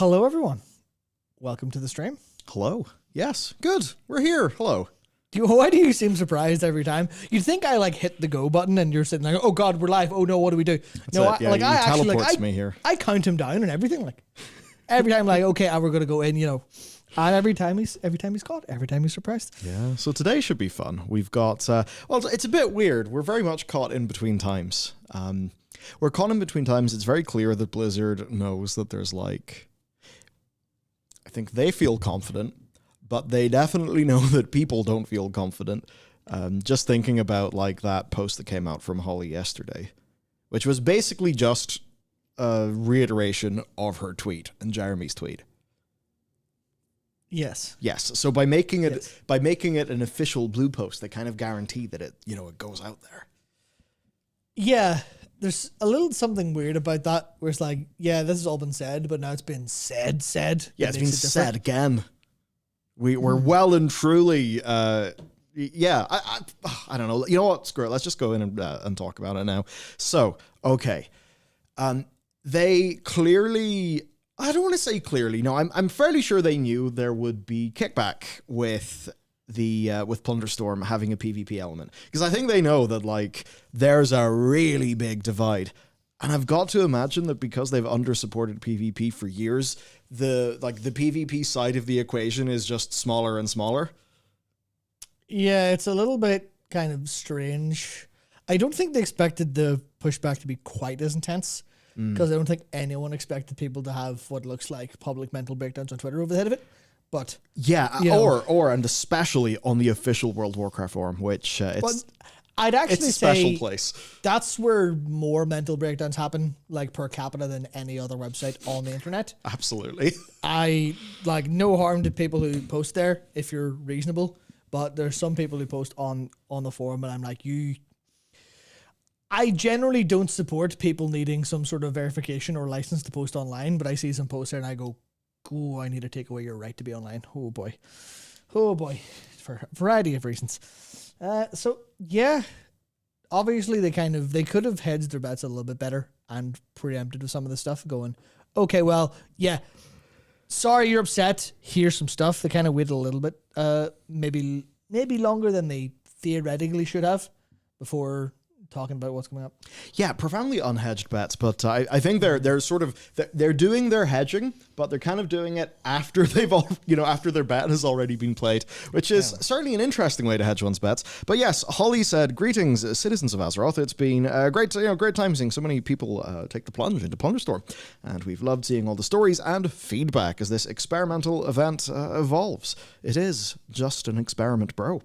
Hello, everyone. Welcome to the stream. Hello. Yes. Good. We're here. Hello. Why do you seem surprised every time? You'd think I hit the go button and you're sitting there, oh God, we're live. Oh no, what do we do? That's it. Yeah, he teleports me here. I count him down and everything. Every time, okay, we're gonna go in, And every time he's caught, every time he's surprised. Yeah. So today should be fun. We've got it's a bit weird. We're very much caught in between times. We're caught in between times. It's very clear that Blizzard knows that there's I think they feel confident, but they definitely know that people don't feel confident. Just thinking about that post that came out from Holly yesterday, which was basically just a reiteration of her tweet and Jeremy's tweet. Yes. Yes. So by making it an official blue post, they kind of guarantee that it goes out there. Yeah. There's a little something weird about that where it's this has all been said, but now it's been said. Yeah, it's been said again. We're well and truly, I don't know. You know what? Screw it. Let's just go in and talk about it now. So, okay. They clearly, I don't want to say clearly. No, I'm fairly sure they knew there would be kickback with with plunderstorm having a PvP element, because I think they know that there's a really big divide, and I've got to imagine that because they've under-supported PvP for years, the PvP side of the equation is just smaller and smaller. Yeah, it's a little bit kind of strange. I don't think they expected the pushback to be quite as intense, because I don't think anyone expected people to have what looks like public mental breakdowns on Twitter over the head of it. But yeah, and especially on the official World of Warcraft forum, which I'd actually it's a special say place. That's where more mental breakdowns happen, per capita, than any other website on the internet. Absolutely. I no harm to people who post there if you're reasonable, but there's some people who post on the forum, and I'm I generally don't support people needing some sort of verification or license to post online, but I see some posts there and I go, oh, I need to take away your right to be online. Oh boy, for a variety of reasons. So yeah, obviously they could have hedged their bets a little bit better and preempted with some of the stuff, going, okay, well, yeah, sorry you're upset. Here's some stuff. They kind of waited a little bit, maybe longer than they theoretically should have before talking about what's coming up. Yeah, profoundly unhedged bets, but I think they're doing their hedging, but they're kind of doing it after they've after their bet has already been played, which is certainly an interesting way to hedge one's bets. But yes, Holly said, "Greetings, citizens of Azeroth. It's been great time seeing so many people take the plunge into Plunderstorm, and we've loved seeing all the stories and feedback as this experimental event evolves. It is just an experiment, bro."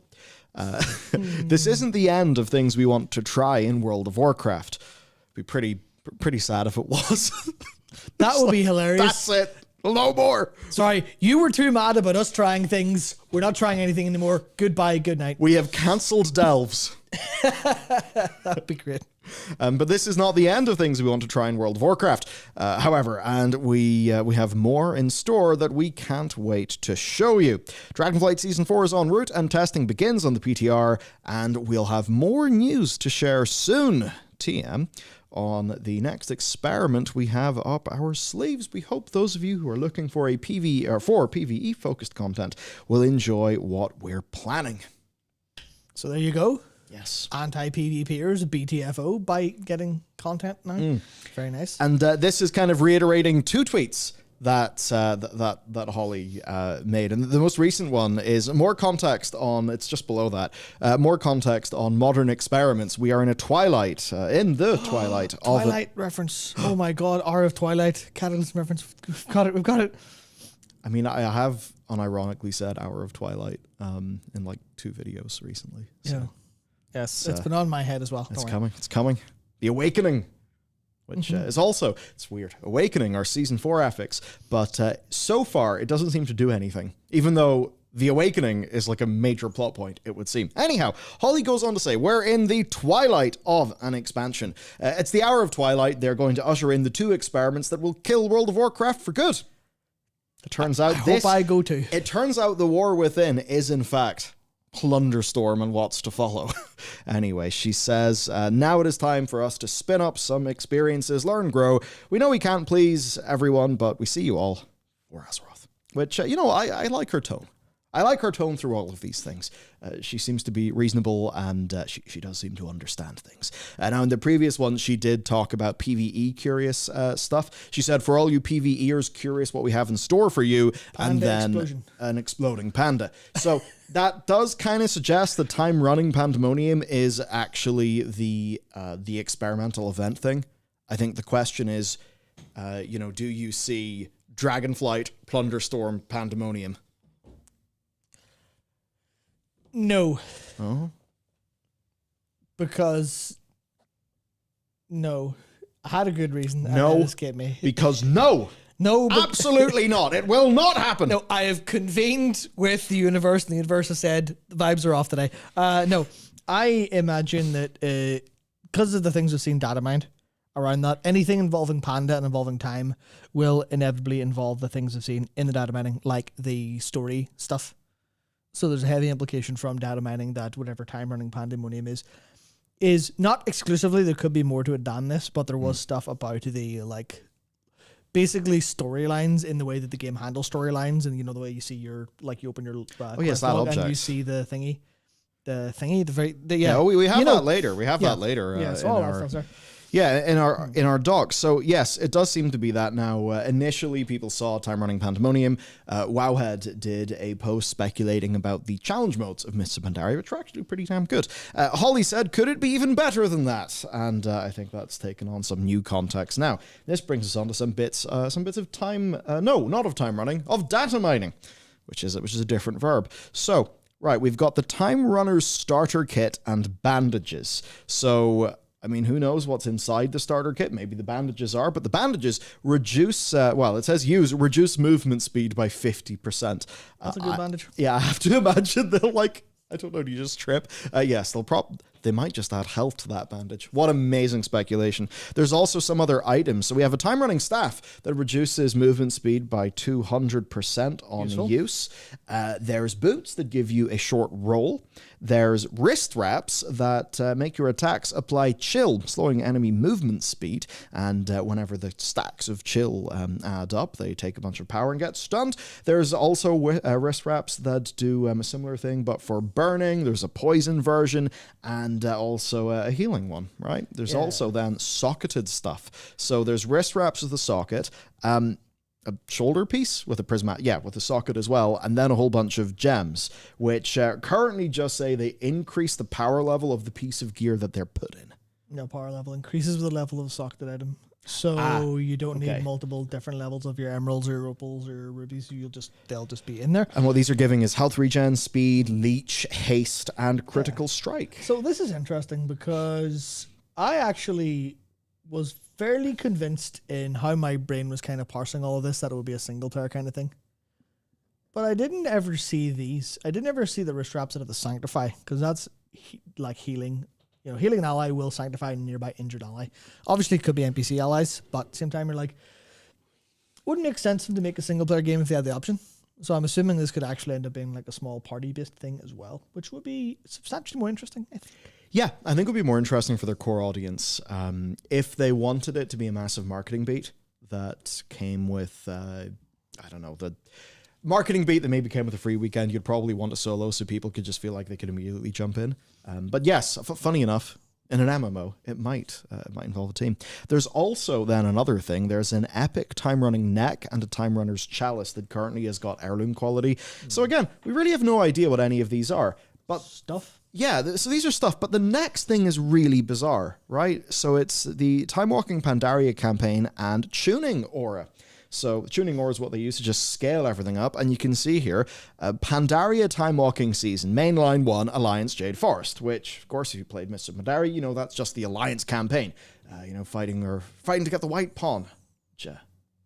This isn't the end of things we want to try in World of Warcraft. It'd be pretty sad if it was. That would be hilarious. That's it. No more. Sorry, you were too mad about us trying things. We're not trying anything anymore. Goodbye, good night. We have cancelled Delves. That'd be great. But this is not the end of things we want to try in World of Warcraft, however, and we have more in store that we can't wait to show you. Dragonflight Season 4 is en route, and testing begins on the PTR, and we'll have more news to share soon, TM, on the next experiment we have up our sleeves. We hope those of you who are looking for a PvE-focused content will enjoy what we're planning. So there you go. Yes. Anti-PvPers, BTFO, by getting content now. Very nice. And this is kind of reiterating two tweets that Holly made. And the most recent one is more context on, it's just below that, more context on modern experiments. We are in a twilight, in the twilight of Twilight reference. Oh my God, Hour of Twilight, Cataclysm reference. We've got it. I mean, I have unironically said Hour of Twilight in 2 videos recently. So. Yeah. Yes, it's been on my head as well. It's coming. The Awakening, which is also, it's weird, Awakening, our Season 4 affix, but so far it doesn't seem to do anything, even though The Awakening is a major plot point, it would seem. Anyhow, Holly goes on to say, we're in the twilight of an expansion. It's the Hour of Twilight. They're going to usher in the 2 experiments that will kill World of Warcraft for good. It turns out It turns out the war within is, in fact, Plunderstorm and what's to follow. Anyway, she says, now it is time for us to spin up some experiences, learn, grow. We know we can't please everyone, but we see you all. or Azeroth. Which, I like her tone. I like her tone through all of these things. She seems to be reasonable, and she does seem to understand things. Now, in the previous one, she did talk about PvE curious stuff. She said, for all you PvEers curious what we have in store for you, Panda and then explosion. an exploding panda. So that does kind of suggest that time running Pandemonium is actually the experimental event thing. I think the question is, do you see Dragonflight, Plunderstorm, Pandemonium? No. Oh. Because no. I had a good reason. No. And it escaped me. Because no. No, but Absolutely not. It will not happen. no, I have convened with the universe, and the universe has said the vibes are off today. No, I imagine that because of the things we've seen data mined around that, anything involving Panda and involving time will inevitably involve the things we've seen in the data mining, like the story stuff. So there's a heavy implication from data mining that whatever time running Pandemonium is not exclusively, there could be more to it than this, but there was stuff about the basically storylines in the way that the game handles storylines, and the way you see your you open your yes, that log object. and you see the thingy, we have that later. We have that later. Yeah, so all that stuff's there. Yeah, in our docs. So yes, it does seem to be that now. Initially, people saw time running Pandemonium. Wowhead did a post speculating about the challenge modes of Mists of Pandaria, which are actually pretty damn good. Holly said, "Could it be even better than that?" And I think that's taken on some new context now. This brings us on to some bits of time. No, not of time running, of data mining, which is a different verb. So right, we've got the Time Runner's starter kit and bandages. So. I mean, who knows what's inside the starter kit? Maybe the bandages are, but the bandages reduce, it says reduce movement speed by 50%. That's a good bandage. Yeah, I have to imagine they'll I don't know, do you just trip? Yes, they might just add health to that bandage. What amazing speculation. There's also some other items. So we have a time running staff that reduces movement speed by 200% on use. There's boots that give you a short roll. There's wrist wraps that make your attacks apply chill, slowing enemy movement speed. And whenever the stacks of chill add up, they take a bunch of power and get stunned. There's also wrist wraps that do a similar thing, but for burning. There's a poison version and also a healing one, right? There's also then socketed stuff. So there's wrist wraps with a socket, a shoulder piece with a with a socket as well, and then a whole bunch of gems, which currently just say they increase the power level of the piece of gear that they're put in. No, power level increases with the level of socketed item. So you don't need multiple different levels of your emeralds or your opals or rubies. They'll just be in there. And what these are giving is health regen, speed, leech, haste, and critical strike. So this is interesting because I actually was fairly convinced in how my brain was kind of parsing all of this that it would be a single player kind of thing. But I didn't ever see these. I didn't ever see the wrist wraps out of the Sanctify, because that's healing. Healing an ally will sanctify a nearby injured ally. Obviously, it could be NPC allies, but at the same time, you're wouldn't make sense to make a single player game if they had the option. So I'm assuming this could actually end up being a small party-based thing as well, which would be substantially more interesting, I think. Yeah, I think it would be more interesting for their core audience. If they wanted it to be a massive marketing beat that came with, the marketing beat that maybe came with a free weekend, you'd probably want a solo so people could just feel like they could immediately jump in. But yes, funny enough, in an MMO, it might involve a team. There's also then another thing. There's an epic time running neck and a time runner's chalice that currently has got heirloom quality. So again, we really have no idea what any of these are. But stuff. Yeah, so these are stuff, but the next thing is really bizarre, right? So it's the Time Walking Pandaria campaign and tuning aura. So the tuning aura is what they use to just scale everything up, and you can see here, Pandaria Time Walking Season, Mainline 1, Alliance Jade Forest, which, of course, if you played Mists of Pandaria, that's just the Alliance campaign, fighting to get the White Pawn, which,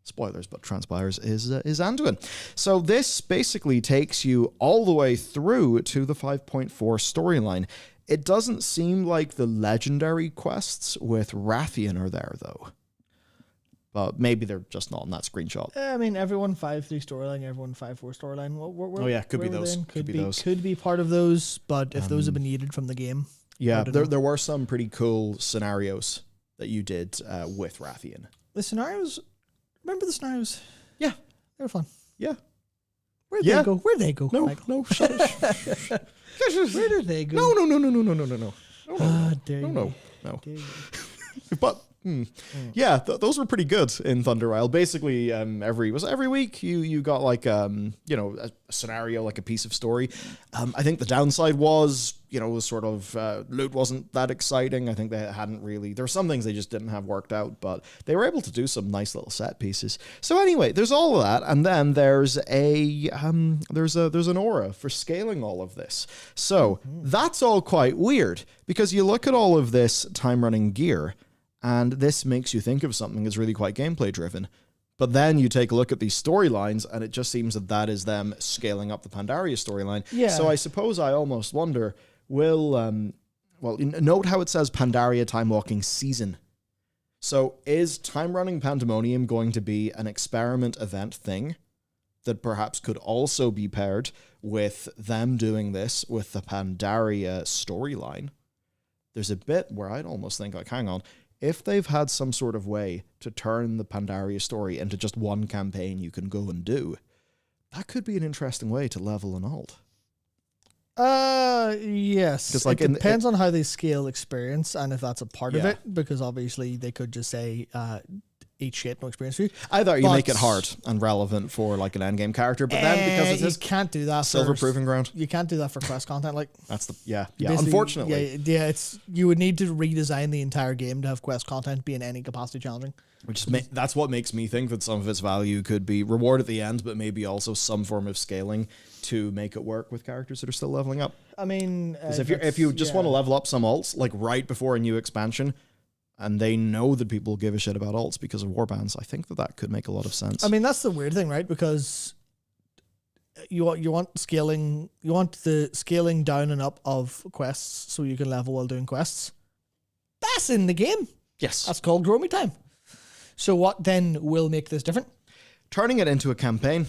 spoilers, but transpires is Anduin. So this basically takes you all the way through to the 5.4 storyline. It doesn't seem like the legendary quests with Rathian are there, though. But maybe they're just not on that screenshot. I mean, everyone 5.3 storyline, everyone 5.4 storyline. Could be those. Could be part of those, but if those have been needed from the game. Yeah, there were some pretty cool scenarios that you did with Rathian. The scenarios... Remember the scenarios? Yeah. They were fun. Yeah. Where'd Yeah. they go? Where'd they go? No, Michael? no. Where did they go? No. Ah, dare No. you. But yeah, those were pretty good in Thunder Isle. Basically, every week you got like a scenario, like a piece of story. I think the downside was sort of loot wasn't that exciting. I think they hadn't really. There were some things they just didn't have worked out, but they were able to do some nice little set pieces. So anyway, there's all of that, and then there's there's an aura for scaling all of this. So that's all quite weird because you look at all of this time running gear. And this makes you think of something that's really quite gameplay driven. But then you take a look at these storylines, and it just seems that is them scaling up the Pandaria storyline. Yeah. So I suppose I almost wonder, note how it says Pandaria Time Walking Season. So is Time Running Pandemonium going to be an experiment event thing that perhaps could also be paired with them doing this with the Pandaria storyline? There's a bit where I'd almost think, like, hang on, if they've had some sort of way to turn the Pandaria story into just one campaign you can go and do, that could be an interesting way to level an alt. Yes. Because like it depends on how they scale experience and if that's a part of it, because obviously they could just say, eat shit, no experience for you. Either you make it hard and relevant for like an endgame character, but then because it's you can't do that silver proving ground. You can't do that for quest content. Like that's unfortunately. It's you would need to redesign the entire game to have quest content be in any capacity challenging. That's what makes me think that some of its value could be reward at the end, but maybe also some form of scaling to make it work with characters that are still leveling up. I mean, if you just want to level up some alts like right before a new expansion, and they know that people give a shit about alts because of warbands, I think that could make a lot of sense. I mean, that's the weird thing, right? Because you want scaling, you want the scaling down and up of quests so you can level while doing quests. That's in the game. Yes. That's called Grow Me Time. So what then will make this different? Turning it into a campaign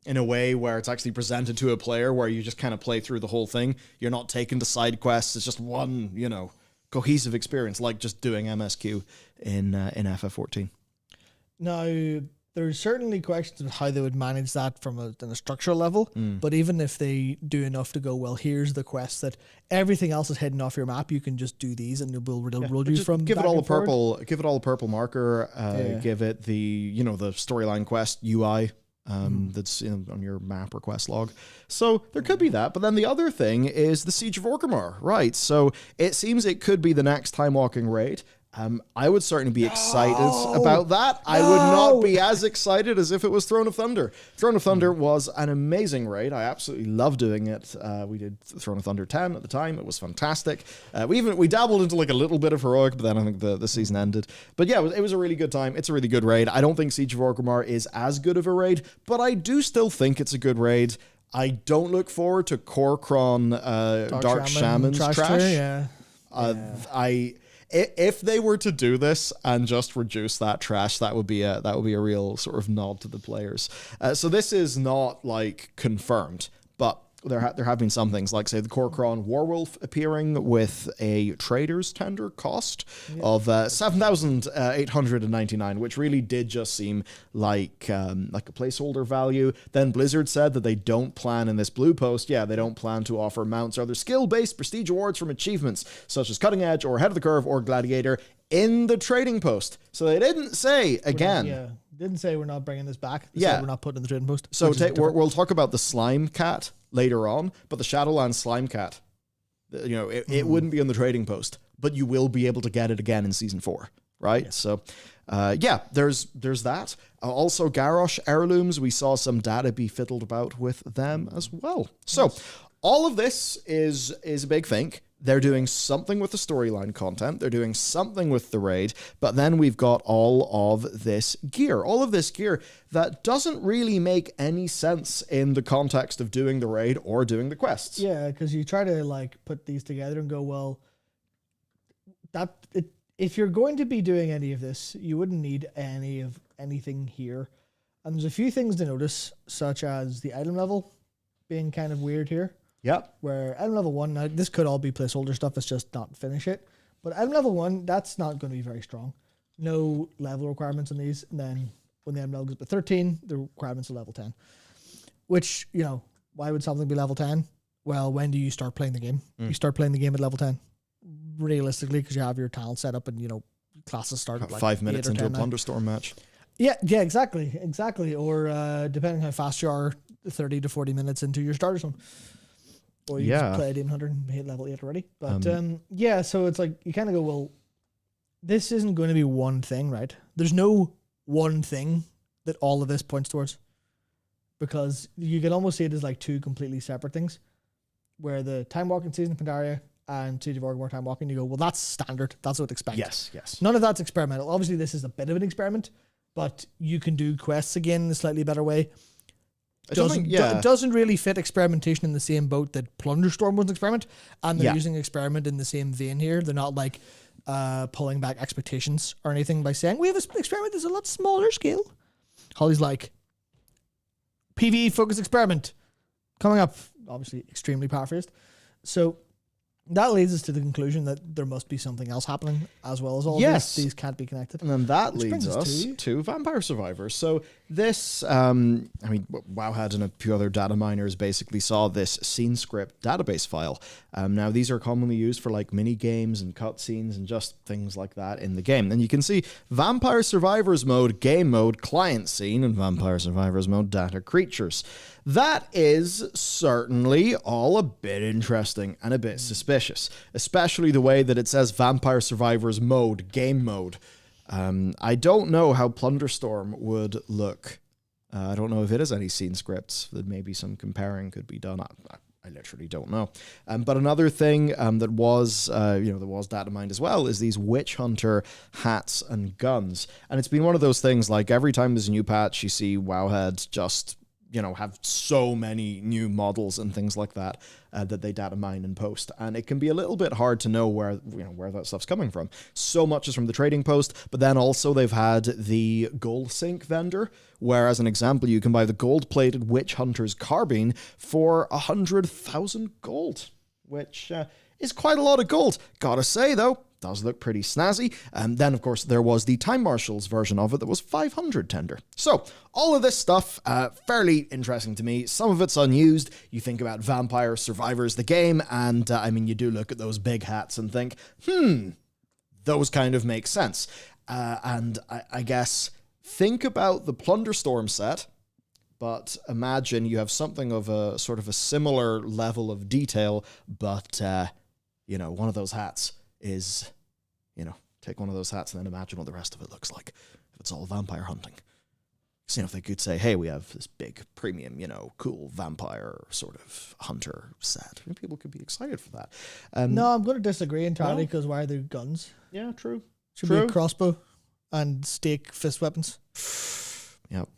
in a way where it's actually presented to a player where you just kind of play through the whole thing. You're not taken to side quests. It's just one, cohesive experience, like just doing MSQ in FF14. Now, there's certainly questions of how they would manage that from a structural level, but even if they do enough to go, well, here's the quest that everything else is hidden off your map, you can just do these and it will roll you from give it back all and a forward. purple marker, give it the the storyline quest UI that's on your map or quest log. So there could be that. But then the other thing is the Siege of Orgrimmar, right? So it seems it could be the next Time Walking raid. I would certainly be excited about that. I would not be as excited as if it was Throne of Thunder. Throne of Thunder was an amazing raid. I absolutely love doing it. We did Throne of Thunder 10 at the time. It was fantastic. We dabbled into like a little bit of heroic, but then I think the season ended. But yeah, it was a really good time. It's a really good raid. I don't think Siege of Orgrimmar is as good of a raid, but I do still think it's a good raid. I don't look forward to Korkron Dark Shaman's trash. If they were to do this and just reduce that trash, that would be a real sort of nod to the players. So this is not like confirmed, but there have been some things like, say, the Korkron Warwolf appearing with a trader's tender cost of 7,899, which really did just seem like a placeholder value. Then Blizzard said that they don't plan in this blue post, they don't plan to offer mounts or other skill-based prestige awards from achievements such as Cutting Edge or Head of the Curve or Gladiator in the trading post. So they didn't say again. Didn't say we're not bringing this back. They said we're not putting in the trading post. So we'll talk about the Slime Cat later on, but the Shadowlands Slime Cat, it wouldn't be on the trading post, but you will be able to get it again in Season 4, right? Yeah. So, there's that. Also, Garrosh Heirlooms, we saw some data be fiddled about with them as well. So, all of this is a big thing. They're doing something with the storyline content. They're doing something with the raid. But then we've got all of this gear. All of this gear that doesn't really make any sense in the context of doing the raid or doing the quests. Yeah, because you try to put these together and go, well, if you're going to be doing any of this, you wouldn't need anything here. And there's a few things to notice, such as the item level being kind of weird here. Yep. Where item level 1, now this could all be placeholder stuff, it's just not finish it. But item level 1, that's not going to be very strong. No level requirements on these. And then When the epilogue is at 13, the requirement's are level 10. Which, you know, why would something be level 10? Well, when do you start playing the game? You start playing the game at level 10. Realistically, because you have your talent set up and, you know, classes start at like 5 minutes into a now. plunderstorm match. Yeah, exactly. Or depending how fast you are, 30 to 40 minutes into your starter zone. Or you just play a Demon Hunter and hit level 8 already. But so it's like you kind of go, well, this isn't going to be one thing, right? There's no one thing that all of this points towards. Because you can almost see it as like two completely separate things. Where the Time Walking Season of Pandaria and Siege of Orgrimmar Time Walking, you go, well, that's standard. That's what expect. Yes. None of that's experimental. Obviously, this is a bit of an experiment, but you can do quests again in a slightly better way. It doesn't really fit experimentation in the same boat that Plunderstorm was an experiment, and they're using experiment in the same vein here. They're not like pulling back expectations or anything by saying, we have an experiment that's a lot smaller scale. Holly's like, PvE focused experiment coming up, obviously extremely paraphrased. So that leads us to the conclusion that there must be something else happening as well as all this. These can't be connected. And then that leads us to Vampire Survivors. So this, Wowhead and a few other data miners basically saw this scene script database file. Now these are commonly used for like mini games and cutscenes and just things like that in the game. And you can see Vampire Survivors mode, game mode, client scene, and Vampire Survivors mode, data creatures. That is certainly all a bit interesting and a bit suspicious, especially the way that it says Vampire Survivors mode, game mode. I don't know how Plunderstorm would look. I don't know if it has any scene scripts that maybe some comparing could be done. I literally don't know. But another thing that was data mined as well is these Witch Hunter hats and guns. And it's been one of those things like every time there's a new patch, you see Wowhead just have so many new models and things like that that they data mine and post. And it can be a little bit hard to know where that stuff's coming from. So much is from the trading post, but then also they've had the gold sink vendor, where as an example, you can buy the gold-plated Witch Hunter's carbine for 100,000 gold, which is quite a lot of gold. Gotta say, though, does look pretty snazzy. And then, of course, there was the Time Marshals version of it that was 500 tender. So, all of this stuff, fairly interesting to me. Some of it's unused. You think about Vampire Survivors, the game, and, you do look at those big hats and think, those kind of make sense. And I guess, think about the Plunderstorm set, but imagine you have something of a sort of a similar level of detail, but, one of those hats is, take one of those hats and then imagine what the rest of it looks like if it's all vampire hunting. So, if they could say, hey, we have this big premium, cool vampire sort of hunter set, people could be excited for that. No, I'm going to disagree entirely because why are there guns? Yeah, true. Should be a crossbow and stake fist weapons. Yep.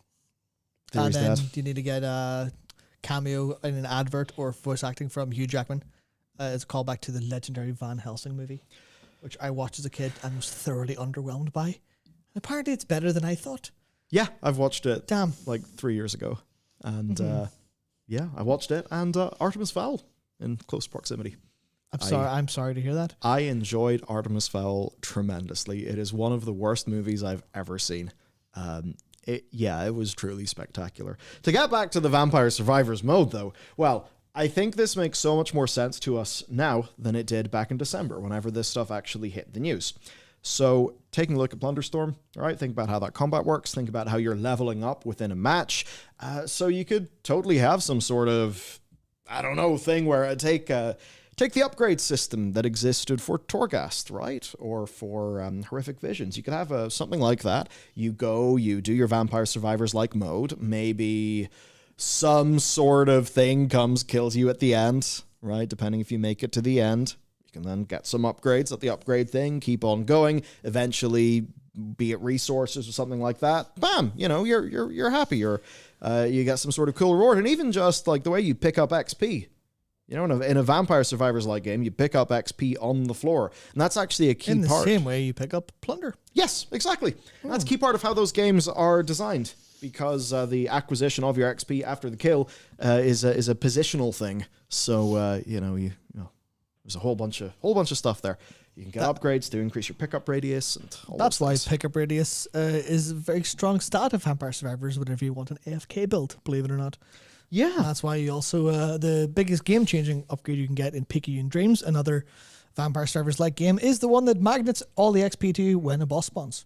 And then you need to get a cameo in an advert or voice acting from Hugh Jackman. It's a callback to the legendary Van Helsing movie, which I watched as a kid and was thoroughly underwhelmed by. And apparently it's better than I thought. Yeah, I've watched it. Damn. Like 3 years ago. And I watched it, and Artemis Fowl in close proximity. I'm sorry to hear that. I enjoyed Artemis Fowl tremendously. It is one of the worst movies I've ever seen. It was truly spectacular. To get back to the Vampire Survivors mode, though, well, I think this makes so much more sense to us now than it did back in December, whenever this stuff actually hit the news. So, taking a look at Plunderstorm, all right, think about how that combat works, think about how you're leveling up within a match, so you could totally have some sort of, thing where I take the upgrade system that existed for Torghast, right? Or for Horrific Visions. You could have something like that. You go, you do your Vampire Survivors-like mode, maybe some sort of thing kills you at the end, right? Depending if you make it to the end. You can then get some upgrades at the upgrade thing, keep on going, eventually, be it resources or something like that, bam, you're happy, you get some sort of cool reward, and even just like the way you pick up XP. In a Vampire Survivors-like game, you pick up XP on the floor, and that's actually a key part. In the same way you pick up plunder. Yes, exactly. That's a key part of how those games are designed, because the acquisition of your XP after the kill is a positional thing. So, There's a whole bunch of stuff there. You can get upgrades to increase your pickup radius and all That's those why things. pickup radius is a very strong stat of Vampire Survivors whenever you want an AFK build, believe it or not. Yeah. That's why you also, the biggest game-changing upgrade you can get in Picayune Dreams, another Vampire Survivors-like game, is the one that magnets all the XP to you when a boss spawns.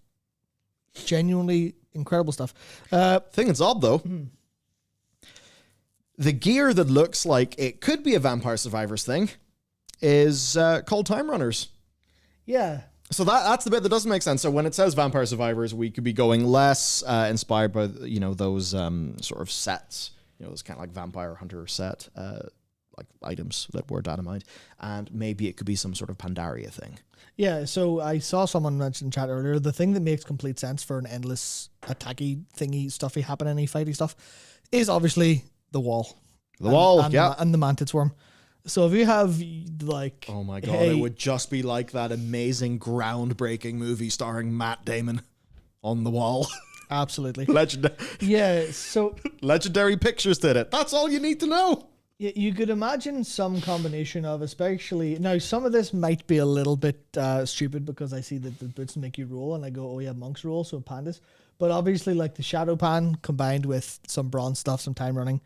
Genuinely incredible stuff. Thing is odd, though. The gear that looks like it could be a Vampire Survivors thing is called Time Runners. Yeah. So that's the bit that doesn't make sense. So when it says Vampire Survivors, we could be going less inspired by, those sort of sets, those kind of like Vampire Hunter set, like items that were dynamite. And maybe it could be some sort of Pandaria thing. Yeah, so I saw someone mention in chat earlier, the thing that makes complete sense for an endless attacky thingy, stuffy happening, fighty stuff, is obviously the wall. And the Mantis Worm. So if you have, like... Oh my god, it would just be like that amazing, groundbreaking movie starring Matt Damon on the wall. Absolutely. Legendary. Yeah, so... Legendary Pictures did it. That's all you need to know. You could imagine some combination of, especially... Now, some of this might be a little bit stupid because I see that the boots make you roll, and I go, oh yeah, monks roll, so pandas. But obviously, like the Shadow Pan combined with some bronze stuff, some time running,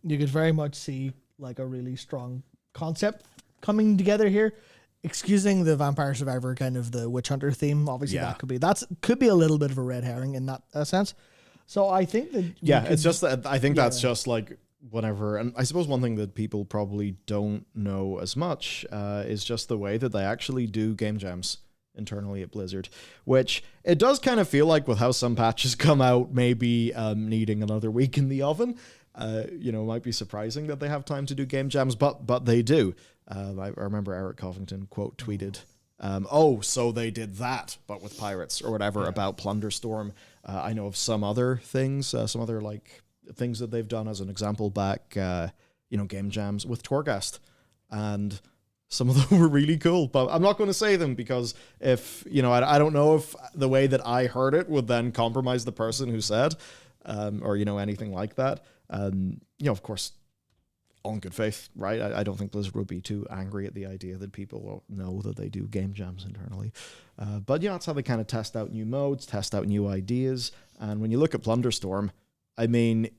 you could very much see like a really strong concept coming together here. Excusing the Vampire Survivor kind of the witch hunter theme, obviously that could be a little bit of a red herring in that sense. So I think that it's just that I think that's just like whatever. And I suppose one thing that people probably don't know as much is just the way that they actually do game jams internally at Blizzard, which it does kind of feel like with how some patches come out, maybe needing another week in the oven. It might be surprising that they have time to do game jams, but they do. I remember Eric Covington quote tweeted, so they did that, but with pirates or whatever about plunderstorm. I know of some other things, some other like things that they've done as an example back, game jams with Torghast, and some of them were really cool, but I'm not going to say them because if, I don't know if the way that I heard it would then compromise the person who said, or anything like that. Of course, all in good faith, right? I don't think Blizzard would be too angry at the idea that people will know that they do game jams internally. But that's how they kind of test out new modes, test out new ideas. And when you look at Plunderstorm, I mean,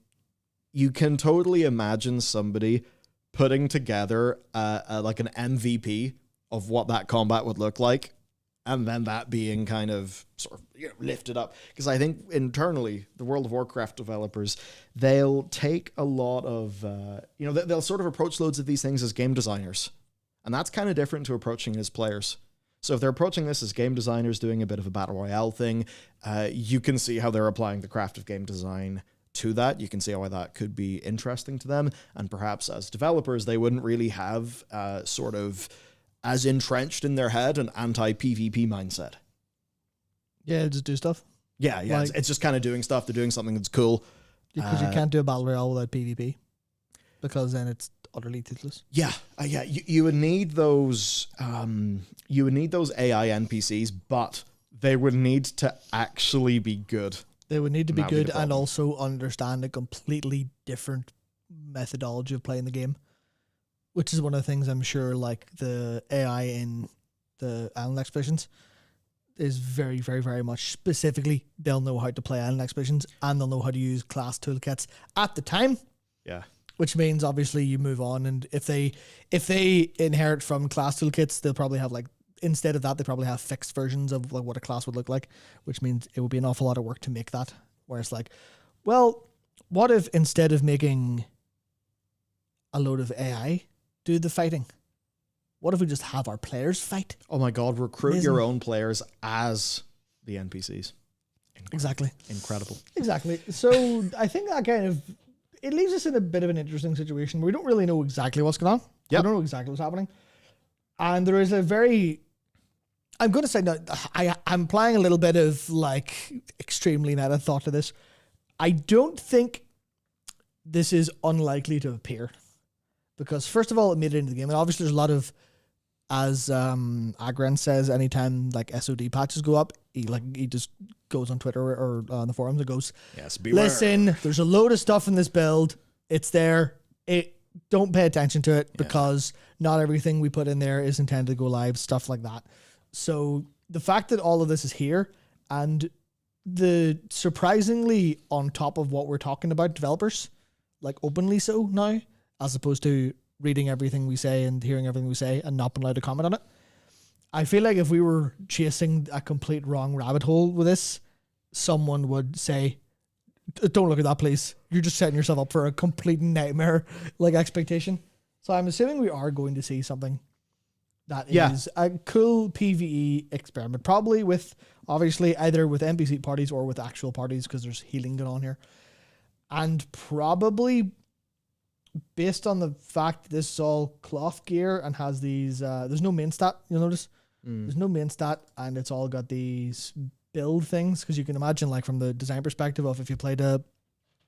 you can totally imagine somebody putting together like an MVP of what that combat would look like, and then that being kind of sort of lifted up. Because I think internally, the World of Warcraft developers, they'll take a lot of, they'll sort of approach loads of these things as game designers. And that's kind of different to approaching it as players. So if they're approaching this as game designers doing a bit of a battle royale thing, you can see how they're applying the craft of game design to that. You can see why that could be interesting to them. And perhaps as developers, they wouldn't really have sort of as entrenched in their head an anti-PvP mindset. Yeah, just do stuff. Yeah. Like, it's just kind of doing stuff. They're doing something that's cool. Because you can't do a battle royale without PvP. Because then it's utterly toothless. Yeah. You would need those AI NPCs, but they would need to actually be good. They would need to be good and also understand a completely different methodology of playing the game. Which is one of the things I'm sure, like, the AI in the Island Expeditions is very, very, very much specifically, they'll know how to play Island Expeditions and they'll know how to use class toolkits at the time. Yeah. Which means, obviously, you move on, and if they inherit from class toolkits, they'll probably have, like, instead of that, they probably have fixed versions of like what a class would look like, which means it would be an awful lot of work to make that. Where it's like, well, what if instead of making a load of AI do the fighting, what if we just have our players fight? Oh my God, recruit your own players as the NPCs. Exactly. Incredible. Exactly. So I think that kind of, it leaves us in a bit of an interesting situation where we don't really know exactly what's going on. Yep. We don't know exactly what's happening. And there is a very, I'm going to say, now, I'm applying a little bit of like extremely meta thought to this. I don't think this is unlikely to appear. Because first of all, it made it into the game. And obviously there's a lot of, as Agran says, anytime like SOD patches go up, he just goes on Twitter or on the forums and goes, yes, beware. Listen, there's a load of stuff in this build. It's there. don't pay attention to it because not everything we put in there is intended to go live, stuff like that. So the fact that all of this is here and the surprisingly on top of what we're talking about developers, like openly so now, as opposed to reading everything we say and hearing everything we say and not being allowed to comment on it. I feel like if we were chasing a complete wrong rabbit hole with this, someone would say, don't look at that, please. You're just setting yourself up for a complete nightmare like expectation. So I'm assuming we are going to see something that is a cool PvE experiment, probably with, obviously, either with NPC parties or with actual parties, because there's healing going on here. And probably based on the fact that this is all cloth gear and has these, there's no main stat, you'll notice. There's no main stat, and it's all got these build things, because you can imagine, like, from the design perspective of if you played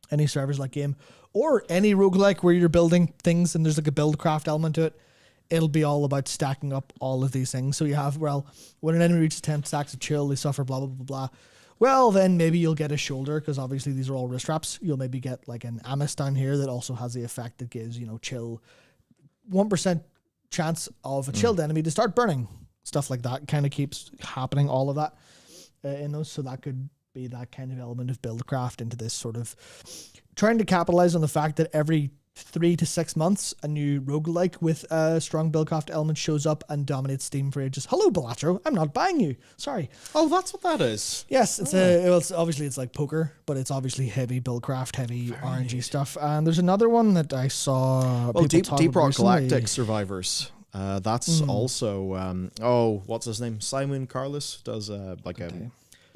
any servers like game or any roguelike where you're building things and there's like a build craft element to it, it'll be all about stacking up all of these things. So you have, well, when an enemy reaches 10 stacks of chill, they suffer blah, blah, blah, blah. Well, then maybe you'll get a shoulder, because obviously these are all wrist wraps. You'll maybe get like an Amos down here that also has the effect that gives, chill, 1% chance of a chilled enemy to start burning. Stuff like that kind of keeps happening, all of that in those. So that could be that kind of element of buildcraft into this sort of trying to capitalize on the fact that every 3 to 6 months a new roguelike with a strong buildcraft element shows up and dominates Steam for ages. Hello, Bellatro, I'm not buying you. Sorry. Oh, that's what that is. Yes, it's obviously it's like poker, but it's obviously heavy buildcraft, heavy RNG stuff. And there's another one that I saw. Oh, Deep Rock Galactic Survivors. That's also what's his name? Simon Carlos does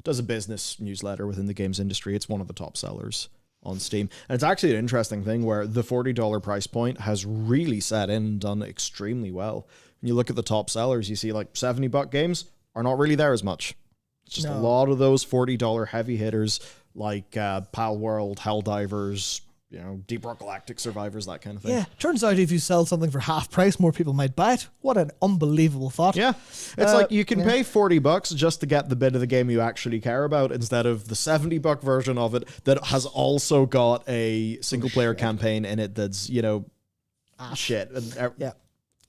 does a business newsletter within the games industry. It's one of the top sellers on Steam. And it's actually an interesting thing where the $40 price point has really set in and done extremely well. When you look at the top sellers, you see like $70 games are not really there as much. It's just a lot of those $40 heavy hitters like Pal World, Helldivers, Deep Rock Galactic Survivors, that kind of thing. Yeah, turns out if you sell something for half price, more people might buy it. What an unbelievable thought. Yeah, it's like you can pay $40 just to get the bit of the game you actually care about instead of the $70 version of it that has also got a single player campaign in it that's, shit. Yeah.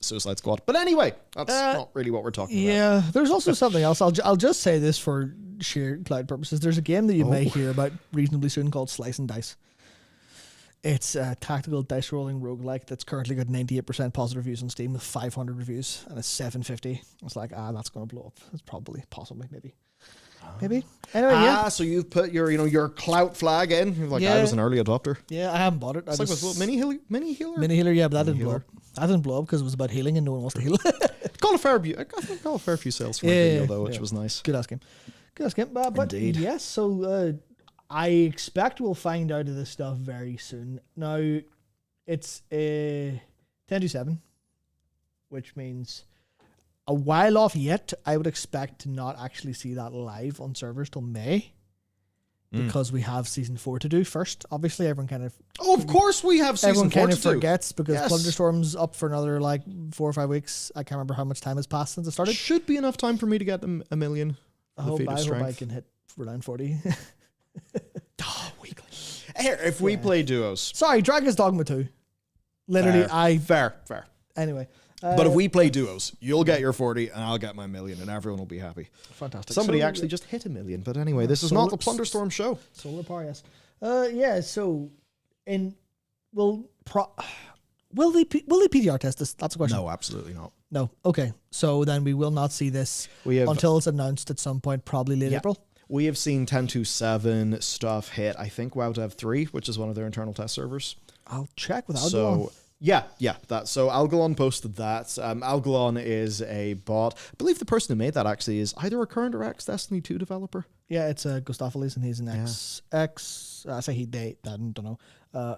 Suicide Squad. But anyway, that's not really what we're talking about. Yeah, there's also something else. I'll just say this for sheer cloud purposes. There's a game that you may hear about reasonably soon called Slice and Dice. It's a tactical dice rolling roguelike that's currently got 98% positive reviews on Steam with 500 reviews, and it's $7.50. It's like, that's going to blow up. It's possibly, maybe. Anyway, yeah. So you've put your clout flag in. You're like, I was an early adopter. Yeah, I haven't bought it. It's like mini healer. Mini healer, yeah, but that didn't blow up. That didn't blow up because it was about healing and no one wants to heal. Got a fair few sales for a video though, which was nice. Good ass game. But Indeed. Yes, so I expect we'll find out of this stuff very soon. Now, it's 10/7, which means a while off yet. I would expect to not actually see that live on servers till May, because we have season 4 to do first. Obviously, everyone kind of... Oh, of course we have season 4 to do. Everyone kind of forgets because Plunderstorm's up for another 4 or 5 weeks. I can't remember how much time has passed since it started. Should be enough time for me to get a million. I hope I can hit around 40. Weekly. Here, if we play duos. Sorry, Dragon's Dogma 2. Literally, Fair. Anyway. But if we play duos, you'll get your 40 and I'll get my million and everyone will be happy. Fantastic. Somebody actually just hit a million. But anyway, this is not the Plunderstorm show. Solar power, yes. So, will they PDR test this? That's a question. No, absolutely not. No. Okay. So then we will not see this until it's announced at some point, probably late April. We have seen 10.2.7 stuff hit, I think, WoW Dev 3, which is one of their internal test servers. I'll check with Algalon. So Algalon posted that. Algalon is a bot. I believe the person who made that actually is either a current or ex-Destiny 2 developer. Yeah, it's Gustopheles, and he's an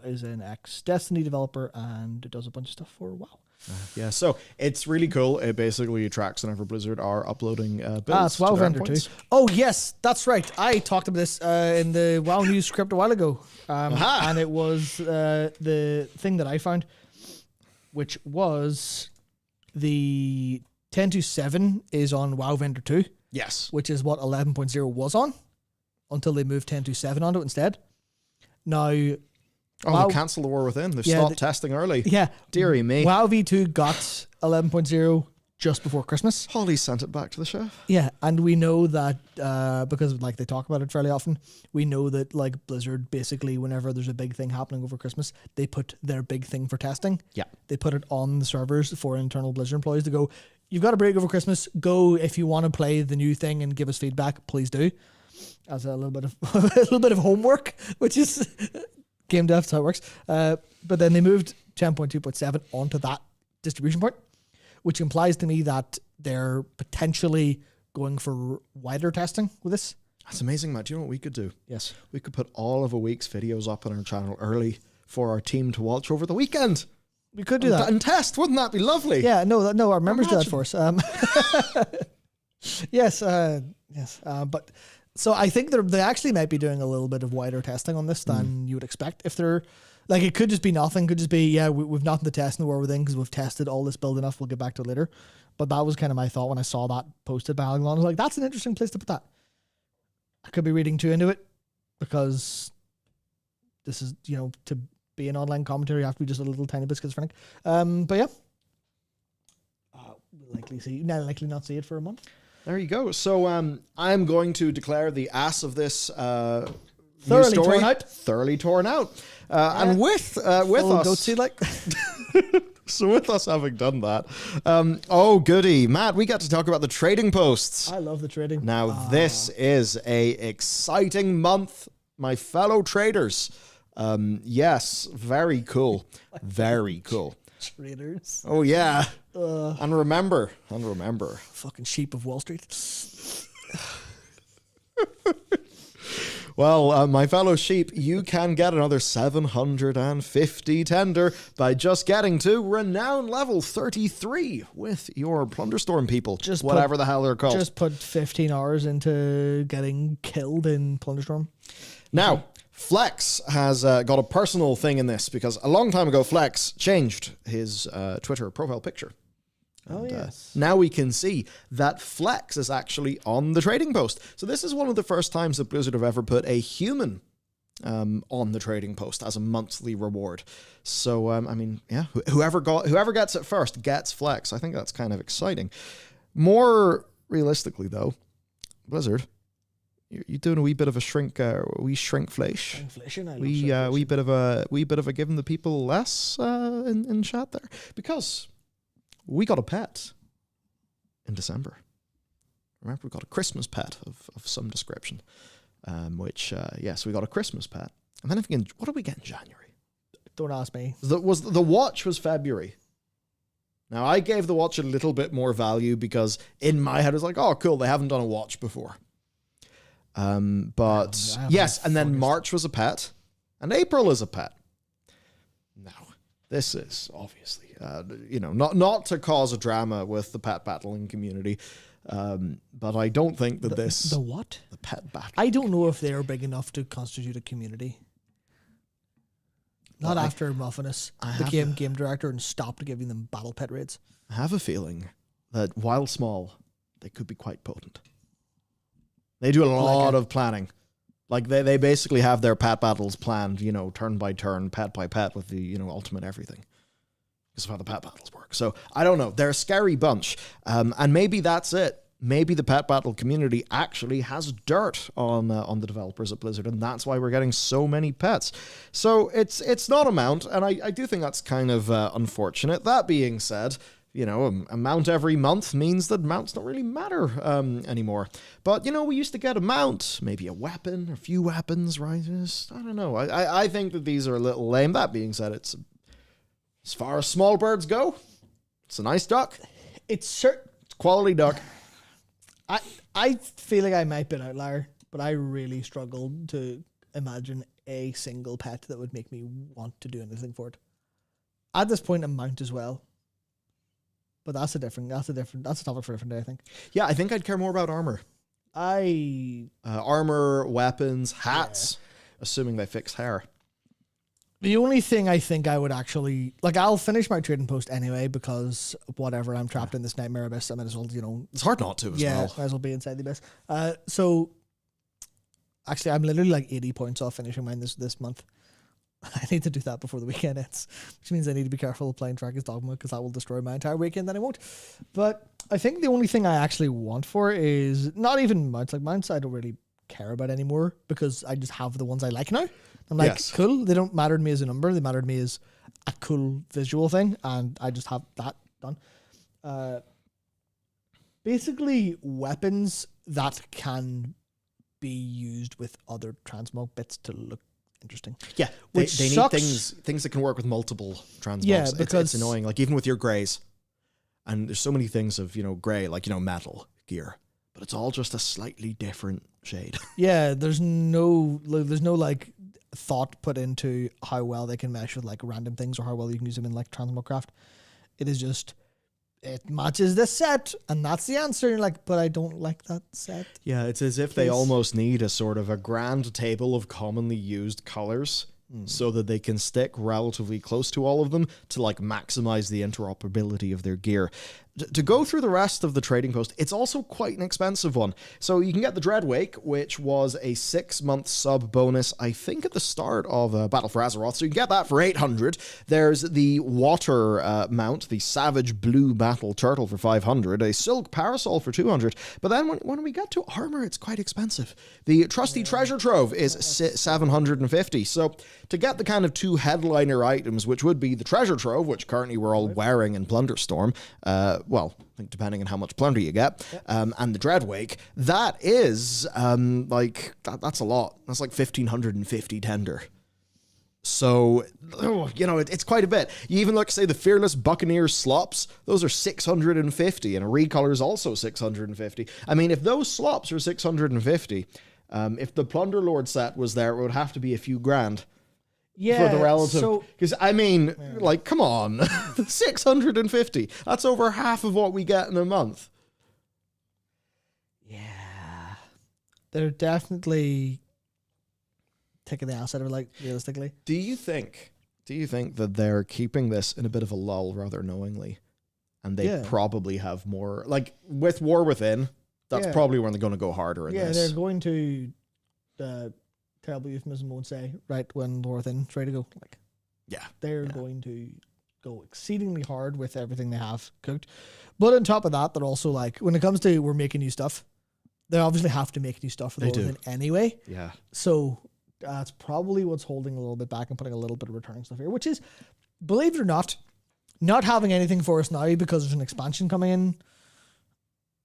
is an ex-Destiny developer and does a bunch of stuff for WoW. So it's really cool. It basically tracks whenever Blizzard are uploading builds. It's WoW Vendor 2. Oh, yes, that's right. I talked about this in the WoW News script a while ago. And it was the thing that I found, which was the 10.2.7 is on WoW Vendor 2. Yes. Which is what 11.0 was on until they moved 10.2.7 onto it instead. Now, Oh, WoW, they cancelled the War Within. They've Yeah, stopped the- testing early. yeah, Deary me. WoW V2 got 11.0 just before Christmas. Holly sent it back to the chef. Yeah, and we know that because like they talk about it fairly often, we know that like Blizzard basically whenever there's a big thing happening over Christmas, they put their big thing for testing. Yeah. They put it on the servers for internal Blizzard employees to go, you've got a break over Christmas, go if you want to play the new thing and give us feedback, please do. As a little bit of a little bit of homework, which is game dev, that's how it works. But then they moved 10.2.7 onto that distribution point, which implies to me that they're potentially going for wider testing with this. That's amazing, Matt. Do you know what we could do? Yes. We could put all of a week's videos up on our channel early for our team to watch over the weekend. We could do that. And test. Wouldn't that be lovely? Yeah, no, our members do that for us. Yes, but so I think they actually might be doing a little bit of wider testing on this than you would expect. If they're like, it could just be nothing. Could just be we've nothing to test in the War Within because we've tested all this build enough. We'll get back to it later. But that was kind of my thought when I saw that posted by Algalon. I was like, that's an interesting place to put that. I could be reading too into it because this is, to be an online commentary, you have to be just a little tiny bit schizophrenic. But yeah, we'll likely not see it for a month. There you go. So I'm going to declare the ass of this Thoroughly news story torn out. thoroughly torn out. And with Full us, goatsy, like. so with us having done that, oh goody, Matt, we got to talk about the trading posts. I love the trading. Now this is a exciting month, my fellow traders. Yes, very cool, very cool. Traders. Oh yeah, and remember. Fucking sheep of Wall Street. Well, my fellow sheep, you can get another 750 tender by just getting to renown level 33 with your plunderstorm people, Just whatever the hell they're called. Just put 15 hours into getting killed in Plunderstorm. Now, Flex has got a personal thing in this because a long time ago, Flex changed his Twitter profile picture. And, yes. now we can see that Flex is actually on the trading post. So this is one of the first times that Blizzard have ever put a human on the trading post as a monthly reward. So, I mean, yeah, whoever gets it first gets Flex. I think that's kind of exciting. More realistically, though, Blizzard, you're doing a wee bit of a shrinkflation. Inflation. Wee bit of a giving the people less in chat there because we got a pet in December. Remember, we got a Christmas pet of some description. Yes, we got a Christmas pet. And then what did we get in January? Don't ask me. The watch was February. Now, I gave the watch a little bit more value because in my head, I was like, oh, cool, they haven't done a watch before. Yes, and then March was a pet, and April is a pet. Now, this is obviously, not to cause a drama with the pet battling community, but I don't think that The what? The pet battle. I don't know if they're big enough to constitute a community. Not after Muffinus became game director and stopped giving them battle pet raids. I have a feeling that while small, they could be quite potent. They do a lot of planning. Like they basically have their pet battles planned, turn by turn, pet by pet with the, ultimate everything. This is how the pet battles work. So I don't know. They're a scary bunch. And maybe that's it. Maybe the pet battle community actually has dirt on the developers at Blizzard, and that's why we're getting so many pets. So it's not a mount, and I do think that's kind of unfortunate. That being said, a mount every month means that mounts don't really matter anymore. But, we used to get a mount, maybe a weapon, a few weapons, right? I don't know. I think that these are a little lame. That being said, it's as far as small birds go, it's a nice duck. It's quality duck. I feel like I might be an outlier, but I really struggled to imagine a single pet that would make me want to do anything for it. At this point, a mount as well. But that's a topic for a different day, I think. Yeah, I think I'd care more about armor. Armor, weapons, hats, assuming they fix hair. The only thing I think I would actually... I'll finish my trading post anyway because whatever, I'm trapped in this nightmare abyss. I might as well, It's hard not to as well. might as well be inside the abyss. So, actually, I'm literally 80 points off finishing mine this month. I need to do that before the weekend ends, which means I need to be careful playing Dragon's Dogma because that will destroy my entire weekend. Then I won't. But I think the only thing I actually want for is not even mounts. Like mounts, I don't really care about anymore because I just have the ones I like now. I'm like, Yes. cool. They don't matter to me as a number. They matter to me as a cool visual thing, and I just have that done. Basically, weapons that can be used with other transmog bits to look interesting. Yeah, they Which need sucks. things that can work with multiple transmogs. Yeah, It's because- annoying. Like even with your greys, and there's so many things of gray, like metal gear, but it's all just a slightly different shade. Yeah, there's no like thought put into how well they can mesh with like random things or how well you can use them in like Transmogcraft. It is just it matches this set and that's the answer. You're like, but I don't like that set. Yeah, it's as if they Please. almost need a sort of a grand table of commonly used colors so that they can stick relatively close to all of them to like maximize the interoperability of their gear. To go through the rest of the trading post, it's also quite an expensive one. So you can get the Dreadwake, which was a 6-month sub bonus, I think at the start of Battle for Azeroth. So you can get that for 800. There's the water mount, the Savage Blue Battle Turtle for 500, a Silk Parasol for 200. But then when we get to armor, it's quite expensive. The Trusty Treasure Trove is 750. So to get the kind of two headliner items, which would be the Treasure Trove, which currently we're all wearing in Plunderstorm, well, I think depending on how much plunder you get, and the Dreadwake, that is, that's a lot. That's like 1,550 tender. So, it's quite a bit. You even look, say, the Fearless Buccaneer slops, those are 650, and a recolor is also 650. I mean, if those slops are 650, if the Plunder Lord set was there, it would have to be a few grand. Yeah, For the relative, so because like, come on, 650. That's over half of what we get in a month. yeah, they're definitely taking the ass out of it, like realistically. Do you think that they're keeping this in a bit of a lull rather knowingly, and they probably have more like with War Within? That's probably when they're going to go harder in this. They're going to. Terrible euphemism won't say right when War Within's ready to go. Like, they're going to go exceedingly hard with everything they have cooked. But on top of that, they're also like, when it comes to we're making new stuff, they obviously have to make new stuff for the War Within anyway. Yeah. So that's probably what's holding a little bit back and putting a little bit of returning stuff here, which is, believe it or not having anything for us now because there's an expansion coming in.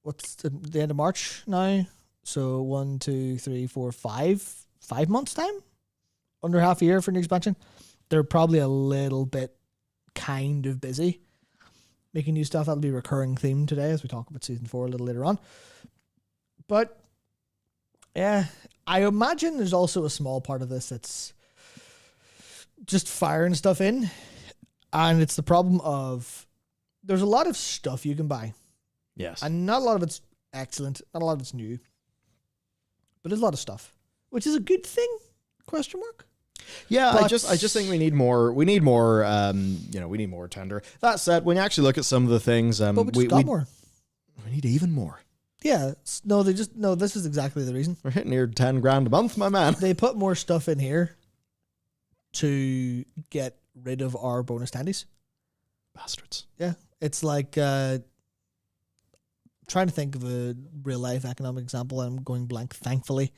What's the end of March now? So 1, 2, 3, 4, 5 months time, under half a year for an expansion. They're probably a little bit kind of busy making new stuff. That'll be a recurring theme today as we talk about season 4 a little later on. But yeah, I imagine there's also a small part of this that's just firing stuff in, and it's the problem of there's a lot of stuff you can buy. Yes. And not a lot of it's excellent, not a lot of it's new, but there's a lot of stuff, which is a good thing? Question mark. Yeah, But- I just think we need more. We need more. We need more tender. That said, when you actually look at some of the things, But we just got more. We need even more. Yeah. This is exactly the reason. We're hitting near 10 grand a month, my man. They put more stuff in here to get rid of our bonus tandies. Bastards. Yeah. It's like trying to think of a real life economic example. I'm going blank, thankfully.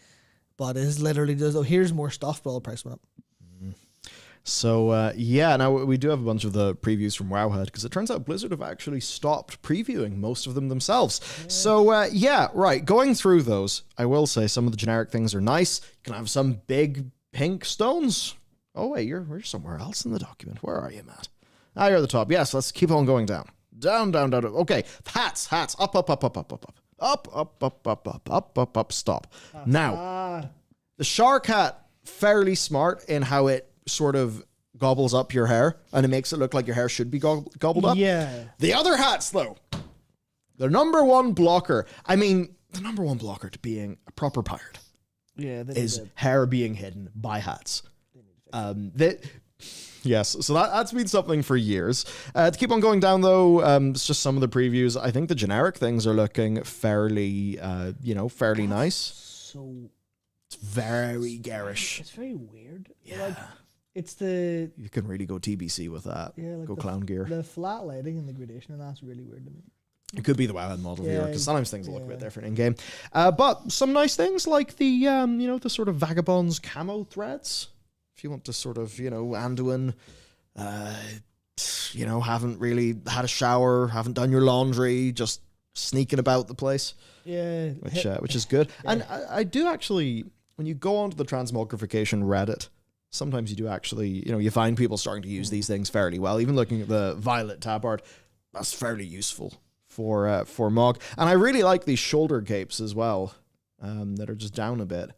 But it is literally just, here's more stuff, but all the price went up. So, now we do have a bunch of the previews from Wowhead, because it turns out Blizzard have actually stopped previewing most of them themselves. Yeah. So, right, going through those, I will say some of the generic things are nice. You can have some big pink stones. Oh, wait, you're somewhere else in the document. Where are you, Matt? Ah, you're at the top. Yes, let's keep on going down. Down, down, down. Okay, hats. Up, up, up, up, up, up, up. Up, up, up, up, up, up, up, up, stop. Now, the shark hat, fairly smart in how it sort of gobbles up your hair, and it makes it look like your hair should be gobbled up. Yeah. The other hats, though, the number one blocker, the number one blocker to being a proper pirate is hair being hidden by hats. Yes, so that's been something for years. To keep on going down, though, it's just some of the previews. I think the generic things are looking fairly, fairly nice. So it's very garish. It's very weird. Yeah. It's the You can really go TBC with that. like go clown gear. The flat lighting and the gradation, and that's really weird to me. It could be the WoW model viewer because sometimes things look a bit yeah. different in game. But some nice things like the the sort of vagabonds camo threads. If you want to sort of Anduin, haven't really had a shower, haven't done your laundry, just sneaking about the place. Yeah, which is good. Yeah. And I do actually, when you go onto the transmogrification Reddit, sometimes you do actually, you find people starting to use these things fairly well. Even looking at the violet tabard, that's fairly useful for Mog. And I really like these shoulder capes as well, that are just down a bit.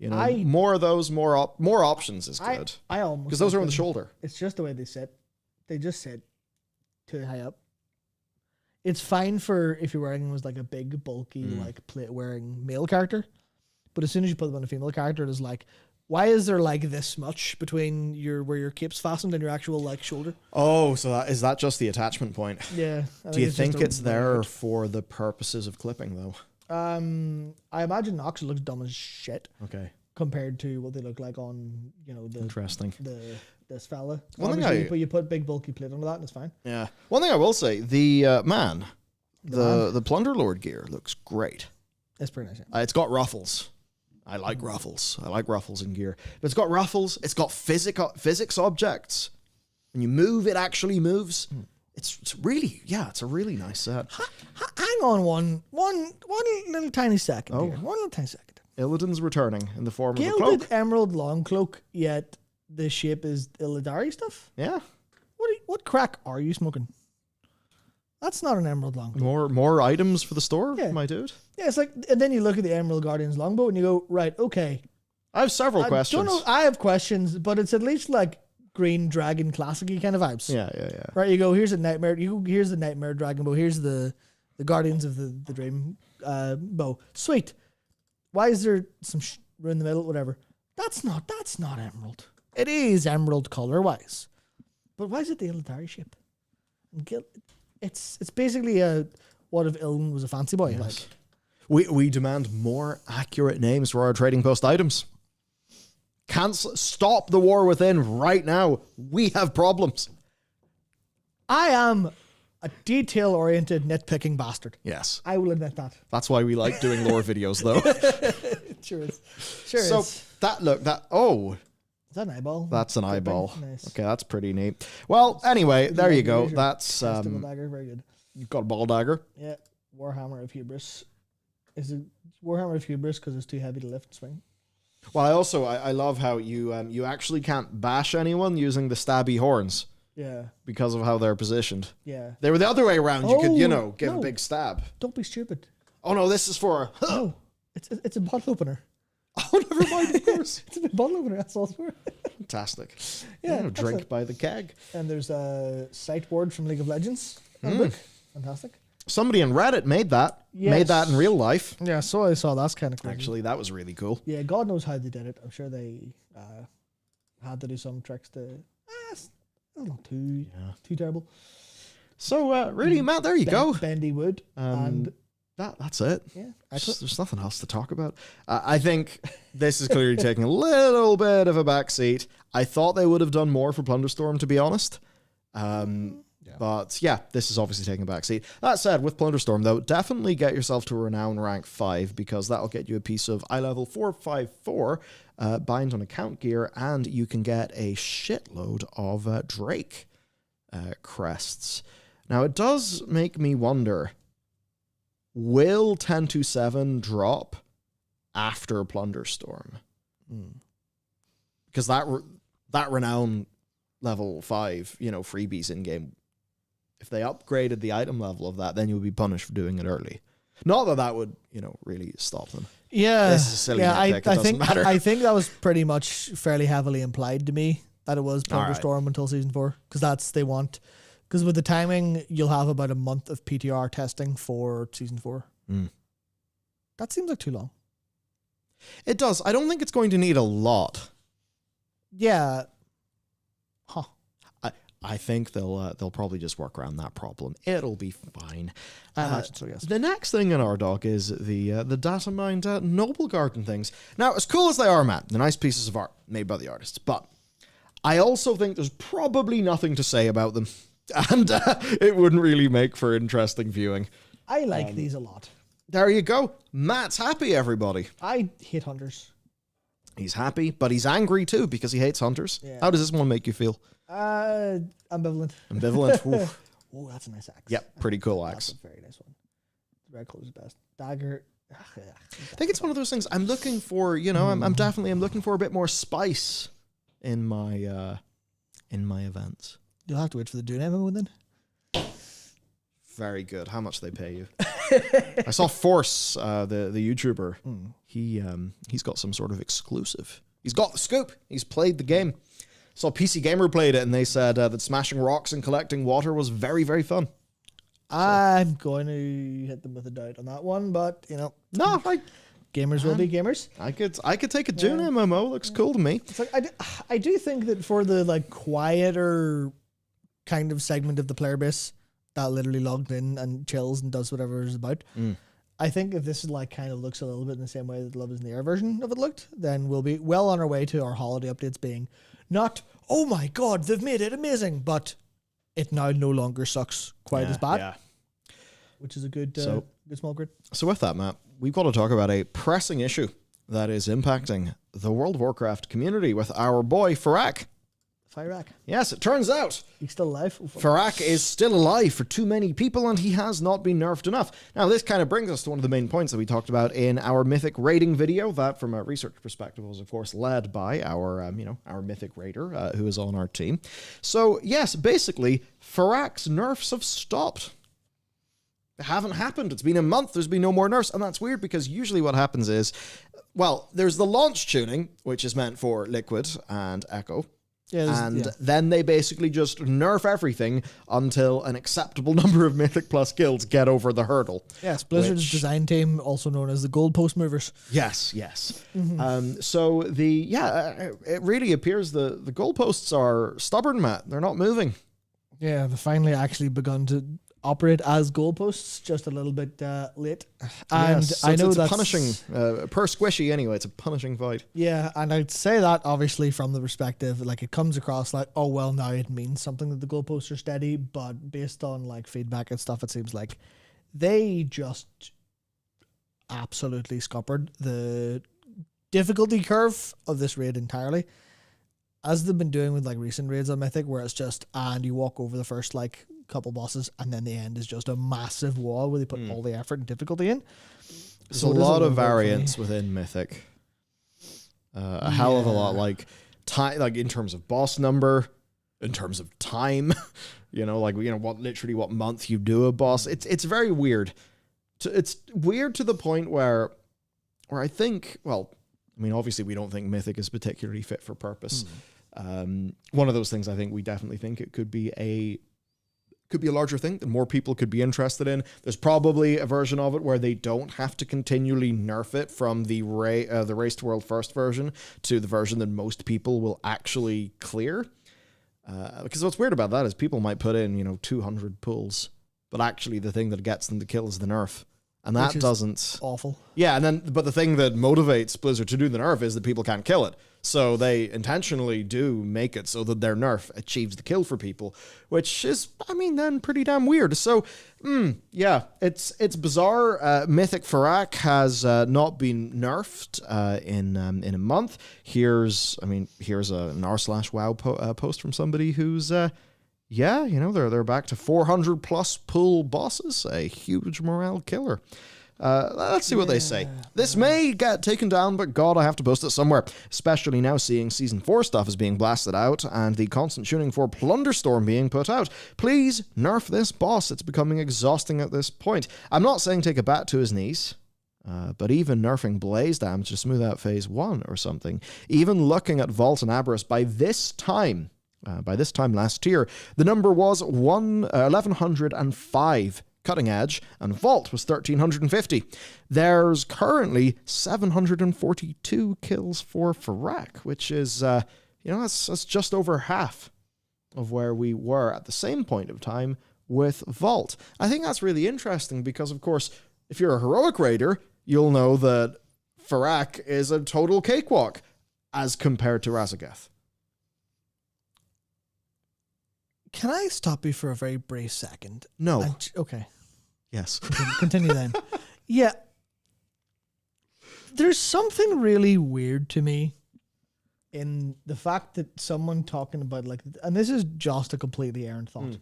More of those, more options is good. I almost, because those are on the shoulder. It's just the way they sit. They just sit too high up. It's fine for if you're wearing them as like a big, bulky, like plate-wearing male character. But as soon as you put them on a female character, it's like, why is there like this much between where your cape's fastened and your actual like shoulder? Oh, so is that just the attachment point? Yeah. Do you think it's there for the purposes of clipping though? I imagine Nox looks dumb as shit. Okay. Compared to what they look like on, the interesting. This fella. One thing you put big bulky plate onto that and it's fine. Yeah. One thing I will say, the the Plunder Lord gear looks great. It's pretty nice. Yeah. It's got ruffles. I like ruffles. I like ruffles in gear. But it's got ruffles. It's got physics objects. When you move, it actually moves. It's really, it's a really nice set. Hang on one little tiny second here. One little tiny second. Illidan's returning in the form of a Gilded cloak. emerald long cloak, yet the shape is Illidari stuff? Yeah. What crack are you smoking? That's not an emerald longbow. More items for the store, my dude. Yeah, it's like, and then you look at the Emerald Guardian's longbow and you go, right, okay. I have several questions. I have questions, but it's at least like Green Dragon classic-y kind of vibes. Yeah. Right, you go, here's a nightmare. Here's the Nightmare Dragon bow. Here's the Guardians of the Dream bow. Sweet. Why is there some in the middle? Whatever. That's not emerald. It is emerald color-wise. But why is it the Illidari shape? It's basically what if Iln was a fancy boy? Yes. Like we demand more accurate names for our trading post items. Stop the war within right now. We have problems. I am a detail-oriented nitpicking bastard. Yes. I will admit that. That's why we like doing lore videos, though. Sure is. So is. Is that an eyeball? That's an eyeball. Nice. Okay, that's pretty neat. Well, anyway, there you go. That's dagger, very good. You've got a ball dagger. Yeah, Warhammer of Hubris. Is it Warhammer of Hubris because it's too heavy to lift and swing? Well, I love how you actually can't bash anyone using the stabby horns. Yeah. Because of how they're positioned. Yeah. They were the other way around. You could, give a big stab. Don't be stupid. Oh no, this is for no. It's a bottle opener. Oh, never mind, of course. It's a bottle opener, that's all it's for. Fantastic. Yeah. Drink by the keg. And there's a sideboard from League of Legends. Book. Fantastic. Somebody on Reddit made that. Yes. Made that in real life. Yeah, so I saw that's kind of cool. Actually, that was really cool. Yeah, God knows how they did it. I'm sure they had to do some tricks to... not too terrible. So, really, Matt, there you go. Bendy wood. And that's it. Yeah. There's nothing else to talk about. I think this is clearly taking a little bit of a backseat. I thought they would have done more for Plunderstorm, to be honest. But yeah, this is obviously taking a backseat. That said, with Plunderstorm, though, definitely get yourself to Renown rank 5 because that'll get you a piece of eye level 454 bind on account gear, and you can get a shitload of Drake crests. Now, it does make me wonder, will 1027 drop after Plunderstorm? Because that Renown level 5, freebies in game, if they upgraded the item level of that, then you would be punished for doing it early. Not that would, really stop them. Yeah. This is a silly nitpick. It doesn't matter. I think that was pretty much fairly heavily implied to me that it was Plunderstorm until season 4. Because with the timing, you'll have about a month of PTR testing for season 4. That seems like too long. It does. I don't think it's going to need a lot. Yeah. I think they'll probably just work around that problem. It'll be fine. I imagine so, yes. The next thing in our doc is the data mined Noble Garden things. Now, as cool as they are, Matt, they're nice pieces of art made by the artists, but I also think there's probably nothing to say about them. And it wouldn't really make for interesting viewing. I like these a lot. There you go. Matt's happy, everybody. I hate hunters. He's happy, but he's angry too because he hates hunters. Yeah. How does this one make you feel? Ambivalent. Ambivalent. Oof. Oh, that's a nice axe. Yep, pretty cool axe. That's a very nice one. Red clothes best. Dagger. I think it's one of those things I'm looking for, I'm definitely looking for a bit more spice in my events. You'll have to wait for the Dune MMO then. Very good. How much they pay you? I saw Force, the YouTuber. He's got some sort of exclusive. He's got the scoop. He's played the game. Saw PC Gamer played it, and they said that smashing rocks and collecting water was very, very fun. I'm going to hit them with a doubt on that one, but no, gamers will be gamers. I could take a Dune MMO. Looks cool to me. It's like I do think that for the like quieter kind of segment of the player base that literally logged in and chills and does whatever it's about. I think if this is like kind of looks a little bit in the same way that Love is in the Air version of it looked, then we'll be well on our way to our holiday updates being not, oh my god, they've made it amazing, but it now no longer sucks quite as bad. Yeah. Which is a good small grid. So with that, Matt, we've got to talk about a pressing issue that is impacting the World of Warcraft community with our boy Farak. Fyrak. Yes, it turns out he's still alive. Farak is still alive for too many people, and he has not been nerfed enough. Now, this kind of brings us to one of the main points that we talked about in our Mythic raiding video. That, from a research perspective, was of course led by our Mythic raider who is on our team. So yes, basically, Farak's nerfs have stopped. They haven't happened. It's been a month. There's been no more nerfs, and that's weird because usually what happens is, well, there's the launch tuning, which is meant for Liquid and Echo. Then they basically just nerf everything until an acceptable number of Mythic Plus guilds get over the hurdle. Yes, Blizzard's design team, also known as the goalpost movers. Yes. So it really appears the goalposts are stubborn, Matt. They're not moving. Yeah, they finally actually begun to operate as goalposts, just a little bit late. And so I know it's that's punishing per squishy anyway. It's a punishing fight. Yeah, and I'd say that obviously from the perspective, like it comes across like, oh well, now it means something that the goalposts are steady, but based on like feedback and stuff, it seems like they just absolutely scuppered the difficulty curve of this raid entirely, as they've been doing with like recent raids on Mythic, where it's just and you walk over the first like couple bosses, and then the end is just a massive wall where they put all the effort and difficulty in. There's a lot of variance within Mythic. A hell of a lot, like time, like in terms of boss number, in terms of time. What month you do a boss. It's very weird. It's weird to the point where I think, obviously we don't think Mythic is particularly fit for purpose. One of those things I think we definitely think it could be a larger thing that more people could be interested in. There's probably a version of it where they don't have to continually nerf it from the Race to World First version to the version that most people will actually clear. Because what's weird about that is people might put in, 200 pulls, but actually the thing that gets them to kill is the nerf. And that doesn't... awful. Yeah, but the thing that motivates Blizzard to do the nerf is that people can't kill it. So they intentionally do make it so that their nerf achieves the kill for people, which is, then pretty damn weird. So, it's bizarre. Mythic Farak has not been nerfed in a month. Here's an r/wow post from somebody who's... they're back to 400 plus pull bosses, a huge morale killer. Let's see what they say. This may get taken down, but God, I have to post it somewhere. Especially now seeing Season 4 stuff is being blasted out and the constant tuning for Plunderstorm being put out. Please nerf this boss. It's becoming exhausting at this point. I'm not saying take a bat to his knees. But even nerfing Blaze damage to smooth out Phase 1 or something. Even looking at Vault and Aberrus by this time last year, the number was 1,105 cutting edge, and Vault was 1,350. There's currently 742 kills for Farak, which is, that's just over half of where we were at the same point of time with Vault. I think that's really interesting because, of course, if you're a heroic raider, you'll know that Farak is a total cakewalk as compared to Razageth. Can I stop you for a very brief second? No. Okay. Yes. Continue then. Yeah. There's something really weird to me in the fact that someone talking about like, and this is just a completely errant thought.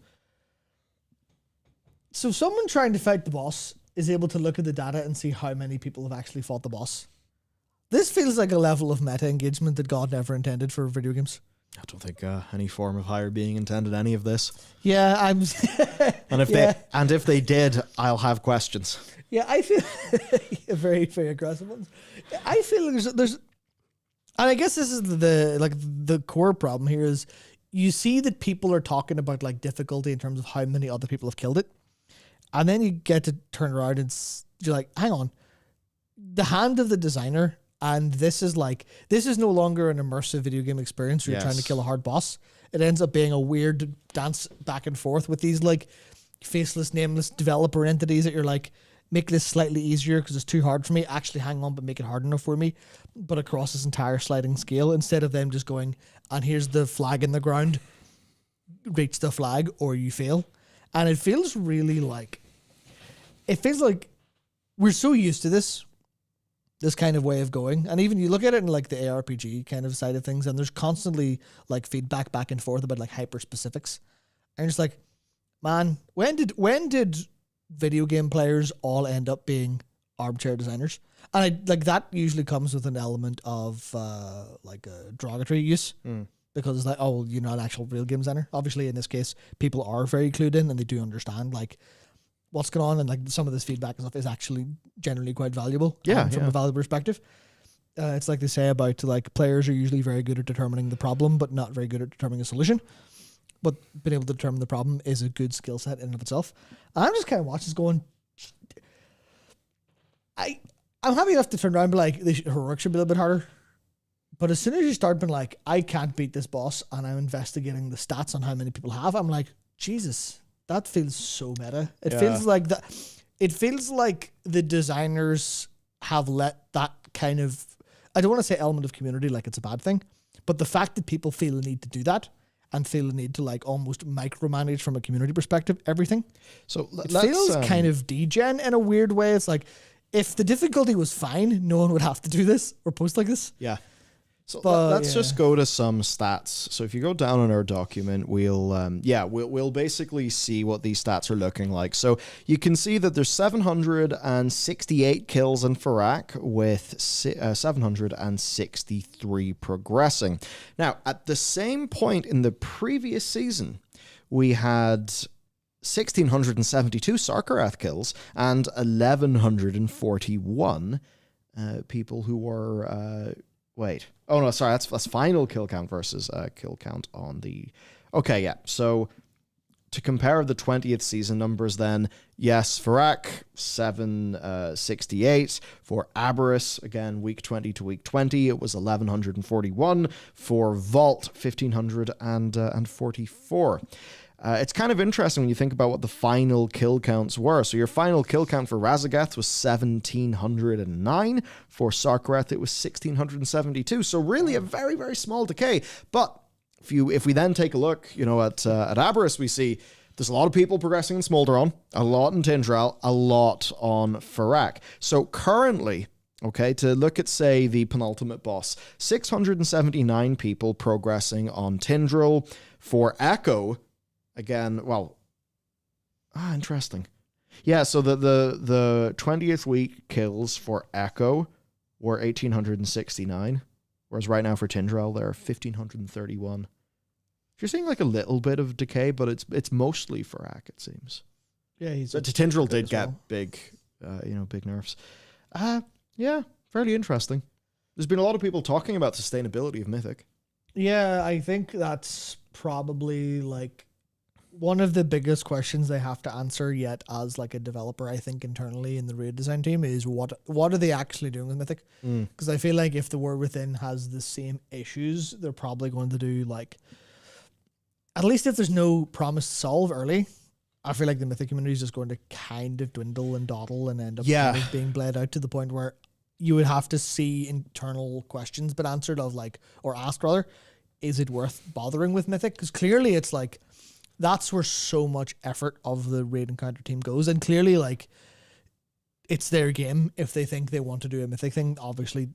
So someone trying to fight the boss is able to look at the data and see how many people have actually fought the boss. This feels like a level of meta engagement that God never intended for video games. I don't think any form of higher being intended any of this. Yeah, I'm. And if they did, I'll have questions. Yeah, I feel very, very aggressive ones. I feel there's, and I guess this is the core problem here is you see that people are talking about like difficulty in terms of how many other people have killed it, and then you get to turn around and you're like, hang on, the hand of the designer. And this is no longer an immersive video game experience where you're trying to kill a hard boss. It ends up being a weird dance back and forth with these like faceless, nameless developer entities that you're like, make this slightly easier because it's too hard for me. Actually, hang on, but make it hard enough for me. But across this entire sliding scale, instead of them just going, and here's the flag in the ground, reach the flag or you fail. And it feels really like, we're so used to this kind of way of going. And even you look at it in like the ARPG kind of side of things, and there's constantly like feedback back and forth about like hyper specifics. And it's like, man, when did video game players all end up being armchair designers? And that usually comes with an element of like a derogatory use. Because it's like, oh, well, you're not an actual real game designer. Obviously, in this case, people are very clued in and they do understand like what's going on, and like some of this feedback and stuff is actually generally quite valuable. From a valuable perspective. It's like they say about like players are usually very good at determining the problem, but not very good at determining a solution. But being able to determine the problem is a good skill set in and of itself. And I'm just kind of watching this going, I'm happy enough to turn around and be like, her work should be a little bit harder. But as soon as you start being like, I can't beat this boss, and I'm investigating the stats on how many people have, I'm like, Jesus. That feels so meta. It feels like that. It feels like the designers have let that kind of, I don't want to say element of community like it's a bad thing, but the fact that people feel the need to do that and feel the need to like almost micromanage from a community perspective, everything. So it feels kind of degen in a weird way. It's like, if the difficulty was fine, no one would have to do this or post like this. Yeah. So let's just go to some stats. So if you go down on our document, we'll basically see what these stats are looking like. So you can see that there's 768 kills in Farak with 763 progressing. Now, at the same point in the previous season, we had 1,672 Sarkarath kills and 1,141 people who were... Oh, no, sorry, that's final kill count versus kill count on the... Okay, yeah, so to compare the 20th season numbers then, yes, Farak, 768. For Aberrus, again, week 20 to week 20, it was 1,141. For Vault, 1,544. It's kind of interesting when you think about what the final kill counts were. So your final kill count for Razagath was 1,709. For Sarkarath, it was 1,672. So really a very, very small decay. But if we then take a look, at Aberrus, we see there's a lot of people progressing in Smolderon, a lot in Tindral, a lot on Farak. So currently, okay, to look at, say, the penultimate boss, 679 people progressing on Tindral. For Echo... Again, interesting. Yeah, so the 20th week kills for Echo were 1,869, whereas right now for Tindral, they're 1,531. You're seeing like a little bit of decay, but it's mostly for Ak, it seems. Yeah, but Tindral did get big nerfs. Yeah, fairly interesting. There's been a lot of people talking about sustainability of Mythic. Yeah, I think that's probably like one of the biggest questions they have to answer yet as like a developer, I think internally in the raid design team is what are they actually doing with Mythic? Because I feel like if the War Within has the same issues, they're probably going to do like, at least if there's no promise to solve early, I feel like the Mythic community is just going to kind of dwindle and dawdle and end up kind of being bled out to the point where you would have to see internal questions but answered of like, or asked rather, is it worth bothering with Mythic? Because clearly it's like, that's where so much effort of the raid encounter team goes. And clearly, like, it's their game. If they think they want to do a mythic thing, obviously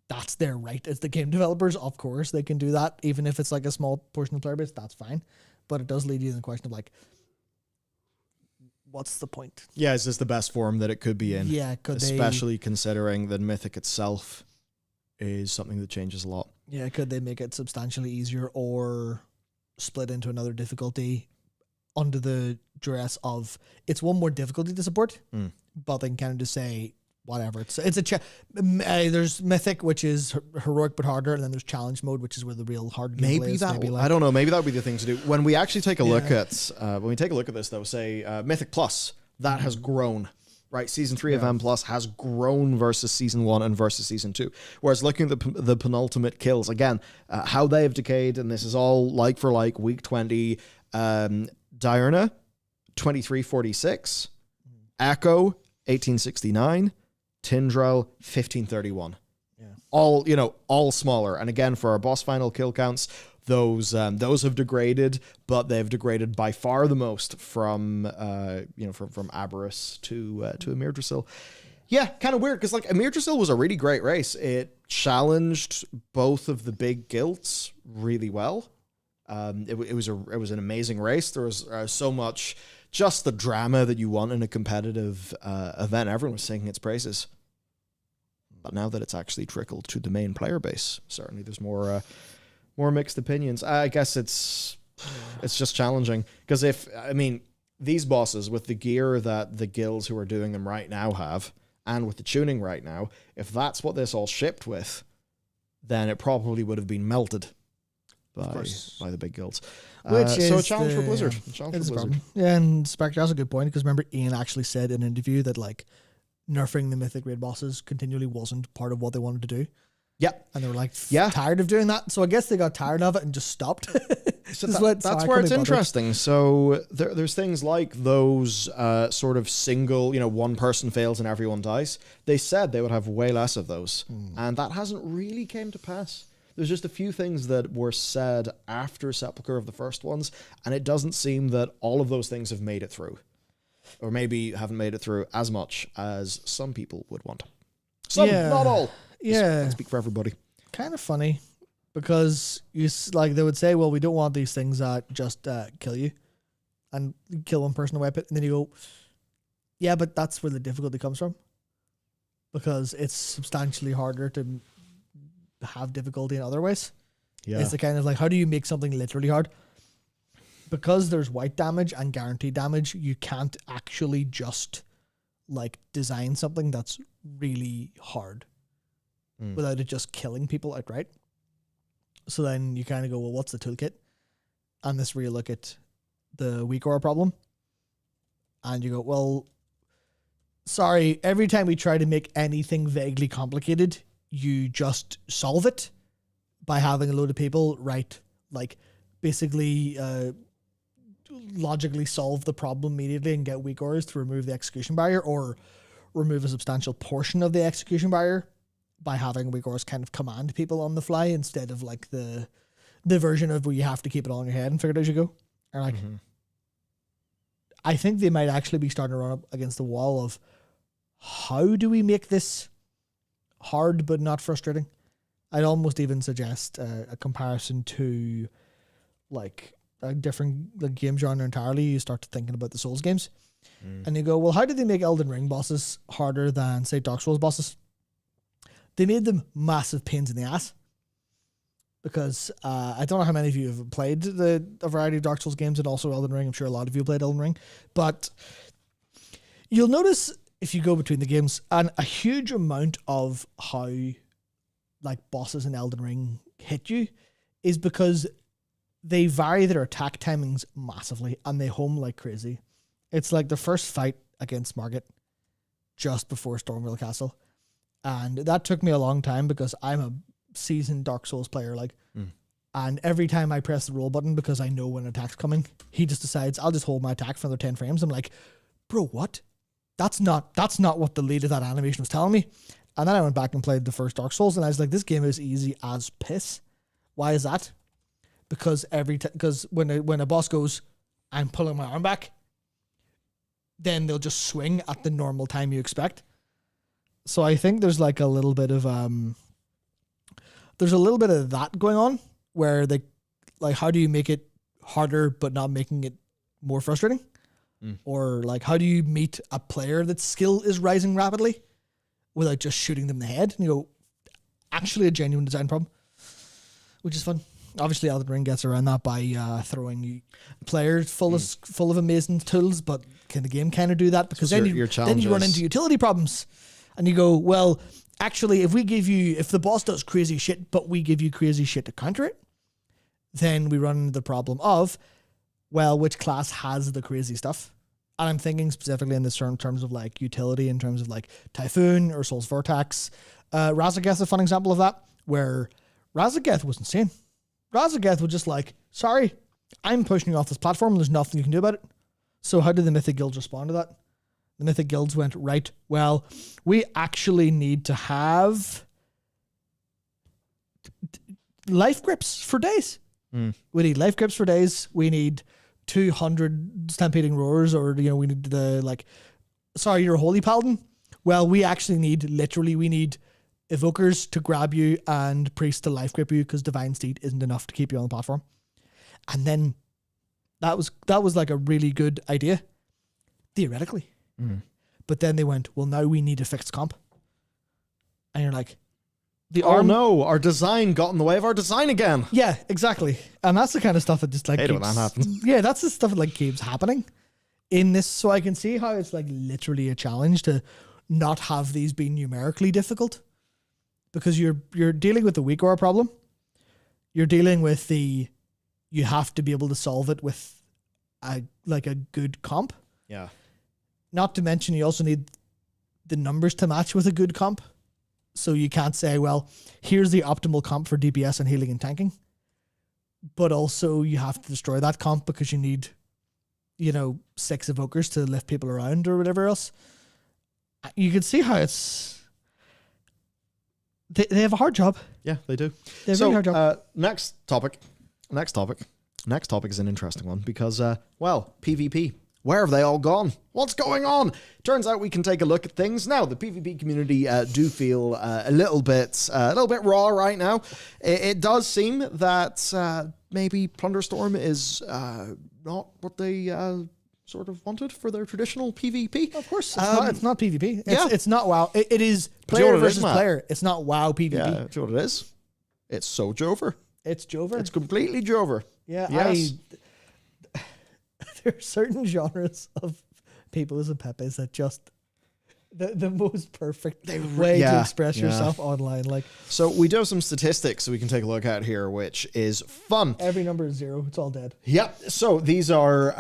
that's their right as the game developers. Of course, they can do that. Even if it's like a small portion of player base, that's fine. But it does lead you to the question of like, what's the point? Yeah, is this the best form that it could be in? Yeah, especially considering that Mythic itself is something that changes a lot. Yeah, could they make it substantially easier or split into another difficulty under the duress of it's one more difficulty to support, but they can kind of just say whatever. It's there's Mythic, which is heroic but harder, and then there's challenge mode, which is where the real hard game maybe is. That maybe I don't know. Maybe that would be the thing to do when we actually take a look at this though. Say Mythic Plus that has grown. Right, Season 3 of M Plus has grown versus Season 1 and versus Season 2. Whereas looking at the penultimate kills, again, how they have decayed, and this is all like for like, week 20, Diurna, 2346, Echo, 1869, Tindrel, 1531. Yeah. All smaller. And again, for our boss final kill counts, those have degraded, but they've degraded by far the most from Aberrus to Emir Drasil. Yeah, kind of weird because like Emir Drasil was a really great race. It challenged both of the big guilds really well. It was an amazing race. There was so much just the drama that you want in a competitive event. Everyone was singing its praises. But now that it's actually trickled to the main player base, certainly there's more mixed opinions. I guess it's just challenging because these bosses with the gear that the guilds who are doing them right now have, and with the tuning right now, if that's what this all shipped with, then it probably would have been melted by the big guilds. Which is a challenge for Blizzard. Yeah, and Spectre has a good point because remember Ian actually said in an interview that like nerfing the mythic raid bosses continually wasn't part of what they wanted to do. Yep. And they were like tired of doing that. So I guess they got tired of it and just stopped. So that's where it's interesting. So there's things like those sort of single, one person fails and everyone dies. They said they would have way less of those. And that hasn't really came to pass. There's just a few things that were said after Sepulchre of the first ones, and it doesn't seem that all of those things have made it through. Or maybe haven't made it through as much as some people would want. Some, not all. Yeah. I speak for everybody. Kind of funny because they would say, well, we don't want these things that just kill you and kill one person to wipe it. And then you go, yeah, but that's where the difficulty comes from because it's substantially harder to have difficulty in other ways. Yeah. It's the kind of like, how do you make something literally hard? Because there's white damage and guaranteed damage, you can't actually just like design something that's really hard without it just killing people outright. So then you kind of go, well, what's the toolkit? And this where you look at the weak aura problem and you go, well, sorry, every time we try to make anything vaguely complicated, you just solve it by having a load of people basically logically solve the problem immediately and get weak auras to remove the execution barrier or remove a substantial portion of the execution barrier by having weak auras kind of command people on the fly instead of like the version of where you have to keep it all in your head and figure it out as you go. Or I think they might actually be starting to run up against the wall of how do we make this hard but not frustrating? I'd almost even suggest a comparison to like a different game genre entirely. You start thinking about the Souls games and you go, well, how did they make Elden Ring bosses harder than say Dark Souls bosses? They made them massive pains in the ass because I don't know how many of you have played a variety of Dark Souls games and also Elden Ring. I'm sure a lot of you played Elden Ring, but you'll notice if you go between the games and a huge amount of how like bosses in Elden Ring hit you is because they vary their attack timings massively and they home like crazy. It's like the first fight against Margit just before Stormvale Castle. And that took me a long time because I'm a seasoned Dark Souls player, and every time I press the roll button because I know when an attack's coming, he just decides I'll just hold my attack for another 10 frames. I'm like, bro, what? That's not what the lead of that animation was telling me. And then I went back and played the first Dark Souls and I was like, this game is easy as piss. Why is that? Because when a boss goes I'm pulling my arm back, then they'll just swing at the normal time you expect. So I think there's like a little bit of that going on where they like, how do you make it harder but not making it more frustrating? Or like, how do you meet a player that skill is rising rapidly without just shooting them in the head? And you go, actually a genuine design problem, which is fun. Obviously, Elden Ring gets around that by throwing players full of amazing tools, but can the game kind of do that? Because then you run into utility problems, and you go, well, actually, if the boss does crazy shit, but we give you crazy shit to counter it, then we run into the problem of, well, which class has the crazy stuff? And I'm thinking specifically in this terms of like utility, in terms of like Typhoon or Soul's Vortex. Razageth is a fun example of that, where Razageth was insane. Razageth was just like, sorry, I'm pushing you off this platform and there's nothing you can do about it. So how did the Mythic Guilds respond to that? The Mythic Guilds went, right, well, we actually need to have life grips for days. We need life grips for days. We need 200 stampeding roars, or, you know, we need sorry, you're a holy paladin. Well, we actually need evokers to grab you and priests to life grip you because divine steed isn't enough to keep you on the platform. And then that was like a really good idea theoretically. But then they went, well, now we need a fixed comp. And you're like, no, our design got in the way of our design again. Yeah, exactly. And that's the kind of stuff that just like hate it when that happens. Yeah, that's the stuff that like keeps happening in this. So I can see how it's like literally a challenge to not have these be numerically difficult, because you're dealing with the weak aura problem. You're dealing with you have to be able to solve it with a good comp. Yeah. Not to mention you also need the numbers to match with a good comp. So you can't say, well, here's the optimal comp for DPS and healing and tanking. But also you have to destroy that comp because you need, 6 evokers to lift people around or whatever else. You can see how it's... They have a hard job. Yeah, they do. They have a really hard job. Next topic is an interesting one because, PvP. Where have they all gone? What's going on? Turns out we can take a look at things now. The PvP community do feel a little bit raw right now. It does seem that maybe plunderstorm is not what they sort of wanted for their traditional PvP. Of course, it's not PvP. It's not WoW. It is Do player you know what it versus is, Matt? player. It's not WoW PvP. Yeah, do you know what it is? It's so Jover. It's Jover. It's completely Jover. Yeah, yes. There are certain genres of Pepos and Pepes that just the most perfect way to express yourself online. Like, so we do have some statistics we can take a look at here, which is fun. Every number is 0. It's all dead. Yep. So these are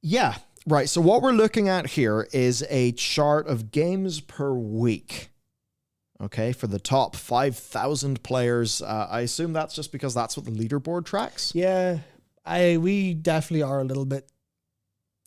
yeah. Right. So what we're looking at here is a chart of games per week. Okay, for the top 5,000 players. I assume that's just because that's what the leaderboard tracks. Yeah. We definitely are a little bit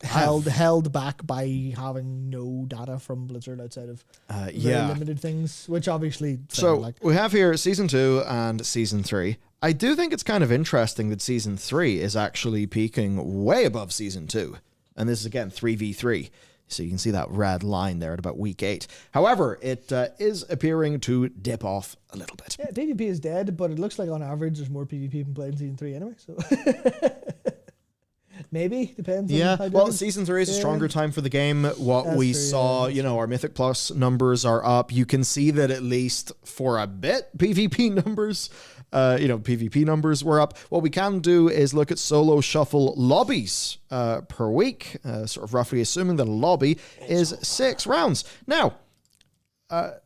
held back by having no data from Blizzard outside of very limited things, which obviously... So we have here Season 2 and Season 3. I do think it's kind of interesting that Season 3 is actually peaking way above Season 2. And this is, again, 3v3. So you can see that red line there at about week 8. However, it is appearing to dip off a little bit. Yeah, PvP is dead, but it looks like on average there's more PvP than played in Season 3 anyway. So maybe, depends on how well, Season 3 is a stronger time for the game. What we saw, our Mythic Plus numbers are up. You can see that at least for a bit, PvP numbers... PvP numbers were up. What we can do is look at solo shuffle lobbies per week, sort of roughly assuming that a lobby is 6 rounds. Now, kind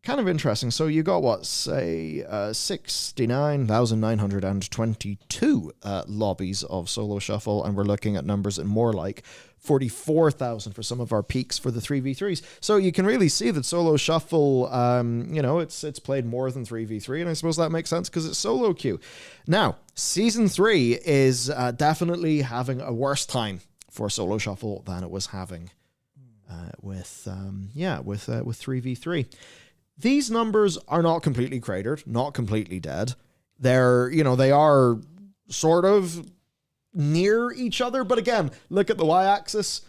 of interesting. So you got 69,922 lobbies of solo shuffle, and we're looking at numbers at more like 44,000 for some of our peaks for the 3v3s. So you can really see that solo shuffle, it's played more than 3v3, and I suppose that makes sense because it's solo queue. Now, Season 3 is definitely having a worse time for solo shuffle than it was having with 3v3. These numbers are not completely cratered, not completely dead. They are sort of near each other. But again, look at the y-axis.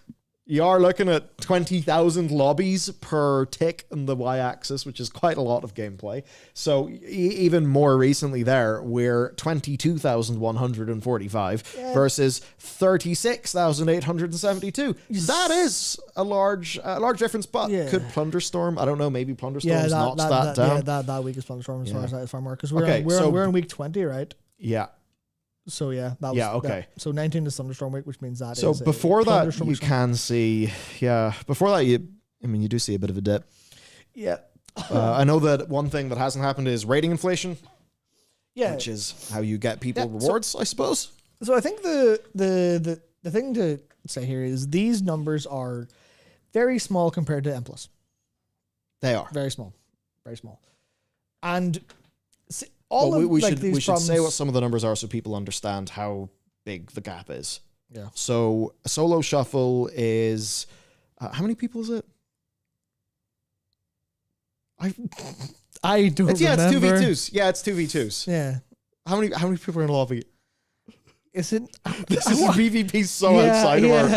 You are looking at 20,000 lobbies per tick in the y-axis, which is quite a lot of gameplay. So even more recently there, we're 22,145 versus 36,872. That is a large difference, but could Plunderstorm, I don't know, maybe Plunderstorm notch that down? Yeah, that week is Plunderstorm as far as because we're in week 20, right? Yeah. So that was okay. So 19 is Thunderstorm week, which means that so is before that you can see, before that you do see a bit of a dip. Yeah. I know that one thing that hasn't happened is rating inflation. Yeah. Which is how you get people rewards, I suppose. So I think the thing to say here is these numbers are very small compared to M+. They are. Very small. Very small. And we should say what some of the numbers are so people understand how big the gap is. Yeah. So a solo shuffle is how many people is it? I don't remember. It's 2v2s. Yeah, it's 2v2s. Yeah. How many people are in a lobby? Is it? This is PvP so outside of our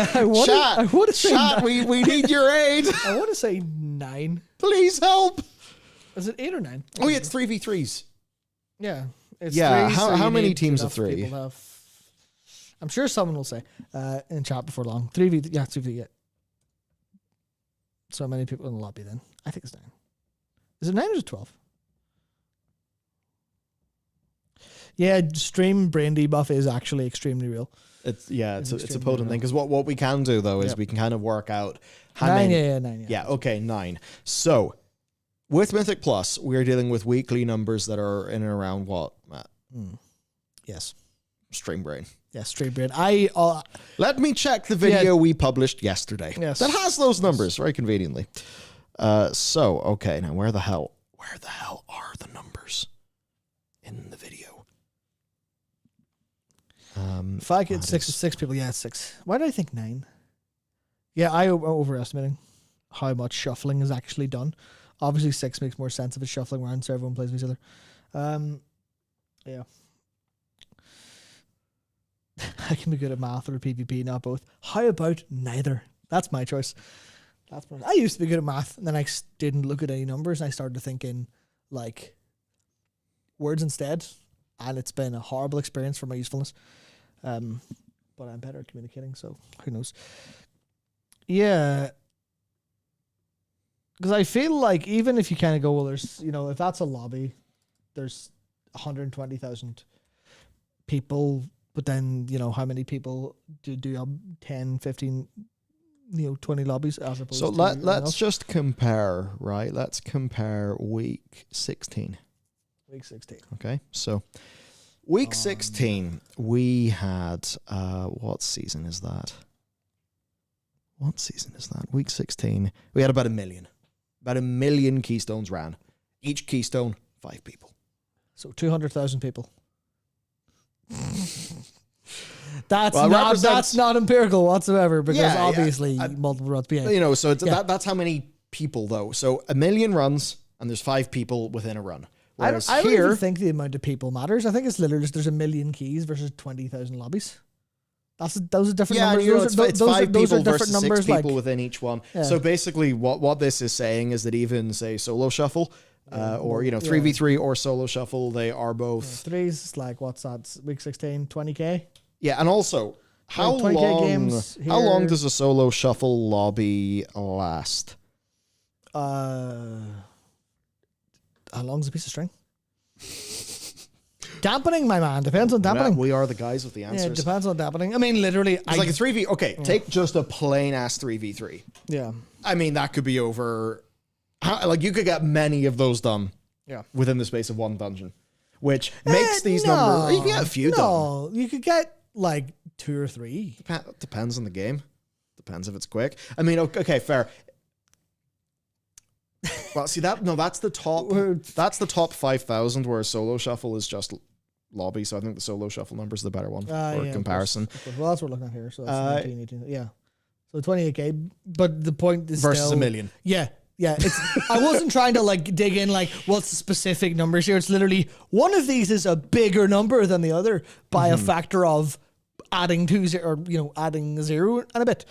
chat. We need your aid. I want to say 9. Please help. Is it 8 or 9? Oh yeah, it's 3v3s. Yeah. It's yeah. 3, How many teams of 3? I'm sure someone will say in chat before long. 3v. Yeah, 2v. Yeah. So many people in the lobby then. I think it's 9. Is it 9 or is it 12? Yeah, stream brain debuff is actually extremely real. It's a potent thing because what we can do though is we can kind of work out how 9, many. 9. Yeah, okay, 9. So with Mythic Plus, we're dealing with weekly numbers that are in and around what, Matt? Yes. Stream brain. Yes, stream brain. Let me check the video we published yesterday. Yes. That has those numbers very conveniently. So okay, now where the hell are the numbers in the video? If I get 6 people, it's 6. Why did I think 9? Yeah, I'm overestimating how much shuffling is actually done. Obviously, 6 makes more sense if it's shuffling around so everyone plays with each other. Yeah. I can be good at math or PvP, not both. How about neither? That's my choice. I used to be good at math, and then I didn't look at any numbers, and I started thinking, like, words instead, and it's been a horrible experience for my usefulness. But I'm better at communicating, so who knows? Yeah. Because I feel like even if you kind of go, well, there's, if that's a lobby, there's 120,000 people, but then, how many people do 10, 15, 20 lobbies as opposed to... So let's just compare, right? Let's compare week 16. Week 16. Okay, so week 16, we had, what season is that? Week 16, we had about 1 million. About 1 million keystones ran. Each keystone, 5 people. So 200,000 people. That's not empirical whatsoever because obviously multiple runs. So that's how many people though. So 1 million runs and there's 5 people within a run. Whereas I don't even think the amount of people matters. I think it's literally just there's 1 million keys versus 20,000 lobbies. Those are different numbers. It's 5 people versus 6 numbers, people within each one. Yeah. So basically what this is saying is that even say solo shuffle or 3v3 or solo shuffle, they are both. Threes, like what's that? Week 16, 20k. Yeah, and also how long does a solo shuffle lobby last? How long is a piece of string? Dampening, my man. Depends on dampening. We are the guys with the answers. Yeah, it depends on dampening. I mean, literally. It's like a 3v. Okay, take just a plain ass 3v3. Yeah. I mean, that could be over. You could get many of those done. Yeah. Within the space of one dungeon, which makes these numbers. You can get a few done. No, you could get like 2 or 3. Depends on the game. Depends if it's quick. I mean, okay, fair. Well, see that's the top. That's the top 5,000. Where a solo shuffle is just lobby. So I think the solo shuffle number is the better one for comparison. Of course. Well, that's what we're looking at here. So that's 19, 18. Yeah. So 28k. But the point is versus still, 1 million. Yeah. Yeah. I wasn't trying to dig in what's the specific numbers here. It's literally one of these is a bigger number than the other by a factor of adding adding a zero and a bit.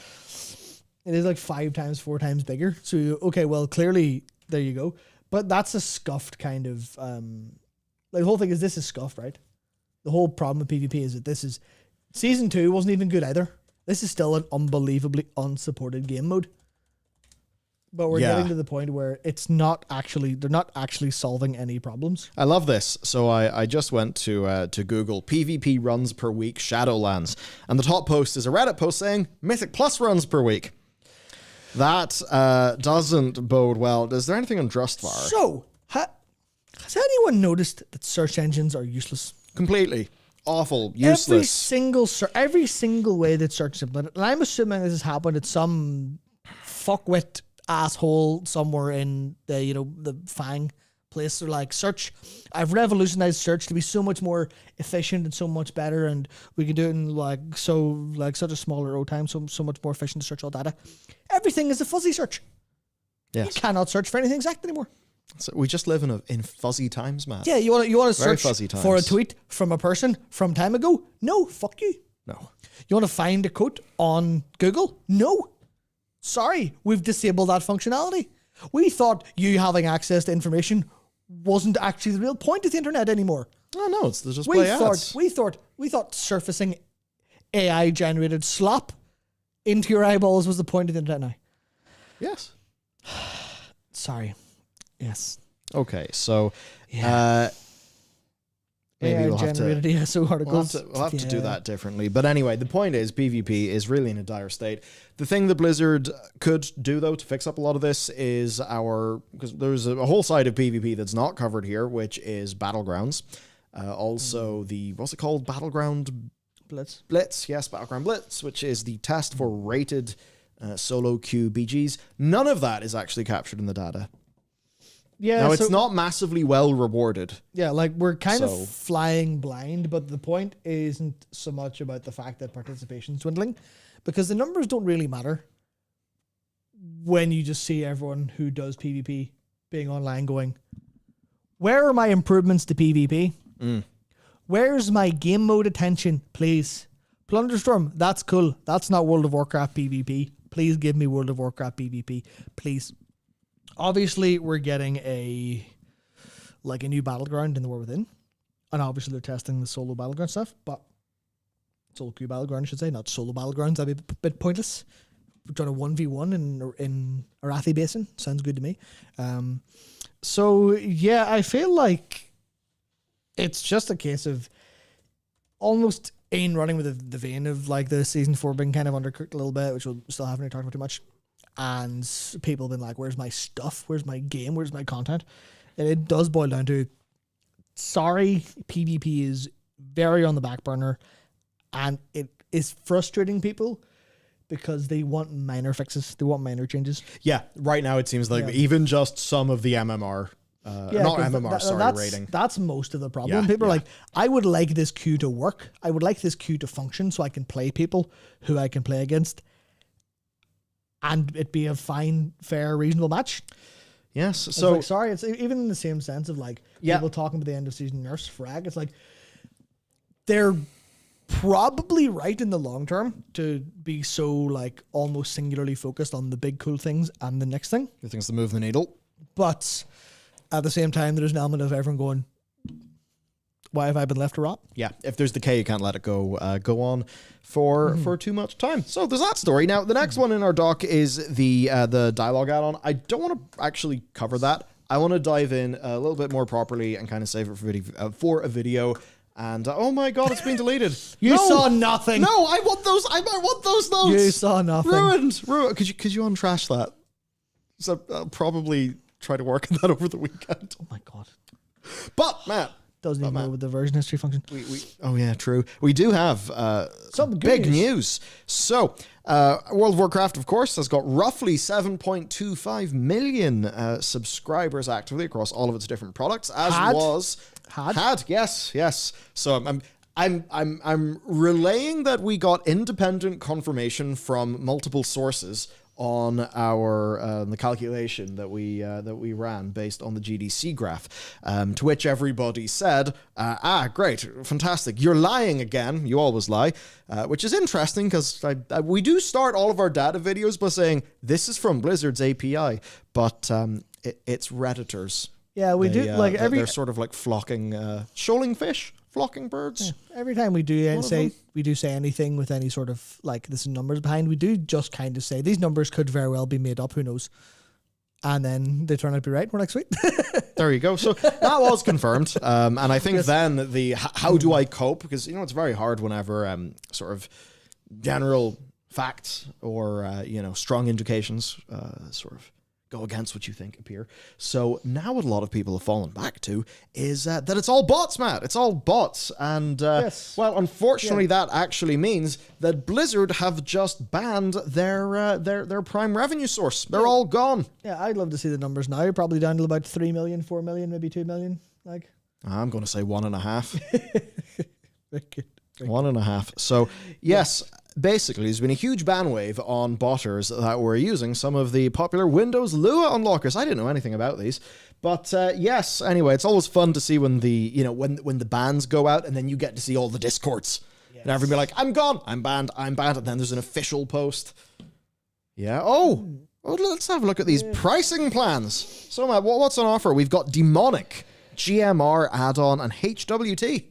It is like 5 times, 4 times bigger. So, okay, well, clearly, there you go. But that's a scuffed kind of, the whole thing is this is scuffed, right? The whole problem with PvP is that Season 2 wasn't even good either. This is still an unbelievably unsupported game mode. But we're getting to the point where they're not actually solving any problems. I love this. So I just went to Google PvP runs per week Shadowlands, and the top post is a Reddit post saying Mythic Plus runs per week. That doesn't bode well. Is there anything on Drustvar? So, has anyone noticed that search engines are useless? Completely. Awful. Useless. Every single way that search is implemented, and I'm assuming this has happened at some fuckwit asshole somewhere in the FANG place. Or like search, I've revolutionized search to be so much more efficient and so much better, and we can do it in such a smaller row time, so much more efficient to search all data. Everything is a fuzzy search. Yes. You cannot search for anything exact anymore. So we just live in fuzzy times, man. Yeah, you want to search for a tweet from a person from time ago? No, fuck you. No. You want to find a quote on Google? No. Sorry, we've disabled that functionality. We thought you having access to information wasn't actually the real point of the internet anymore. Oh no, it's just play ads. We thought surfacing AI generated slop into your eyeballs was the point of the internet now. Yes. Sorry. Yes. Okay, so maybe AI we'll have generated ESO articles. We'll have to do that differently. But anyway, the point is PvP is really in a dire state. The thing that Blizzard could do, though, to fix up a lot of this is because there's a whole side of PvP that's not covered here, which is Battlegrounds. Also what's it called? Battleground Blitz. Yes, Battleground Blitz, which is the test for rated solo queue BGs. None of that is actually captured in the data. Yeah, now, it's not massively well rewarded. Yeah, like we're kind of flying blind, but the point isn't so much about the fact that participation is dwindling, because the numbers don't really matter when you just see everyone who does PvP being online going, where are my improvements to PvP? Where's my game mode attention, please? Plunderstorm, that's cool. That's not World of Warcraft PvP. Please give me World of Warcraft PvP, please. Obviously, we're getting a new battleground in the War Within, and obviously they're testing the solo battleground stuff, but solo queue battleground, I should say, not solo battlegrounds. That'd be a bit pointless. We're trying a 1v1 in Arathi Basin. Sounds good to me. So yeah, I feel like it's just a case of almost in running with the vein of like the season 4 being kind of undercooked a little bit, which we'll still haven't talked about too much. And people have been like, where's my stuff? Where's my game? Where's my content? And it does boil down to, sorry, PvP is very on the back burner, and it is frustrating people because they want minor fixes. They want minor changes. Yeah, right now it seems like even just some of the MMR, rating. That's most of the problem. People are like, I would like this queue to work. I would like this queue to function so I can play people who I can play against, and it be a fine, fair, reasonable match. Yes. So like, sorry, it's even in the same sense of like people talking about the end of season nurse frag. It's like they're probably right in the long term to be so like almost singularly focused on the big cool things and the next thing. The things that move the needle. But at the same time, there's an element of everyone going, why have I been left to rot? Yeah, if there's decay, you can't let it go on for too much time. So there's that story. Now, the next one in our doc is the dialogue add-on. I don't want to actually cover that. I want to dive in a little bit more properly and kind of save it for a video. And oh my god, it's been deleted. You saw nothing. No, I want those. I want those notes. You saw nothing. Ruined. Could you untrash that? So I'll probably try to work on that over the weekend. Oh my god. But Matt. Doesn't even know with the version history function. Oh yeah, true. We do have some big news. So, World of Warcraft, of course, has got roughly 7.25 million subscribers actively across all of its different products. Had yes. So I'm relaying that we got independent confirmation from multiple sources on our the calculation that we ran based on the GDC graph, to which everybody said, great, fantastic, you're lying again, you always lie, which is interesting because we do start all of our data videos by saying this is from Blizzard's API, but it's Redditors. Yeah, we do, like, they're sort of like flocking, shoaling fish, flocking birds. Yeah. Every time we do say anything with any sort of, like, this is numbers behind, we do just kind of say these numbers could very well be made up, who knows? And then they turn out to be right. We're like, sweet. There you go. So that was confirmed. And I think then how do I cope? Because, it's very hard whenever sort of general facts or, strong indications sort of go against what you think appear. So now what a lot of people have fallen back to is that it's all bots, Matt. It's all bots. And, well, unfortunately, that actually means that Blizzard have just banned their prime revenue source. They're all gone. Yeah, I'd love to see the numbers now. Probably down to about 3 million, 4 million, maybe 2 million. Like, I'm going to say 1.5. Very good. 1.5. So, yes, basically, there's been a huge ban wave on botters that were using some of the popular Windows Lua unlockers. I didn't know anything about these. But, yes, anyway, it's always fun to see when when the bans go out and then you get to see all the discords. Yes. And everybody like, I'm gone, I'm banned. And then there's an official post. Yeah. Oh, let's have a look at these pricing plans. So, Matt, what's on offer? We've got Demonic, GMR add-on, and HWT.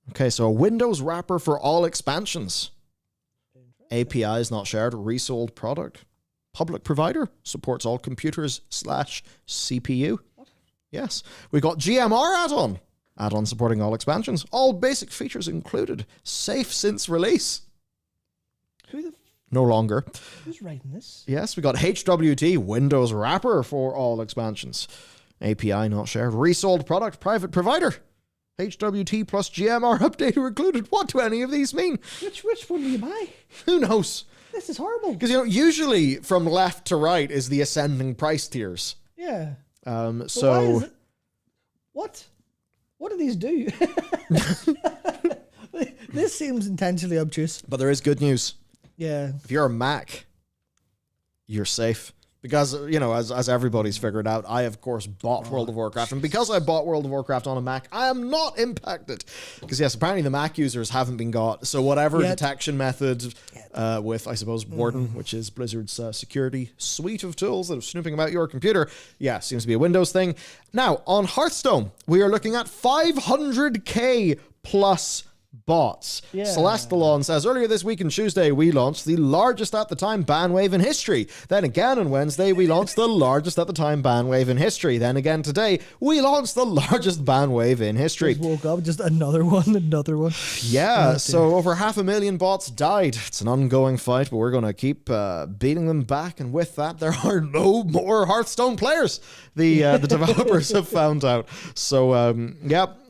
Okay, so a Windows wrapper for all expansions. API is not shared. Resold product. Public provider. Supports all computers /CPU. What? Yes. We got GMR add-on. Add-on supporting all expansions. All basic features included. Safe since release. No longer. Who's writing this? Yes, we got HWT. Windows wrapper for all expansions. API not shared. Resold product. Private provider. HWT plus GMR update included. What do any of these mean? Which one do you buy? Who knows? This is horrible. Because, usually from left to right is the ascending price tiers. Yeah. So... What do these do? This seems intentionally obtuse. But there is good news. Yeah. If you're a Mac, you're safe. Because, as everybody's figured out, I, of course, bought World of Warcraft. And because I bought World of Warcraft on a Mac, I am not impacted. Because, yes, apparently the Mac users haven't been got. So whatever detection method with, I suppose, Warden, which is Blizzard's security suite of tools that are snooping about your computer, seems to be a Windows thing. Now, on Hearthstone, we are looking at 500k plus bots. Yeah. Celestalon says, earlier this week on Tuesday, we launched the largest at the time ban wave in history. Then again on Wednesday, we launched the largest at the time ban wave in history. Then again today, we launched the largest ban wave in history. Just woke up, just another one. Yeah, so over 500,000 bots died. It's an ongoing fight, but we're going to keep beating them back. And with that, there are no more Hearthstone players. The developers have found out. So,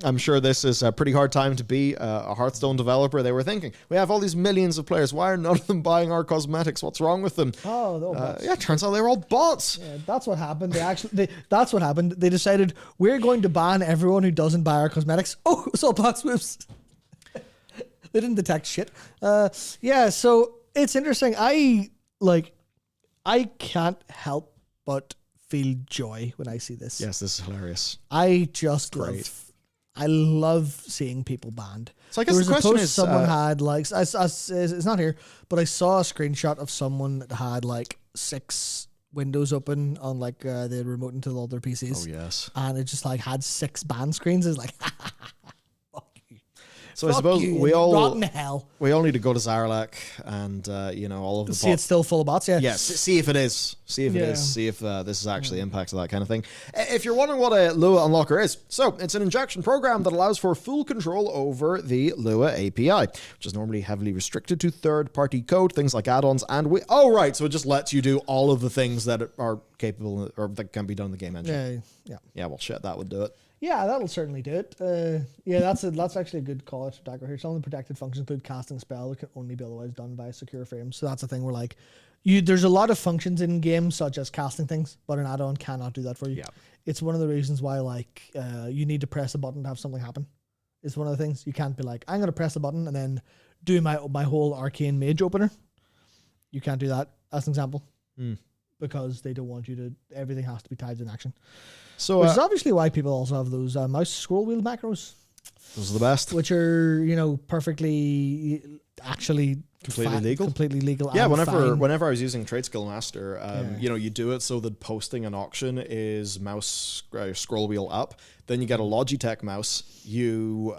I'm sure this is a pretty hard time to be a Hearthstone developer. They were thinking, we have all these millions of players. Why are none of them buying our cosmetics? What's wrong with them? Oh, they're all bots. Yeah, turns out they were all bots. Yeah, that's what happened. That's what happened. They decided, we're going to ban everyone who doesn't buy our cosmetics. Oh, it's all bots. Whoops. They didn't detect shit. So it's interesting. I can't help but feel joy when I see this. Yes, this is hilarious. I just love seeing people banned. So I guess the question is, someone had it's not here, but I saw a screenshot of someone that had 6 windows open on the remote into all their PCs. Oh yes, and it just had 6 ban screens. It's like, fuck you. So I suppose we rotten hell. We all need to go to Zarlak and all of the see it's still full of bots. Yeah, see if it is. See if it is. See if this is actually impacted that kind of thing. If you're wondering what a Lua unlocker is, so it's an injection program that allows for full control over the Lua API, which is normally heavily restricted to third-party code, things like add-ons, and so it just lets you do all of the things that are capable or that can be done in the game engine. Yeah. Well, shit, that would do it. Yeah, that'll certainly do it. That's actually a good call out to Dagger here. Some of the protected functions include casting spell that can only be otherwise done by a secure frame. So that's the thing where there's a lot of functions in games such as casting things, but an add-on cannot do that for you. Yeah. It's one of the reasons why you need to press a button to have something happen. It's one of the things you can't be I'm going to press a button and then do my whole arcane mage opener. You can't do that as an example. Hmm. Because they don't want you to, everything has to be tied in action. So Which is obviously why people also have those mouse scroll wheel macros. those are the best. Which are, perfectly actually Completely legal. Completely legal. Yeah, and whenever I was using Trade Skill Master, Yeah. you do it so that posting an auction is mouse scroll wheel up. Then you get a Logitech mouse. You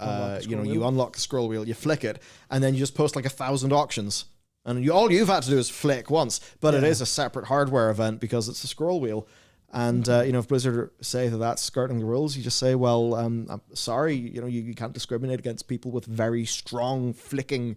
you unlock the scroll wheel, you flick it, and then you just post like 1,000 auctions. And all you've had to do is flick once, but it is a separate hardware event because it's a scroll wheel. And if Blizzard say that that's skirting the rules, you just say, well, I'm sorry, you can't discriminate against people with very strong flicking,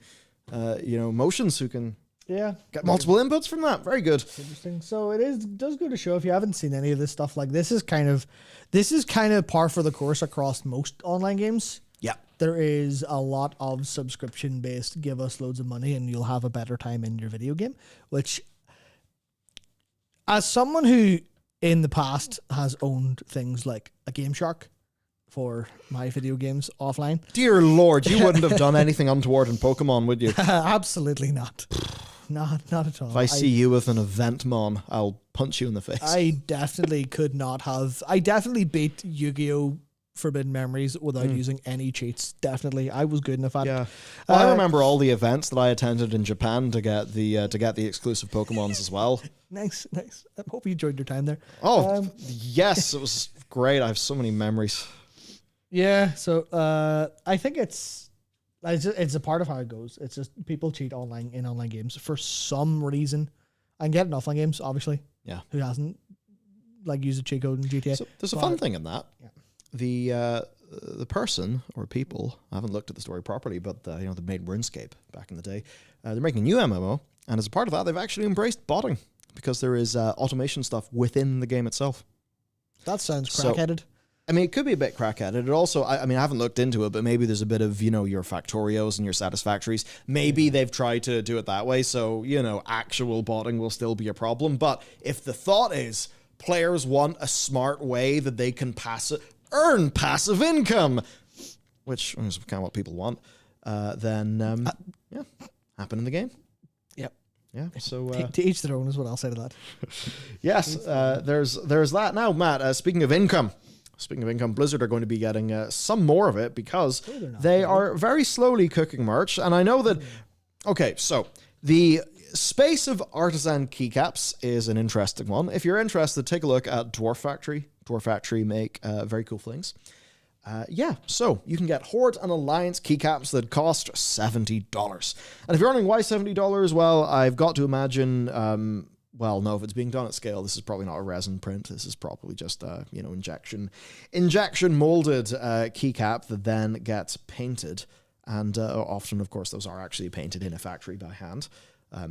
motions who can get multiple inputs from that. Very good. Interesting. So does go to show, if you haven't seen any of this stuff, like this is kind of par for the course across most online games. Yeah. There is a lot of subscription based, give us loads of money and you'll have a better time in your video game, which, as someone who in the past has owned things like a Game Shark for my video games offline. Dear Lord, you wouldn't have done anything untoward in Pokemon, would you? Absolutely not. Not at all. If I see you with an Eventmon, I'll punch you in the face. I definitely could not have. I definitely beat Yu-Gi-Oh! Forbidden Memories without using any cheats. Definitely, I was good enough at. Yeah, well, I remember all the events that I attended in Japan to get the exclusive Pokemons as well. Nice. I hope you enjoyed your time there. Oh, yes, it was great. I have so many memories. Yeah, so I think it's a part of how it goes. It's just people cheat in online games for some reason. I can get in offline games, obviously. Yeah. Who hasn't used a cheat code in GTA? So there's a fun thing in that. Yeah. The person or people, I haven't looked at the story properly, but they made RuneScape back in the day. They're making a new MMO, and as a part of that, they've actually embraced botting because there is automation stuff within the game itself. That sounds crackheaded. It could be a bit crackheaded. It also, I haven't looked into it, but maybe there's a bit of, your Factorios and your Satisfactories. Maybe they've tried to do it that way, so, actual botting will still be a problem. But if the thought is players want a smart way that they can earn passive income, which is kind of what people want, then, happen in the game. Yep. Yeah, so... to each their own is what I'll say to that. Yes, there's that. Now, Matt, speaking of income, Blizzard are going to be getting some more of it because they are very slowly cooking merch. And I know that... Okay, so the space of artisan keycaps is an interesting one. If you're interested, take a look at Dwarf Factory. Dwarf Factory make very cool things. So you can get Horde and Alliance keycaps that cost $70. And if you're wondering why $70, well, I've got to imagine... no, if it's being done at scale, this is probably not a resin print. This is probably just injection molded keycap that then gets painted. And often, of course, those are actually painted in a factory by hand.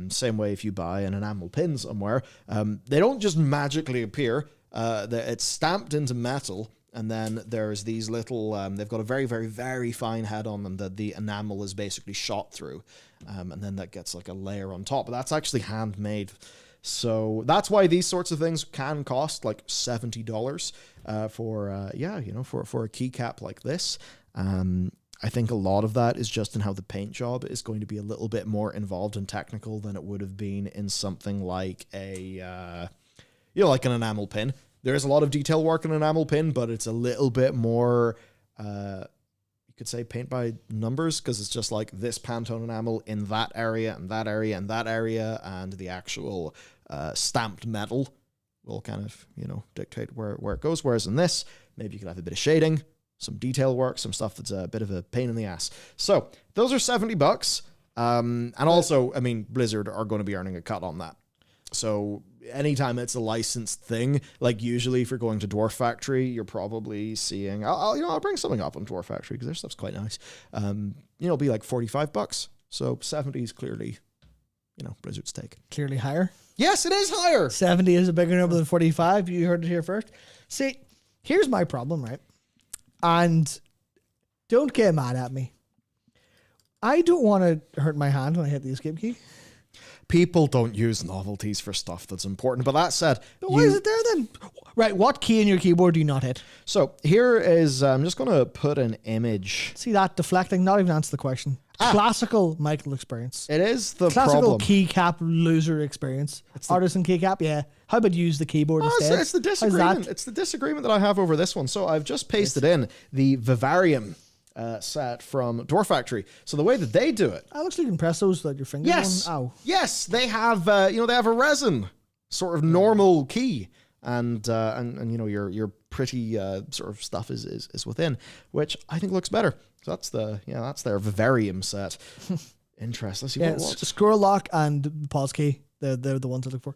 Same way if you buy an enamel pin somewhere, they don't just magically appear. It's stamped into metal, and then there's these little, they've got a very, very, very fine head on them that the enamel is basically shot through. And then that gets like a layer on top, but that's actually handmade. So that's why these sorts of things can cost like $70 for a keycap like this. I think a lot of that is just in how the paint job is going to be a little bit more involved and technical than it would have been in something like like an enamel pin. There is a lot of detail work in an enamel pin, but it's a little bit more, you could say paint by numbers, because it's just like this Pantone enamel in that area and that area and that area, and the actual stamped metal will kind of, dictate where it goes. Whereas in this, maybe you could have a bit of shading, some detail work, some stuff that's a bit of a pain in the ass. So those are $70. And also, Blizzard are going to be earning a cut on that. So anytime it's a licensed thing, like usually if you're going to Dwarf Factory, you're probably seeing, I'll bring something up on Dwarf Factory because their stuff's quite nice. It'll be like $45. So 70 is clearly, Blizzard's take. Clearly higher. Yes, it is higher. 70 is a bigger number than 45. You heard it here first. See, here's my problem, right? And don't get mad at me. I don't want to hurt my hand when I hit the escape key. People don't use novelties for stuff that's important. But that said, But why is it there then? Right, what key in your keyboard do you not hit? So here is, I'm just going to put an image. See that deflecting? Not even answer the question. Classical Michael experience. It is the Classical problem. keycap loser experience. Artisan keycap, yeah. How about use the keyboard instead? It's the disagreement. It's the disagreement that I have over this one. So I've just pasted in the Vivarium set from Dwarf Factory. So the way that they do it. That looks like you can press those like your fingers Yes. on. Ow. Yes, they have they have a resin sort of normal key. And you know your pretty sort of stuff is within, which I think looks better. So that's their Vivarium set. Interesting. Let's see what scroll lock and the pause key. They're the ones I look for.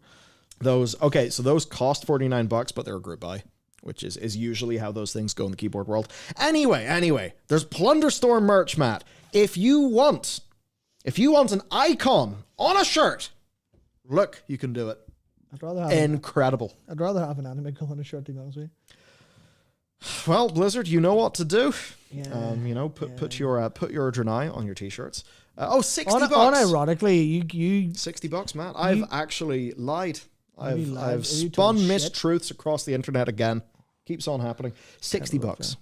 Those so those cost $49, but they're a group buy, which is usually how those things go in the keyboard world. Anyway, there's Plunderstorm merch, Matt. If you want an icon on a shirt, look, you can do it. I'd rather have incredible. I'd rather have an anime on a shirt, to be honest with you. Well, Blizzard, you know what to do. Yeah. Put your Draenei on your t-shirts. $60. Unironically, you $60, Matt. I've actually lied. I've you spun told mistruths across the internet again. Keeps on happening. $60.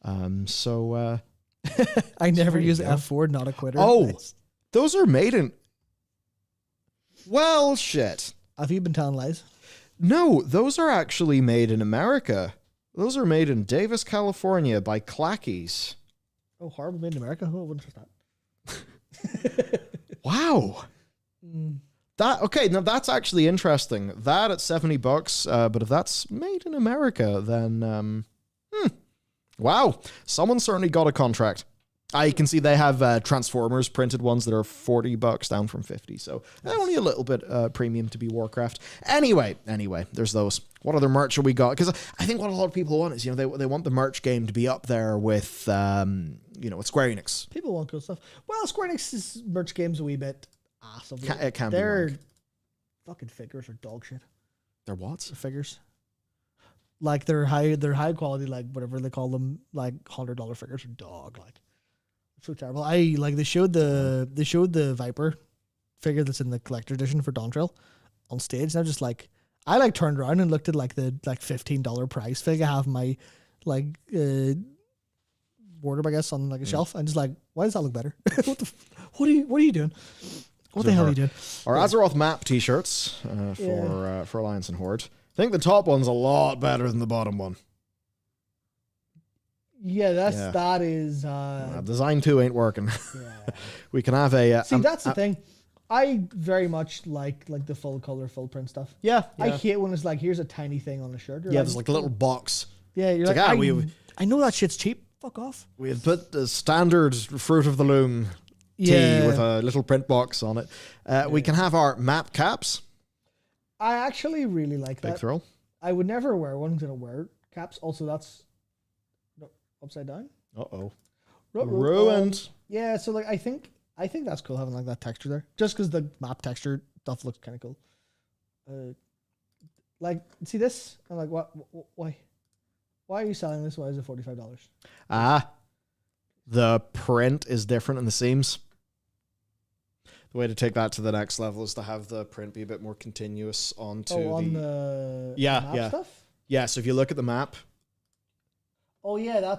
$60. I never use F4, not a quitter. Oh, Nice. Those are made in. Well, shit. Have you been telling lies? No, those are actually made in America. Those are made in Davis, California by Clackies. Oh, horrible made in America? Oh, I wouldn't trust that. Wow. Now that's actually interesting. That at $70, but if that's made in America, then wow, someone certainly got a contract. I can see they have Transformers printed ones that are $40 down from 50, so only a little bit premium to be Warcraft. Anyway, there's those. What other merch have we got? Because I think what a lot of people want is, they want the merch game to be up there with, with Square Enix. People want cool stuff. Well, Square Enix's merch game's a wee bit ass of It can Their be. fucking figures are dog shit. They're what? Their figures. Like they're high quality, like whatever they call them, like $100 figures are dog like. So terrible. They showed the Viper figure that's in the collector edition for Dawntrail on stage, and I'm just like, I turned around and looked at the $15 price figure I have in my wardrobe, I guess, on a shelf, and just like, why does that look better? What are you doing? What the hell are you doing? Our Azeroth map t-shirts for Alliance and Horde. I think the top one's a lot better than the bottom one. Yeah, that is design 2 ain't working. Yeah. We can have a see. That's the thing. I very much like the full color, full print stuff. Yeah. I hate when it's like, here's a tiny thing on a shirt. There's like a little box. Yeah, you're I know that shit's cheap. Fuck off. We had put the standard Fruit of the Loom tee with a little print box on it. We can have our map caps. I actually really like that. Big thrill. I would never wear one. I'm gonna wear caps. Also, that's upside down. Uh-oh. Ruined. Yeah, so I think that's cool having that texture there. Just because the map texture stuff looks kind of cool. See this? I'm like, what? Why? Why are you selling this? Why is it $45? The print is different in the seams. The way to take that to the next level is to have the print be a bit more continuous onto the map stuff? Yeah, so if you look at the map. Oh, yeah,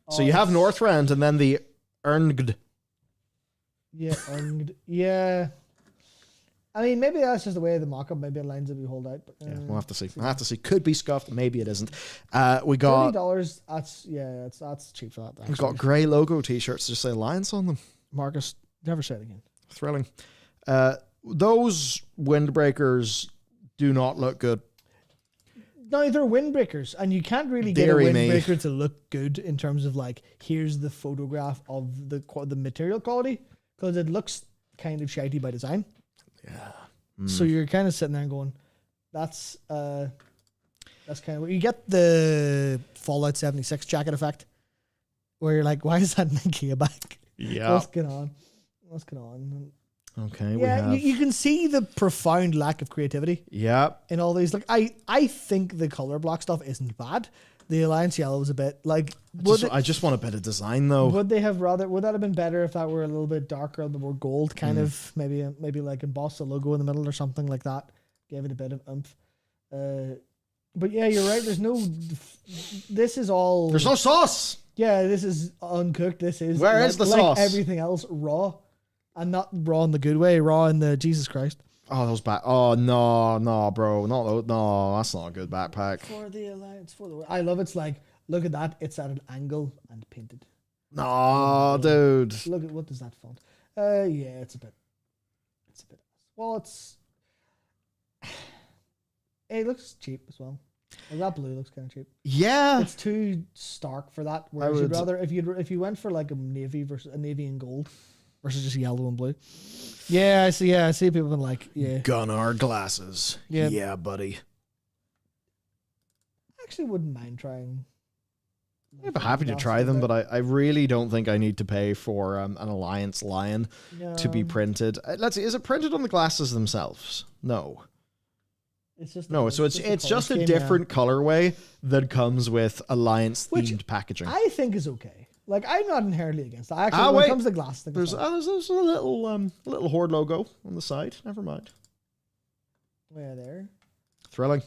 So you have Northrend and then the Erngd. Yeah, Erngd. Yeah. I mean, maybe that's just the way of the mock-up. Maybe it lines up you hold out. But, we'll have to see. Could be scuffed. Maybe it isn't. We got $30. That's cheap for that. Actually. We've got grey logo t-shirts. Just say Alliance on them. Marcus, never say it again. Thrilling. Those windbreakers do not look good. No, they're windbreakers, and you can't really get a windbreaker to look good in terms of here's the photograph of the material quality, because it looks kind of shitey by design. Yeah. So you're kind of sitting there and going, that's kind of where you get the Fallout 76 jacket effect, where you're like, why is that an IKEA bag? Yeah. What's going on? Okay, we Yeah, have. you can see the profound lack of creativity Yeah. in all these. Like, I think the color block stuff isn't bad. The Alliance yellow is a bit like. I just want a bit of design though. Would they have rather? Would that have been better if that were a little bit darker, a little more gold, kind of maybe like emboss the logo in the middle or something like that? Gave it a bit of oomph. But yeah, you're right. There's no. This is all. There's no sauce. Yeah, this is uncooked. This is Where is the sauce? Everything else raw, and not raw in the good way. Raw in the Jesus Christ. Oh, those back. Oh no, bro, no, that's not a good backpack. For the Alliance, I love it's like, look at that. It's at an angle and painted. No, dude. Look at what does that font? Yeah, it's a bit. Well, it looks cheap as well. Like that blue looks kind of cheap. Yeah, It's too stark for that. Whereas you'd rather if you went for like a navy and gold versus just yellow and blue. Yeah, I see. Yeah, I see people been like, yeah. Gunnar glasses. Yeah, buddy. I actually wouldn't mind trying. I'm happy to try them, but I really don't think I need to pay for an Alliance lion to be printed. Let's see, is it printed on the glasses themselves? No. It's just It's just a different colorway that comes with Alliance themed packaging. I think is okay. Like, I'm not inherently against that. Actually, when it comes to glass, I think there's a little Horde logo on the side. Never mind. Where there? Thrilling.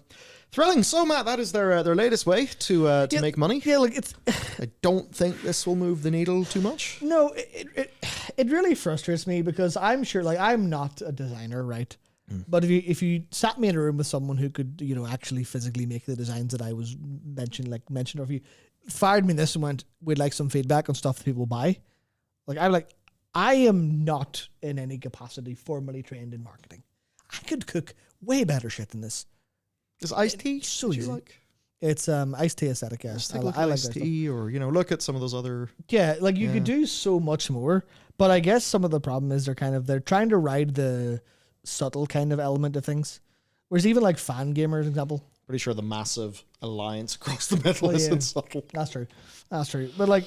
So Matt, that is their latest way to make money. Yeah, like it's. I don't think this will move the needle too much. No, it really frustrates me because I'm sure, like, I'm not a designer, right? But if you sat me in a room with someone who could, actually physically make the designs that I was mentioned, or if you fired me this and went, we'd like some feedback on stuff that people buy. Like, I am not in any capacity formally trained in marketing. I could cook way better shit than this. Is iced tea so you easy. like? It's iced tea aesthetic, yeah. I like iced tea, or look at some of those other. Yeah, like you could do so much more, but I guess some of the problem is they're trying to ride the subtle kind of element of things. Whereas even like fan gamers, for example. Pretty sure the massive alliance across the middle isn't subtle. That's true. But like,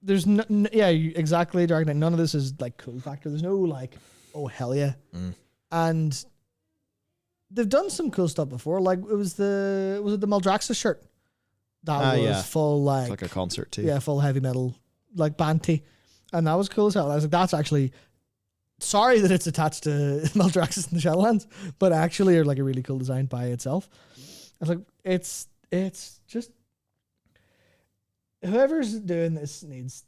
there's exactly, Dragon Knight. None of this is like cool factor. There's no like, oh hell yeah. And they've done some cool stuff before. Like was it the Maldraxxus shirt? That was full like, it's like a concert tee. Yeah, full heavy metal like band tee. And that was cool as hell. I was like, that's actually, sorry that it's attached to Maldraxxus and the Shadowlands, but actually are like a really cool design by itself. I was like, it's just, whoever's doing this needs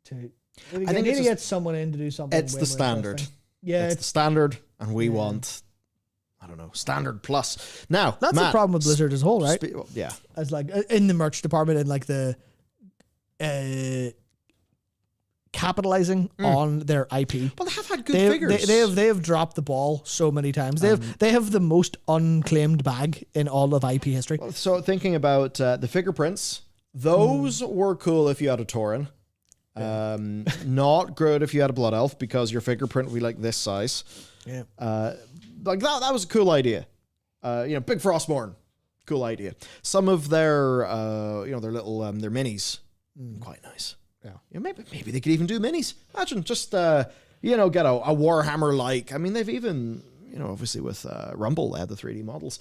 to, I think need to get someone in to do something. It's the standard. Yeah, it's the standard, and we want, I don't know, standard plus. Now, that's the problem with Blizzard as a whole, right? Yeah. As like in the merch department and like the capitalizing on their IP. Well, they have had good figures. They have dropped the ball so many times. They have the most unclaimed bag in all of IP history. So thinking about the figure prints, those were cool if you had a Tauren. Not good if you had a Blood Elf because your figure print would be like this size. Yeah. Like that was a cool idea. Big Frostmourne, cool idea. Some of their their little their minis, quite nice. Yeah. Maybe they could even do minis. Imagine just get a Warhammer like. I mean, they've even obviously with Rumble they had the 3D models.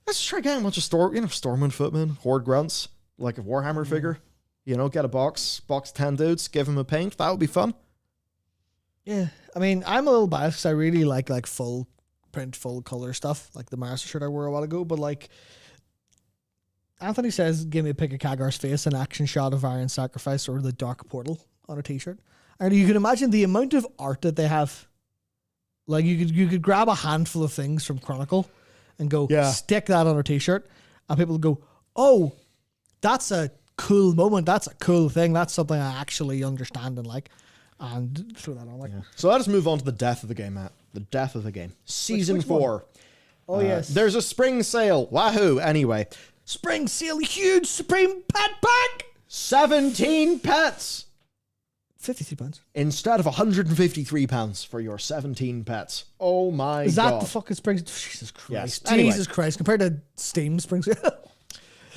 Let's try getting a bunch of Stormwind Footmen, Horde Grunts, like a Warhammer figure. Get a box 10 dudes, give them a paint. That would be fun. Yeah, I mean, I'm a little biased because I really like full print, full color stuff, like the Master shirt I wore a while ago. But like, Anthony says, give me a pic of Kagar's face, an action shot of Iron Sacrifice, or the Dark Portal on a t-shirt. And you can imagine the amount of art that they have. Like, you could grab a handful of things from Chronicle and go, stick that on a t-shirt. And people go, oh, that's a cool moment. That's a cool thing. That's something I actually understand and like. And throw that on. So let us move on to the death of the game, Matt. The death of the game. Season 4. Oh, yes. There's a spring sale. Wahoo. Anyway. Spring sale, huge Supreme Pet Pack! 17 pets! £53. Instead of £153 for your 17 pets. Oh my God. Is that the fucking spring? Jesus Christ. Yes. Jesus Christ. Compared to Steam spring sale.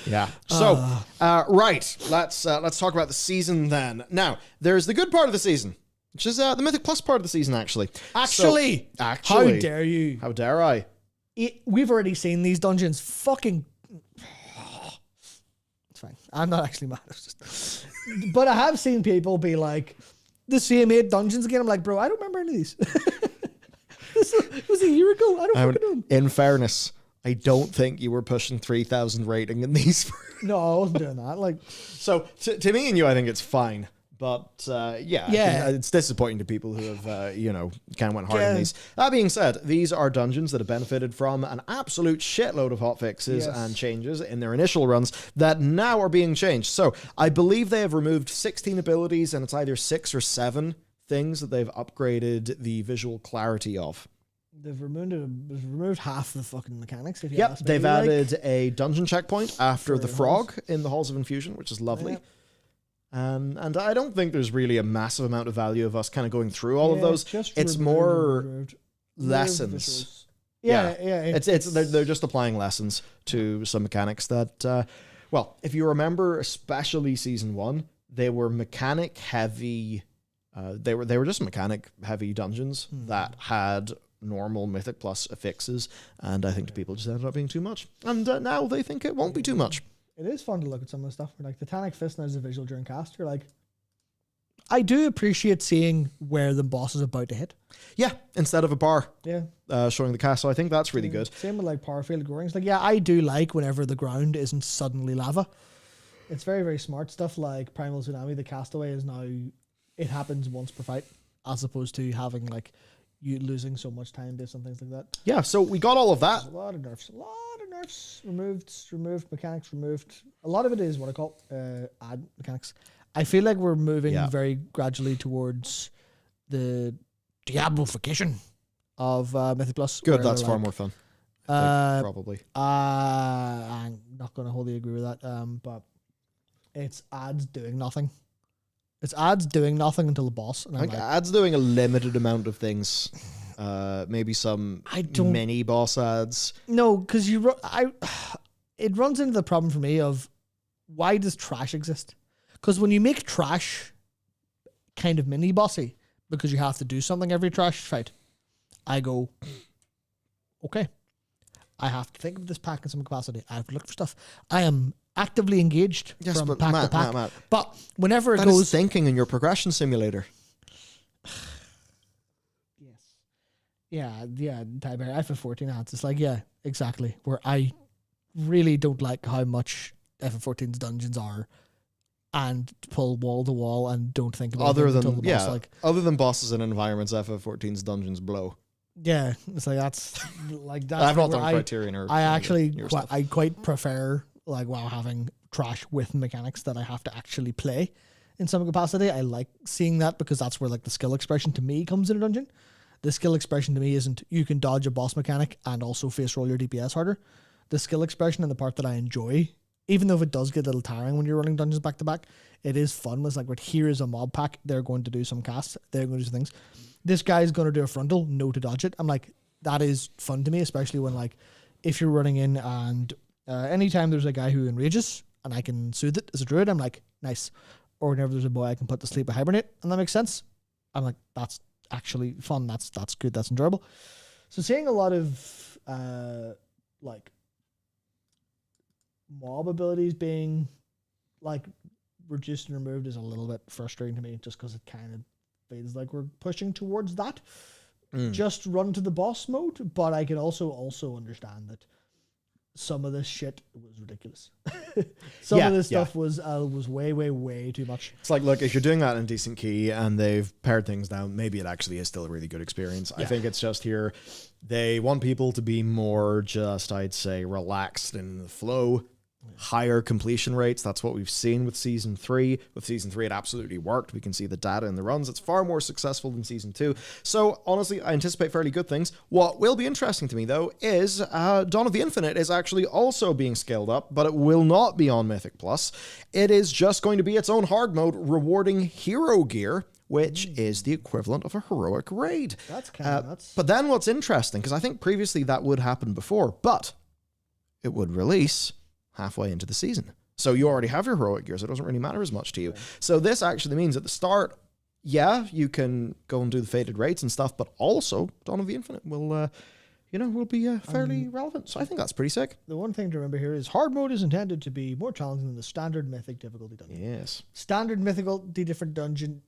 Yeah. So, right. Let's talk about the season then. Now, there's the good part of the season. which is the Mythic Plus part of the season, actually. Actually, how dare you? How dare I? We've already seen these dungeons. Fucking, it's fine. I'm not actually mad. It's just, but I have seen people be like, the same 8 dungeons again. I'm like, bro, I don't remember any of these. It was a year ago. I don't fucking know. In fairness, I don't think you were pushing 3,000 rating in these. No, I wasn't doing that. Like, so to me and you, I think it's fine. But Yeah. it's disappointing to people who have, kind of went hard on these. That being said, these are dungeons that have benefited from an absolute shitload of hotfixes and changes in their initial runs that now are being changed. So I believe they have removed 16 abilities, and it's either 6 or 7 things that they've upgraded the visual clarity of. they've removed half the fucking mechanics. If you Yep, ask me. they've added a dungeon checkpoint after the frog in the Halls of Infusion, which is lovely. Yep. And I don't think there's really a massive amount of value of us kind of going through all of those. Just It's more lessons. Yeah. They're just applying lessons to some mechanics that, well, if you remember, especially season 1, they were mechanic heavy. They were just mechanic heavy dungeons that had normal Mythic Plus affixes, and I think the people just ended up being too much. And now they think it won't be too much. It is fun to look at some of the stuff. Like the Titanic Fist now is a visual during cast. You're like, I do appreciate seeing where the boss is about to hit. Yeah, instead of a bar showing the cast. So I think that's really good. Same with like Power Field Gorings. Like, yeah, I do like whenever the ground isn't suddenly lava. It's very, very smart stuff. Like Primal Tsunami, the castaway is now, it happens once per fight, as opposed to having like you losing so much time based on things like that. Yeah, so we got all of that. There's a lot of nerfs removed, mechanics removed. A lot of it is what I call add mechanics. I feel like we're moving very gradually towards the diabolification of Mythic Plus. Good, that's far more fun. Probably. I'm not going to wholly agree with that, but it's ads doing nothing. It's ads doing nothing until the boss. And I think ads doing a limited amount of things. Maybe some mini boss ads. No, because it runs into the problem for me of why does trash exist? Because when you make trash kind of mini bossy, because you have to do something every trash fight, I go, okay, I have to think of this pack in some capacity. I have to look for stuff. I am actively engaged from pack to pack. Matt. But whenever it goes, is thinking in your progression simulator. Yeah, Tiberius, FF14 ads. It's like, yeah, exactly. Where I really don't like how much FF14's dungeons are, and pull wall to wall and don't think about it until the boss. Like, other than bosses and environments, FF14's dungeons blow. Yeah, it's like that's like that. I've not done Criterion or I quite prefer like having trash with mechanics that I have to actually play in some capacity. I like seeing that because that's where like the skill expression to me comes in a dungeon. The skill expression to me isn't you can dodge a boss mechanic and also face roll your DPS harder. The skill expression and the part that I enjoy, even though if it does get a little tiring when you're running dungeons back to back, it is fun. It's like, right, here is a mob pack. They're going to do some casts. They're going to do some things. This guy's going to do a frontal, no to dodge it. I'm like, that is fun to me, especially when like, if you're running in and anytime there's a guy who enrages and I can soothe it as a druid, I'm like, nice. Or whenever there's a boy I can put to sleep or hibernate, and that makes sense. I'm like, that's actually fun. That's good. That's enjoyable. So seeing a lot of like mob abilities being like reduced and removed is a little bit frustrating to me, just because it kind of feels like we're pushing towards that. Just run to the boss mode, but I can also understand that some of this shit was ridiculous. Some of this stuff was way too much. It's like, look, if you're doing that in decent key and they've pared things down, maybe it actually is still a really good experience. I think it's just here they want people to be more just, I'd say, relaxed in the flow. Higher completion rates. That's what we've seen with Season 3. With Season 3, it absolutely worked. We can see the data in the runs. It's far more successful than Season 2. So, honestly, I anticipate fairly good things. What will be interesting to me, though, is Dawn of the Infinite is actually also being scaled up, but it will not be on Mythic Plus. It is just going to be its own hard mode, rewarding hero gear, which is the equivalent of a heroic raid. That's kind of nuts. But then what's interesting, because I think previously that would happen before, but it would release halfway into the season. So you already have your heroic gear, so it doesn't really matter as much to you. So this actually means at the start yeah, you can go and do the faded raids and stuff, but also Dawn of the Infinite will be fairly relevant. So I think that's pretty sick. The one thing to remember here is hard mode is intended to be more challenging than the standard mythic difficulty dungeon. Yes. Standard mythical different dungeon.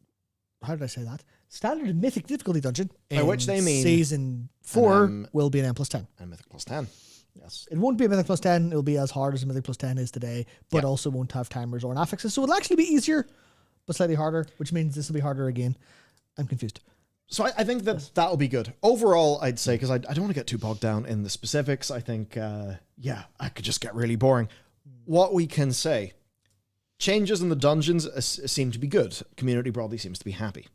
How did I say that? Standard mythic difficulty dungeon. By which they mean season 4 will be an M plus 10. And Mythic plus 10. Yes. It won't be a Mythic plus 10. It'll be as hard as a Mythic plus 10 is today, but also won't have timers or affixes. So it'll actually be easier, but slightly harder, which means this will be harder again. I'm confused. So I think that'll be good. Overall, I'd say, because I don't want to get too bogged down in the specifics, I think, I could just get really boring. What we can say, changes in the dungeons seem to be good. Community broadly seems to be happy.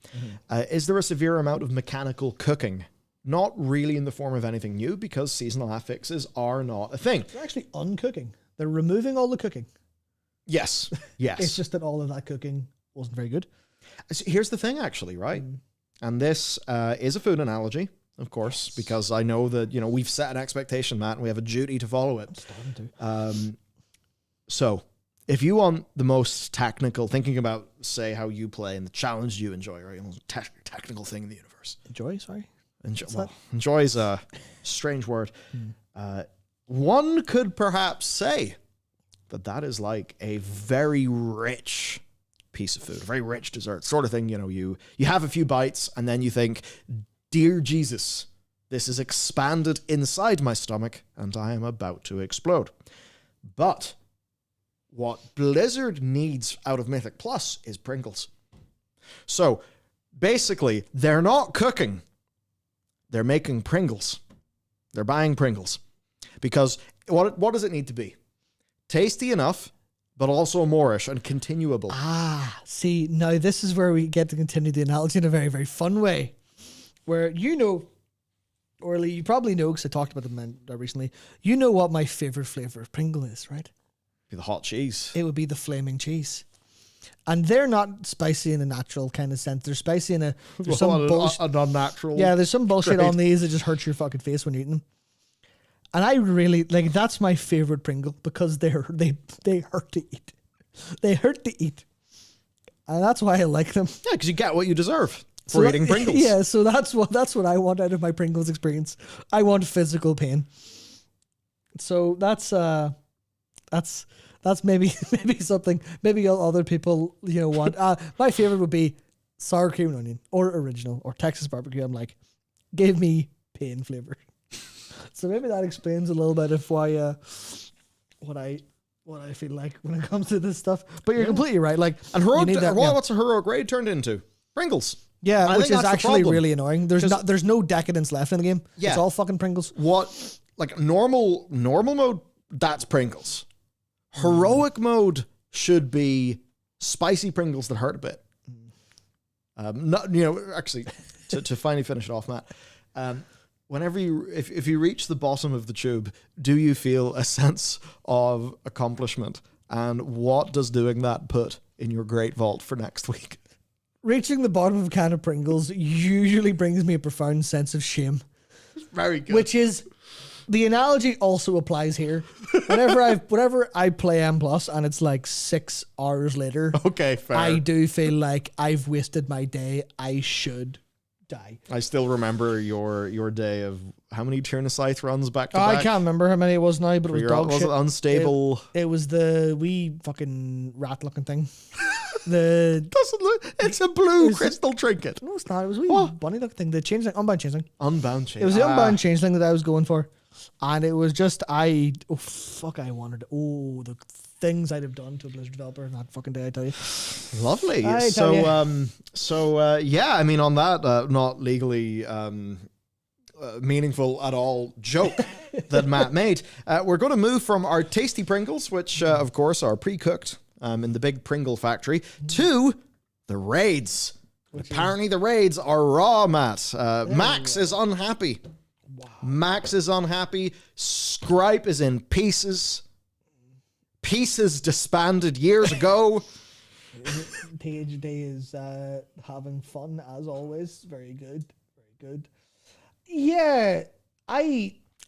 Is there a severe amount of mechanical cooking? Not really in the form of anything new, because seasonal affixes are not a thing. They're actually uncooking. They're removing all the cooking. Yes. It's just that all of that cooking wasn't very good. So here's the thing, actually, right? And this is a food analogy, of course, because I know that, we've set an expectation, Matt, and we have a duty to follow it. I'm starting to. So if you want the most technical, thinking about, say, how you play and the challenge you enjoy, right? The most technical thing in the universe. Enjoy, sorry. Enjoy is a strange word. One could perhaps say that is like a very rich piece of food, a very rich dessert sort of thing. You have a few bites and then you think, dear Jesus, this is expanded inside my stomach and I am about to explode. But what Blizzard needs out of Mythic Plus is Pringles. So basically, they're not cooking. They're making Pringles. They're buying Pringles. Because what does it need to be? Tasty enough, but also Moorish and continuable. See, now this is where we get to continue the analogy in a very, very fun way. Where Orly, you probably know, because I talked about them recently, you know what my favorite flavor of Pringle is, right? The hot cheese. It would be the flaming cheese. And they're not spicy in a natural kind of sense. They're spicy in there's some bullshit. An unnatural. Yeah, there's some bullshit on these that just hurts your fucking face when you're eating them. And I really, that's my favorite Pringle, because they hurt to eat. They hurt to eat. And that's why I like them. Yeah, because you get what you deserve for eating Pringles. Yeah, so that's what I want out of my Pringles experience. I want physical pain. So that's maybe something maybe other people want. My favorite would be sour cream and onion or original or Texas barbecue. I'm like, give me pain flavor. So maybe that explains a little bit of why what I feel like when it comes to this stuff. But you're completely right. Like, and what's a heroic raid turned into? Pringles. Yeah, which is actually really annoying. There's no decadence left in the game. Yeah. It's all fucking Pringles. What, like normal mode, that's Pringles. Heroic mode should be spicy Pringles that hurt a bit. Actually, to finally finish it off, Matt, whenever if you reach the bottom of the tube, do you feel a sense of accomplishment? And what does doing that put in your great vault for next week? Reaching the bottom of a can of Pringles usually brings me a profound sense of shame. Very good. Which is, the analogy also applies here. Whenever I play M Plus and it's like 6 hours later, okay, fair. I do feel like I've wasted my day. I should die. I still remember your day of how many Tierna Scythe runs back to back. I can't remember how many it was now, but it was dog shit. Was it unstable? It was the wee fucking rat looking thing. It's a blue crystal trinket. No, it's not. It was a wee bunny looking thing. The changeling, unbound changeling. Unbound changeling. It was the unbound changeling that I was going for. And it was just, I wanted, the things I'd have done to a Blizzard developer in that fucking day, I tell you. Lovely. Yeah, I mean, on that, not legally meaningful at all joke that Matt made, we're going to move from our tasty Pringles, which, of course, are pre-cooked in the big Pringle factory, to the raids. Apparently, the raids are raw, Matt. Max is unhappy. Wow. Max is unhappy. Scripe is in pieces. Pieces disbanded years ago. THD is having fun as always. Very good. Very good. Yeah,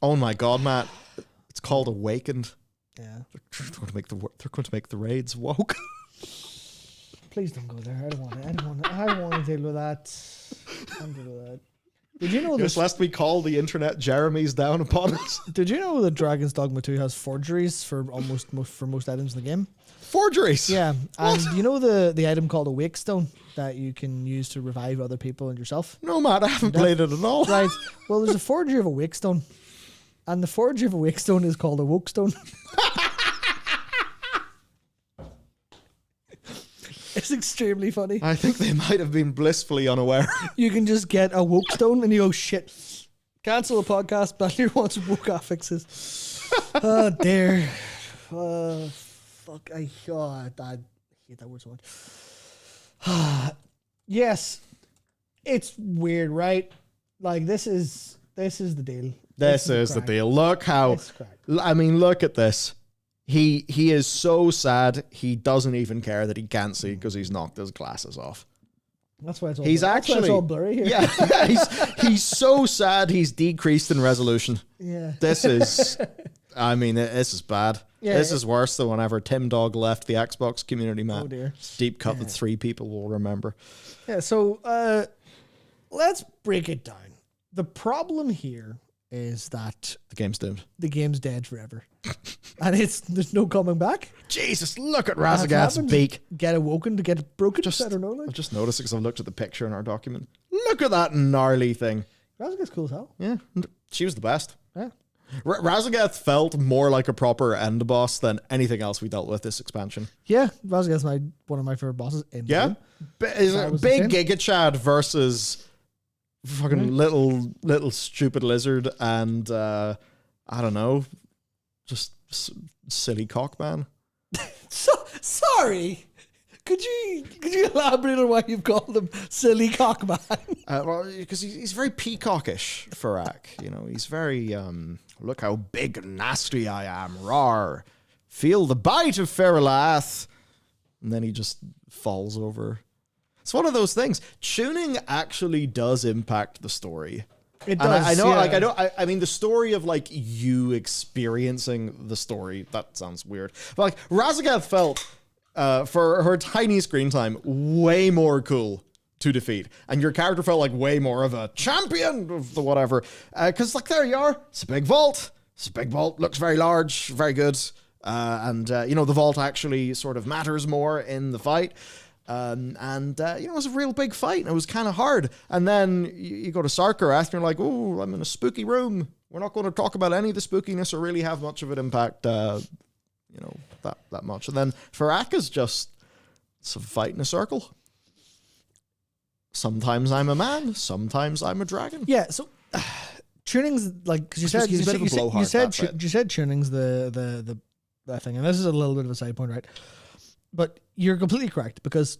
Oh my God, Matt! It's called Awakened. Yeah, they're going to make the raids woke. Please don't go there. I don't want it. I don't want to deal with that. I don't deal with that. Did you know Just this? lest we call the internet Jeremy's down upon us. Did you know that Dragon's Dogma 2 has forgeries for most items in the game? Forgeries. Yeah, and you know the item called a Wake Stone that you can use to revive other people and yourself? No, man, I haven't played it at all. Right. Well, there's a forgery of a Wake Stone, and the forgery of a Wake Stone is called a Woke Stone. It's extremely funny. I think they might have been blissfully unaware. You can just get a Woke Stone and you go, shit, cancel the podcast. Bellular wants woke affixes. Oh, dear. Fuck. I hate that word so much. Yes. It's weird, right? Like, this is the deal. This is the deal. Look how, It's crack. I mean, look at this. He is so sad. He doesn't even care that he can't see because he's knocked his glasses off. That's why it's all He's blurry. That's why actually it's all blurry here. Yeah, he's so sad. He's decreased in resolution. Yeah. This is, I mean, this is bad. Yeah, This is worse than whenever Tim Dog left the Xbox community map. Oh dear. Deep cut that 3 people will remember. Yeah, so let's break it down. The problem here is that The game's doomed. the game's dead forever. And there's no coming back. Jesus, look at That's Razagath's happened. beak. Get awoken to get it broken. Just- I don't know. Like, I've just noticed because I've looked at the picture in our document. Look at that gnarly thing. Razagath's cool as hell. Yeah, she was the best. Yeah. Razagath felt more like a proper end boss than anything else we dealt with this expansion. Yeah, Razagath's one of my favorite bosses in the Yeah, game. Is That it was the big same. Giga Chad versus fucking little stupid lizard and I don't know, just silly cockman. So sorry. Could you elaborate on why you've called him silly cockman? Well, because he's very peacockish, Farak. You know, he's very look how big and nasty I am. Rawr. Feel the bite of Feralath. And then he just falls over. It's one of those things. Tuning actually does impact the story. It And does. I know, yeah. I mean, the story of like you experiencing the story, that sounds weird. But like Razagath felt for her tiny screen time way more cool to defeat, and your character felt like way more of a champion of the whatever. Because like there you are, it's a big vault. It's a big vault, looks very large, very good. And you know, the vault actually sort of matters more in the fight. You know, it was a real big fight and it was kind of hard. And then you go to Sarkarath and you're like, oh, I'm in a spooky room. We're not going to talk about any of the spookiness or really have much of an impact, you know, that much. And then Farak is just, it's a fight in a circle. Sometimes I'm a man, sometimes I'm a dragon. Yeah, so tuning's like, because you said He's a bit of a blowhard, that's it. you said tuning's the thing, and this is a little bit of a side point, right? But you're completely correct, because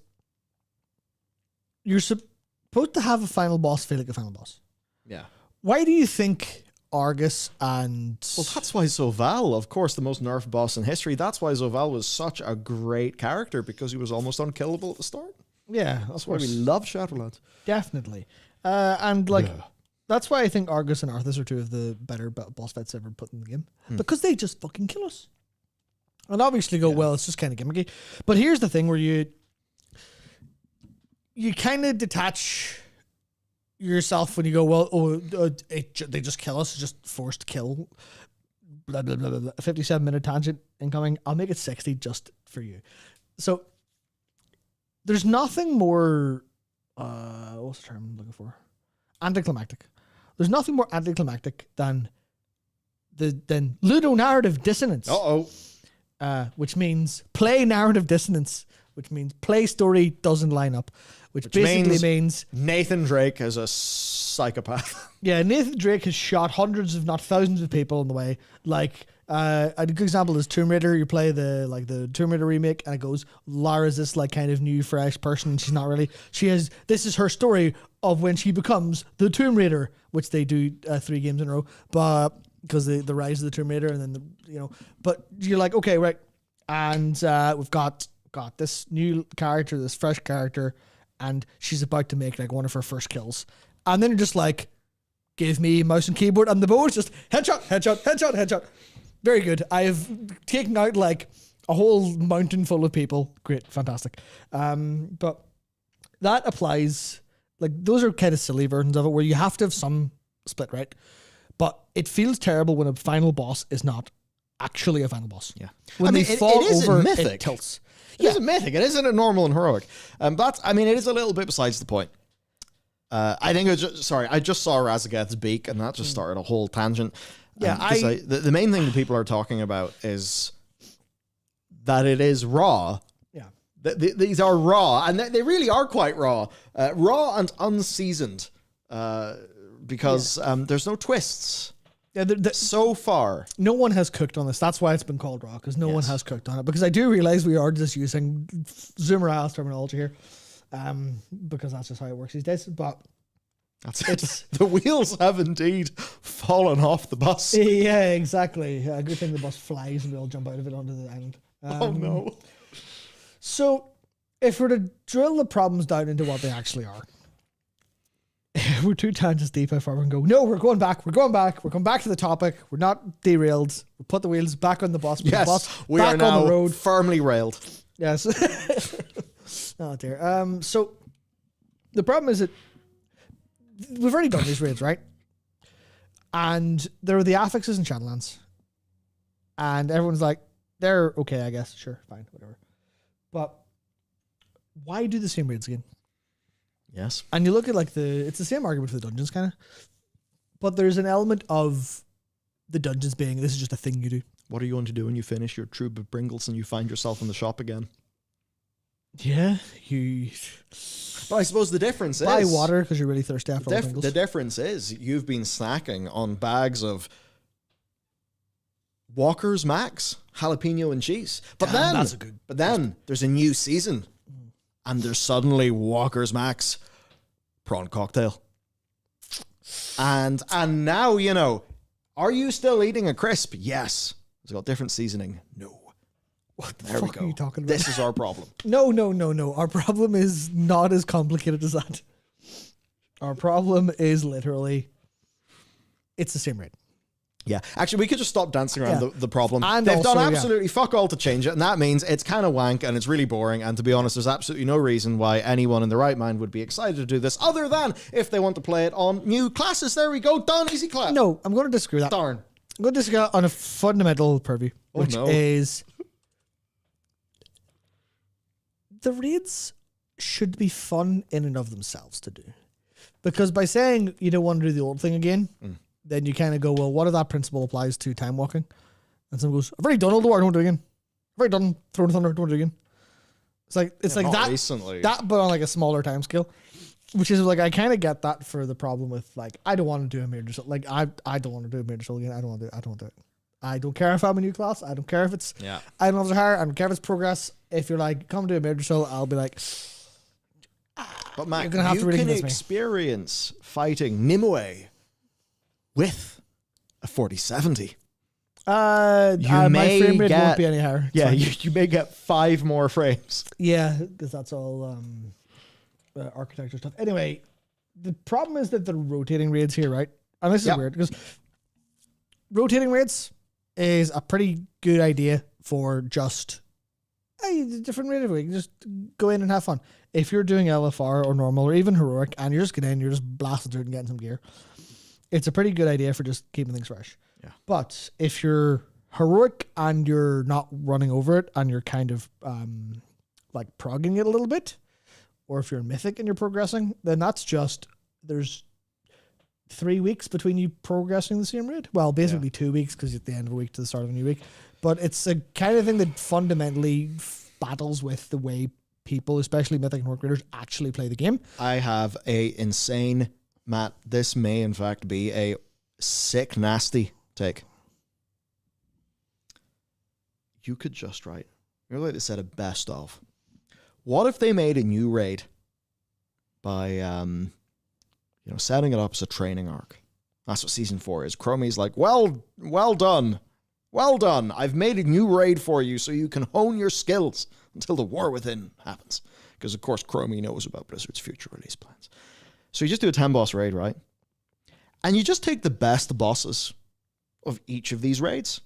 you're supposed to have a final boss feel like a final boss. Yeah. Why do you think Argus and Well, that's why Zoval, of course, the most nerfed boss in history, that's why Zoval was such a great character, because he was almost unkillable at the start. yeah, That's why we love Shadowlands. definitely, and like that's why I think Argus and Arthas are two of the better boss fights ever put in the game, because they just fucking kill us. And obviously go, well, it's just kind of gimmicky. But here's the thing where you kind of detach yourself when you go, well, they just kill us, it's just forced kill. Blah, blah, blah, blah, blah. 57-minute tangent incoming. I'll make it 60 just for you. So there's nothing more, what's the term I'm looking for? Anticlimactic. There's nothing more anticlimactic than ludonarrative dissonance. Which means play narrative dissonance, which means play story doesn't line up, which basically means Nathan Drake is a psychopath. yeah, Nathan Drake has shot hundreds, if not thousands, of people on the way. Like a good example is Tomb Raider. You play the Tomb Raider remake, and it goes, Lara's this like kind of new, fresh person. She's not really. This is her story of when she becomes the Tomb Raider, which they do 3 games in a row, but. Because the rise of the Tomb Raider, and then but you're like, okay, right, and we've got this new character, this fresh character, and she's about to make like one of her first kills, and then you're just like, give me mouse and keyboard, and the bow is just headshot. Very good. I have taken out like a whole mountain full of people. Great, fantastic. But that applies, like, those are kind of silly versions of it where you have to have some split, right? But it feels terrible when a final boss is not actually a final boss. Yeah. When I mean, they fall it is over, mythic. it tilts. It isn't mythic. It isn't a normal and heroic. But I mean, it is a little bit besides the point. I think I just saw Razageth's beak, and that just started a whole tangent. Yeah, the main thing that people are talking about is that it is raw. Yeah. These are raw, and they really are quite raw. Raw and unseasoned, because there's no twists. Yeah, so far. No one has cooked on this. That's why it's been called raw, because no one has cooked on it. Because I do realize we are just using Zoomer terminology here, because that's just how it works these days. But that's it. The wheels have indeed fallen off the bus. Yeah, exactly. A good thing the bus flies and we all jump out of it onto the island. Oh no. So, if we're to drill the problems down into what they actually are, we're 2 tangents deep. How far we can go? No, we're going back. We're going back. We're going back to the topic. We're not derailed. We put the wheels back on the bus. Yes, the bus we back are now on the road. Firmly railed. Yes. Oh dear. So the problem is that we've already done these raids, right? And there are the affixes and Shadowlands, and everyone's like, they're okay, I guess. Sure, fine, whatever. But why do the same raids again? Yes. And you look at it's the same argument for the dungeons, kind of. But there's an element of the dungeons being, this is just a thing you do. What are you going to do when you finish your tube of Pringles and you find yourself in the shop again? Yeah, But I suppose the difference buy is... water because you're really thirsty after all the Pringles. The difference is you've been snacking on bags of Walker's Max, jalapeno and cheese. But then there's a new season. And there's suddenly Walker's Max prawn cocktail. And now, are you still eating a crisp? Yes. It's got different seasoning. No. What the fuck are you talking about? This is our problem. No. Our problem is not as complicated as that. Our problem is literally, it's the same rate. Yeah, actually, we could just stop dancing around the problem. And they've also, done absolutely fuck all to change it, and that means it's kind of wank and it's really boring. And to be honest, there's absolutely no reason why anyone in their right mind would be excited to do this, other than if they want to play it on new classes. There we go, done, easy clap. No, I'm going to disagree with that. Darn. I'm going to disagree on a fundamental purview, which is the raids should be fun in and of themselves to do. Because by saying you don't want to do the old thing again, then you kind of go, well, what if that principle applies to time walking? And someone goes, I've already done all the war, I don't want to do it again. I've already done Throne of Thunder, I don't want to do it again. It's like that, recently. That, but on like a smaller time scale, which is like, I kind of get that for the problem with like, I don't want to do a major soul. Like I don't want to do a major soul again. I don't want to do it. I don't care if I'm a new class. I don't care if it's, I don't know if it's higher. I don't care if it's progress. If you're like, come do a major soul, I'll be like, but Matt, you're gonna have to really can convince me. experience fighting Nimue with a 4070. My frame rate won't be any higher. Yeah, you may get 5 more frames. Yeah, because that's all architecture stuff. Anyway, the problem is that the rotating raids here, right? And this is weird because rotating raids is a pretty good idea for just a different raid of week. Just go in and have fun. If you're doing LFR or normal or even heroic and you're just getting in, you're just blasting through it and getting some gear, it's a pretty good idea for just keeping things fresh. Yeah. But if you're heroic and you're not running over it and you're kind of like progging it a little bit, or if you're mythic and you're progressing, then that's just, there's 3 weeks between you progressing the same raid. Well, basically 2 weeks because you're at the end of a week to the start of a new week. But it's a kind of thing that fundamentally battles with the way people, especially mythic and heroic raiders, actually play the game. I have a insane, Matt, this may in fact be a sick, nasty take. You could just write, you're like they said, a best of. What if they made a new raid by, setting it up as a training arc? That's what season 4 is. Chromie's like, well done. Well done. I've made a new raid for you so you can hone your skills until the War Within happens. Because, of course, Chromie knows about Blizzard's future release plans. So you just do a 10-boss raid, right? And you just take the best bosses of each of these raids.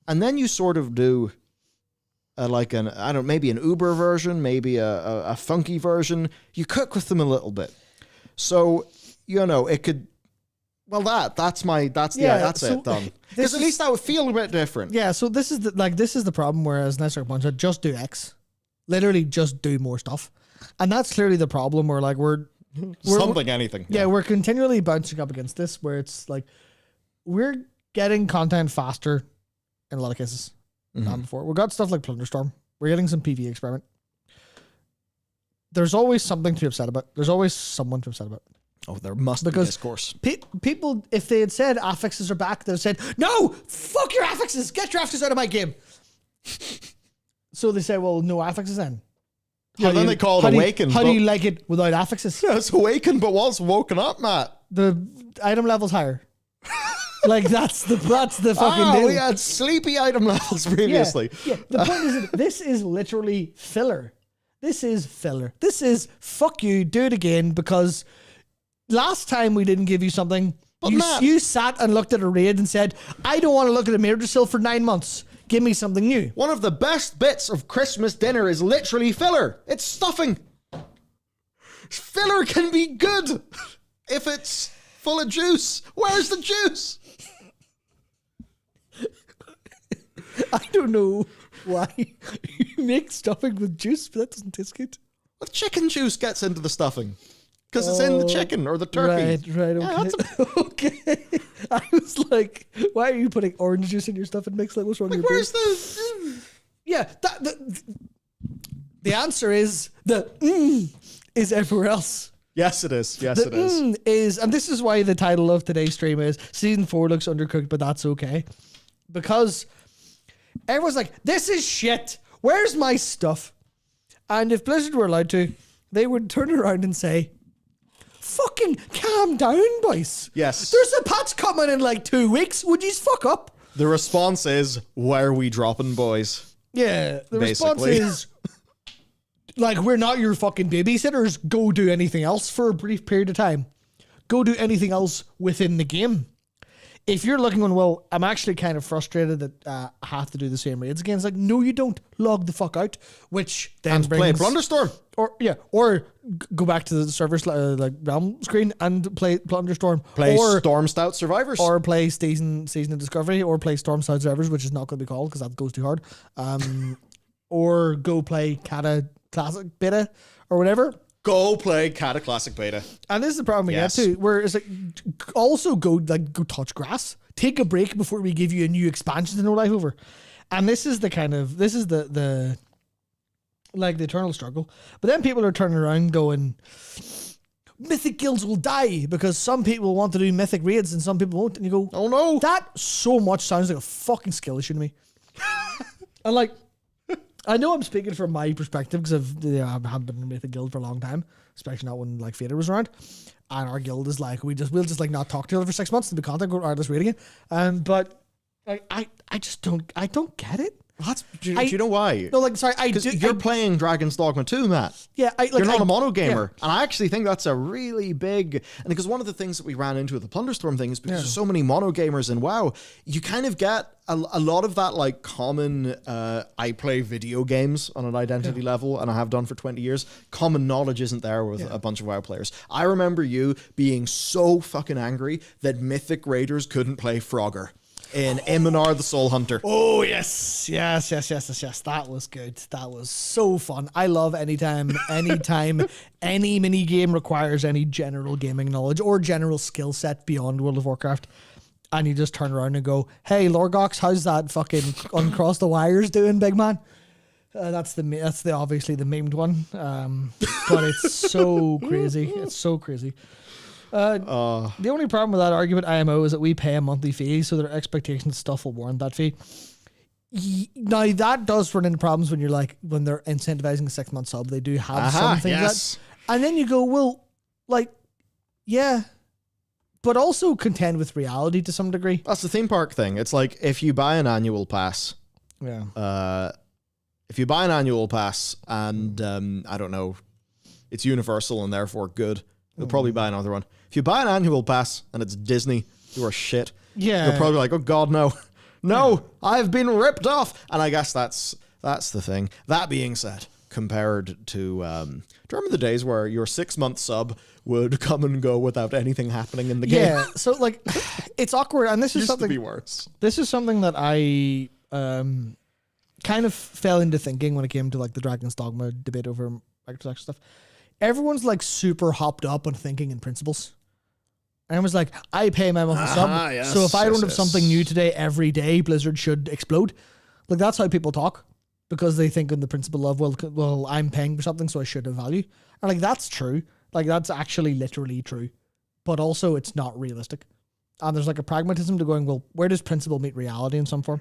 And then you sort of do maybe an Uber version, maybe a funky version. You cook with them a little bit. So, it could, well, that's it done. Because at least that would feel a bit different. Yeah, so this is the problem, whereas Nestor Punch said, just do X. Literally just do more stuff. And that's clearly the problem where like we're anything. Yeah, we're continually bouncing up against this where it's like we're getting content faster in a lot of cases than before. We've got stuff like Plunderstorm. We're getting some PvE experiment. There's always something to be upset about. There's always someone to be upset about. Oh, there must be discourse. People, if they had said affixes are back, they'd have said, no, fuck your affixes. Get your affixes out of my game. So they say, well, no affixes then. Then they call it Awakened. How do you like it without affixes? Yeah, it's Awakened, but once woken up, Matt. The item level's higher. Like that's the fucking deal. We had sleepy item levels previously. Yeah. The point is, this is literally filler. This is filler. This is fuck you, do it again, because last time we didn't give you something. You sat and looked at a raid and said, I don't want to look at a mirror sill for 9 months. Give me something new. One of the best bits of Christmas dinner is literally filler. It's stuffing. Filler can be good if it's full of juice. Where's the juice? I don't know why you make stuffing with juice, but that doesn't taste good. Well, chicken juice gets into the stuffing. Because it's in the chicken or the turkey. Right, okay. Okay. I was like, why are you putting orange juice in your stuffing mix? Like, what's wrong with your where's the... Yeah, the answer is is everywhere else. Yes, it is. Yes, it is. And this is why the title of today's stream is Season 4 looks undercooked, but that's okay. Because everyone's like, this is shit. Where's my stuff? And if Blizzard were allowed to, they would turn around and say, fucking calm down, boys. Yes. There's a patch coming in like 2 weeks. Would you fuck up? The response is, why are we dropping, boys? Yeah. The response is, like, we're not your fucking babysitters. Go do anything else for a brief period of time. Go do anything else within the game. If you're looking on, well, I'm actually kind of frustrated that I have to do the same raids again. It's like, no, you don't. Log the fuck out. Which then and play Plunderstorm. Or go back to the servers like realm screen and play Plunderstorm. Play Storm Stout Survivors. Or play Season of Discovery. Or play Storm Stout Survivors, which is not going to be called because that goes too hard. Or go play Kata Classic Beta or whatever. Go play Kata Classic Beta. And this is the problem we get to, where it's like, also go touch grass. Take a break before we give you a new expansion to No Life Over. And this is the eternal struggle. But then people are turning around going, Mythic guilds will die because some people want to do Mythic raids and some people won't. And you go, oh no. That so much sounds like a fucking skill issue to me. And like, I know I'm speaking from my perspective because I haven't been in a Mythic guild for a long time, especially not when like Fader was around. And our guild is like, we'll just like not talk to each other for 6 months and be content, go, all right, let's raid again. But I just don't get it. Do you know why? No, like, sorry, you're playing Dragon's Dogma 2, Matt. Yeah, you're not a mono gamer, and I actually think that's a really big. And because one of the things that we ran into with the Plunderstorm thing is because there's so many mono gamers in WoW, you kind of get a lot of that like common. I play video games on an identity level, and I have done for 20 years. Common knowledge isn't there with a bunch of WoW players. I remember you being so fucking angry that Mythic Raiders couldn't play Frogger in Eminar the Soul Hunter. Oh, yes. That was good. That was so fun. I love anytime any mini game requires any general gaming knowledge or general skill set beyond World of Warcraft. And you just turn around and go, hey, Lorgox, how's that fucking uncross the wires doing, big man? That's obviously the memed one. But it's so crazy. It's so crazy. The only problem with that argument, IMO, is that we pay a monthly fee, so their expectations stuff will warrant that fee. Now that does run into problems when they're incentivizing a 6 month sub. They do have something that, and then you go, well, like, yeah, but also contend with reality to some degree. That's the theme park thing. It's like if you buy an annual pass, if you buy an annual pass and I don't know, it's universal and therefore good, you'll probably buy another one. If you buy an annual pass and it's Disney, you are shit. Yeah. You're probably like, oh God, no. No, I've been ripped off. And I guess that's That's the thing. That being said, compared to, do you remember the days where your 6-month sub would come and go without anything happening in the game? Yeah, so like it's awkward, and this is Used something. to be worse. This is something that I kind of fell into thinking when it came to like the Dragon's Dogma debate over microtransaction stuff. Everyone's like super hopped up on thinking in principles. And I was like, I pay my monthly sub, yes, so if I don't have yes. something new today every day, Blizzard should explode. Like that's how people talk, because they think in the principle of well, I'm paying for something, so I should have value. And like that's true. Like that's actually literally true, but also it's not realistic. And there's like a pragmatism to going, well, where does principle meet reality in some form?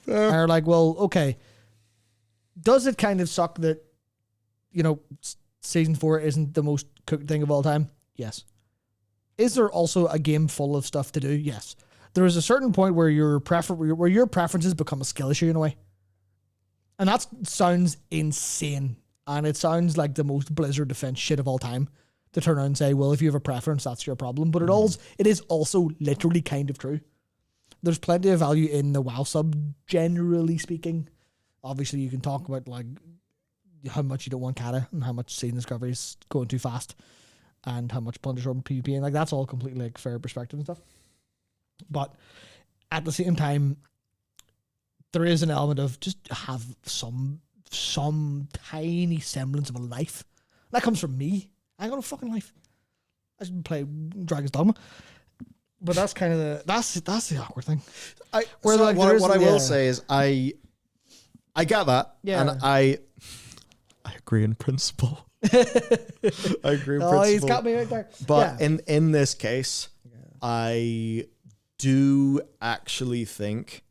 And they're like, well, okay, does it kind of suck that, you know, season 4 isn't the most cooked thing of all time? Yes. Is there also a game full of stuff to do? Yes. There is a certain point where your preferences become a skill issue in a way. And that sounds insane. And it sounds like the most Blizzard defense shit of all time to turn around and say, well, if you have a preference, that's your problem. But it is also literally kind of true. There's plenty of value in the WoW sub, generally speaking. Obviously, you can talk about like how much you don't want kata and how much season discovery is going too fast and how much plunderstorm PvP, and like that's all completely like fair perspective and stuff. But at the same time, there is an element of just have some tiny semblance of a life. That comes from me. I ain't got a fucking life. I should play Dragon's Dogma. But that's kind of that's the awkward thing. What I will say is I get that, and I agree in principle. I agree in principle. He's got me right there. But in this case, I do actually think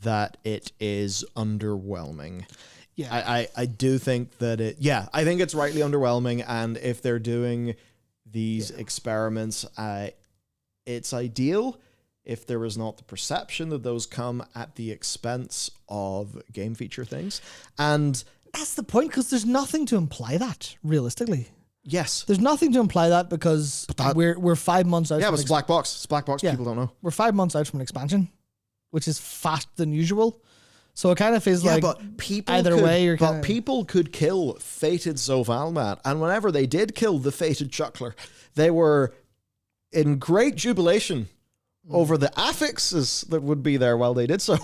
that it is underwhelming. Yeah. I do think that I think it's rightly underwhelming, and if they're doing these experiments, it's ideal if there is not the perception that those come at the expense of game feature things. And that's the point, because there's nothing to imply that, realistically. yes. There's nothing to imply that because we're 5 months out. Yeah, but it's black box. It's black box. Yeah. People don't know. We're 5 months out from an expansion, which is faster than usual. So it kind of feels like but people either way you're but people could kill fated Zovalmat, and whenever they did kill the fated Chuckler, they were in great jubilation over the affixes that would be there while they did so.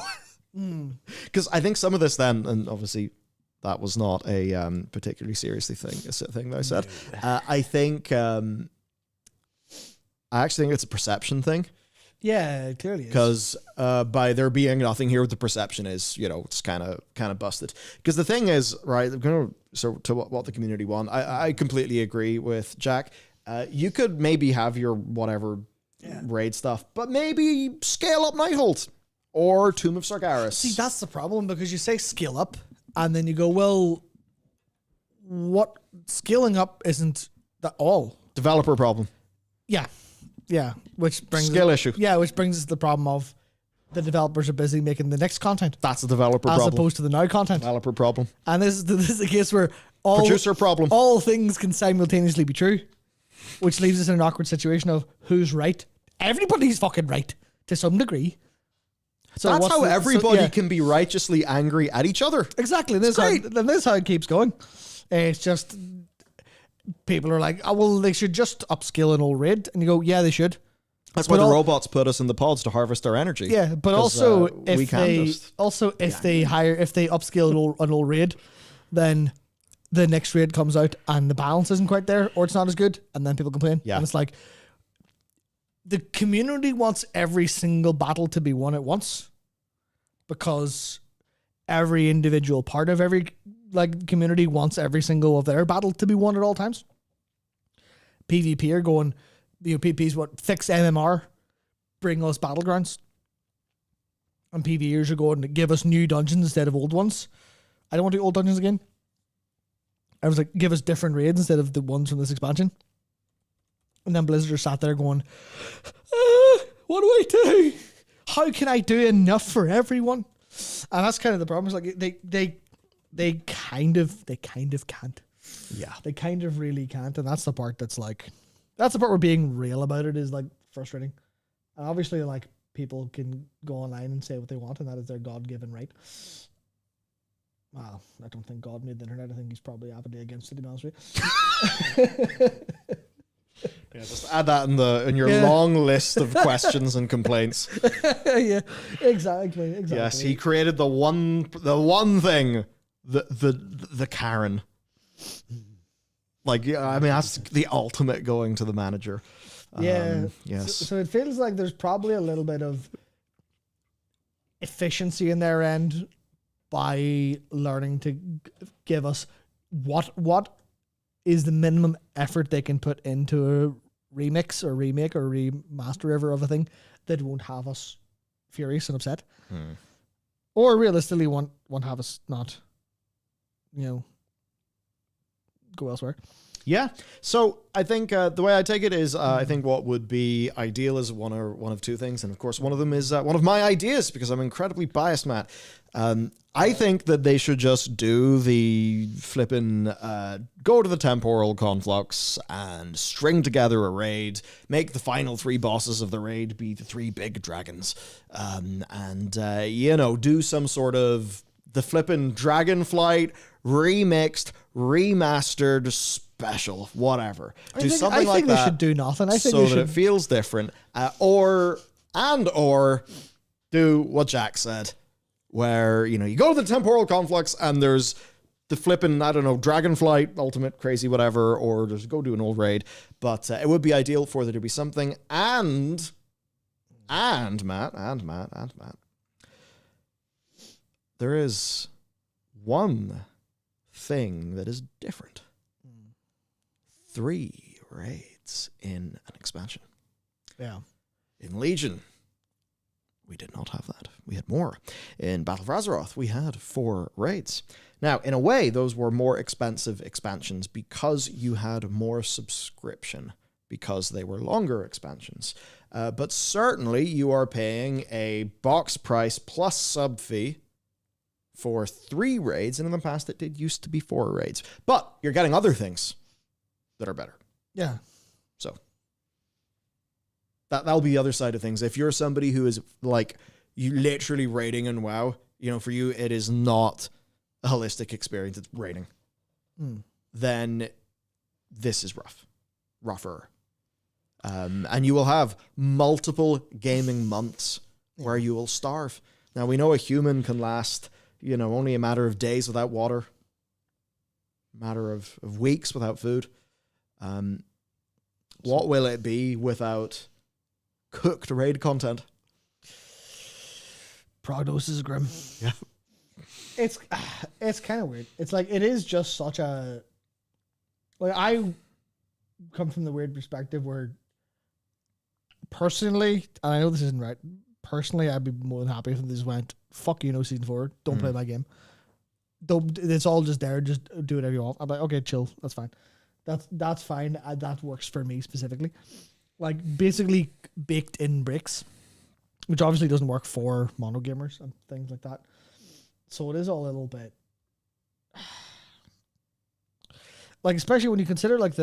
Because I think some of this then, and obviously that was not a particularly seriously thing that I said. I think I actually think it's a perception thing. Yeah, it clearly is. Because by there being nothing here, the perception is, it's kind of busted. Because the thing is, right, to what the community want, I completely agree with Jack. You could maybe have your whatever raid stuff, but maybe scale up Nighthold or Tomb of Sargeras. See, that's the problem, because you say scale up, and then you go, well, what scaling up isn't that all. Developer problem. Yeah, which brings Skill issue. Yeah, which brings us to the problem of the developers are busy making the next content. That's the developer as problem. Opposed to the now content. Developer problem. And this is a case where Producer problem. All things can simultaneously be true, which leaves us in an awkward situation of who's right. Everybody's fucking right to some degree. So that's how everybody can be righteously angry at each other. Exactly. This is how it keeps going. It's just people are like, oh, well, they should just upskill an old raid. And you go, yeah, they should. That's why the robots put us in the pods to harvest our energy. Yeah, but also if they upskill an old raid, then the next raid comes out and the balance isn't quite there, or it's not as good, and then people complain. Yeah. And it's like the community wants every single battle to be won at once, because every individual part of every community wants every single of their battle to be won at all times. PvP are going, PvP's what, fix MMR, bring us battlegrounds. And PvEers are going to give us new dungeons instead of old ones. I don't want to do old dungeons again. I was like, give us different raids instead of the ones from this expansion. And then Blizzard sat there going, what do I do? How can I do enough for everyone? And that's kind of the problem. It's like they kind of can't. Yeah. They kind of really can't. And that's the part that's where being real about it is like frustrating. And obviously, like, people can go online and say what they want, and that is their God-given right. Well, I don't think God made the internet. I think he's probably avidly against it, to be honest with you. Yeah, just add that in your long list of questions and complaints. Yeah, exactly. Yes, he created the one thing, the Karen. Like, yeah, I mean, that's the ultimate going to the manager. Yeah. Yes. So it feels like there's probably a little bit of efficiency in their end by learning to give us what is the minimum effort they can put into a remix or remake or remaster ever of a thing that won't have us furious and upset, or realistically won't have us not, go elsewhere. Yeah. So I think the way I take it is I think what would be ideal is one of two things. And of course, one of them is one of my ideas, because I'm incredibly biased, Matt. I think that they should just do the flipping go to the temporal conflux and string together a raid, make the final 3 bosses of the raid be the 3 big dragons, and do some sort of the flipping Dragonflight remixed, remastered special, whatever. I think they should do nothing. I think so that it feels different, or do what Jack said, where you go to the temporal conflux and there's the flipping, I don't know, Dragonflight Ultimate crazy whatever, or just go do an old raid. But it would be ideal for there to be something, and Matt, there is one thing that is different. 3 raids in an expansion. Yeah. In Legion, we did not have that. We had more. In Battle for Azeroth, we had 4 raids. Now, in a way, those were more expensive expansions because you had more subscription, because they were longer expansions. But certainly, you are paying a box price plus sub fee for 3 raids, and in the past it did used to be 4 raids. But you're getting other things that are better. Yeah. So that'll be the other side of things. If you're somebody who is like, you literally raiding in WoW, for you it is not a holistic experience, it's raiding. Then this is rougher. And you will have multiple gaming months where you will starve. Now, we know a human can last only a matter of days without water, a matter of weeks without food. What will it be without cooked raid content? Prognosis is grim. Yeah. It's kind of weird. It's like, it is just such a, like, I come from the weird perspective where personally, and I know this isn't right, personally, I'd be more than happy if this went, fuck you, no season 4, don't play my game. It's all just there, just do whatever you want. I'm like, okay, chill, that's fine. That's fine. That works for me specifically. Like, basically baked in bricks, which obviously doesn't work for mono gamers and things like that. So it is a little bit, like, especially when you consider like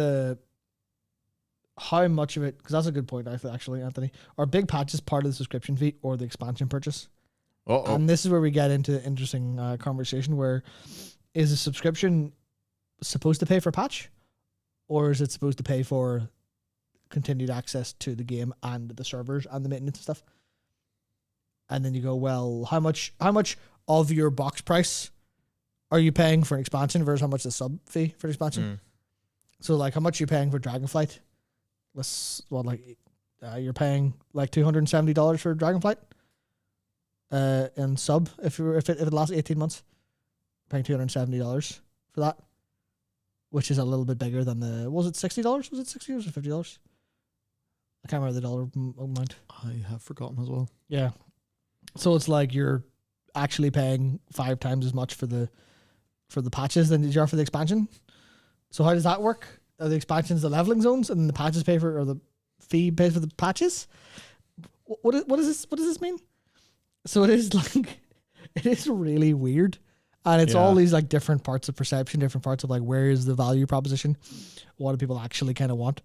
how much of it, because that's a good point actually, Anthony. Are big patches part of the subscription fee or the expansion purchase? And this is where we get into interesting conversation where, is a subscription supposed to pay for a patch, or is it supposed to pay for continued access to the game and the servers and the maintenance and stuff? And then you go, well, how much of your box price are you paying for an expansion versus how much the sub fee for the expansion? So like, how much are you paying for Dragonflight? You're paying like $270 for Dragonflight in sub if it lasts 18 months, paying $270 for that, which is a little bit bigger than was it $60? Was it $60 or $50? I can't remember the dollar amount. I have forgotten as well. Yeah. So it's like you're actually paying 5 times as much for the patches than you are for the expansion. So how does that work? Are the expansions the leveling zones, and the patches pay for, or the fee pays for the patches? What does this mean? So it is like, it is really weird, and it's all these like different parts of perception, different parts of like, where is the value proposition? What do people actually kind of want?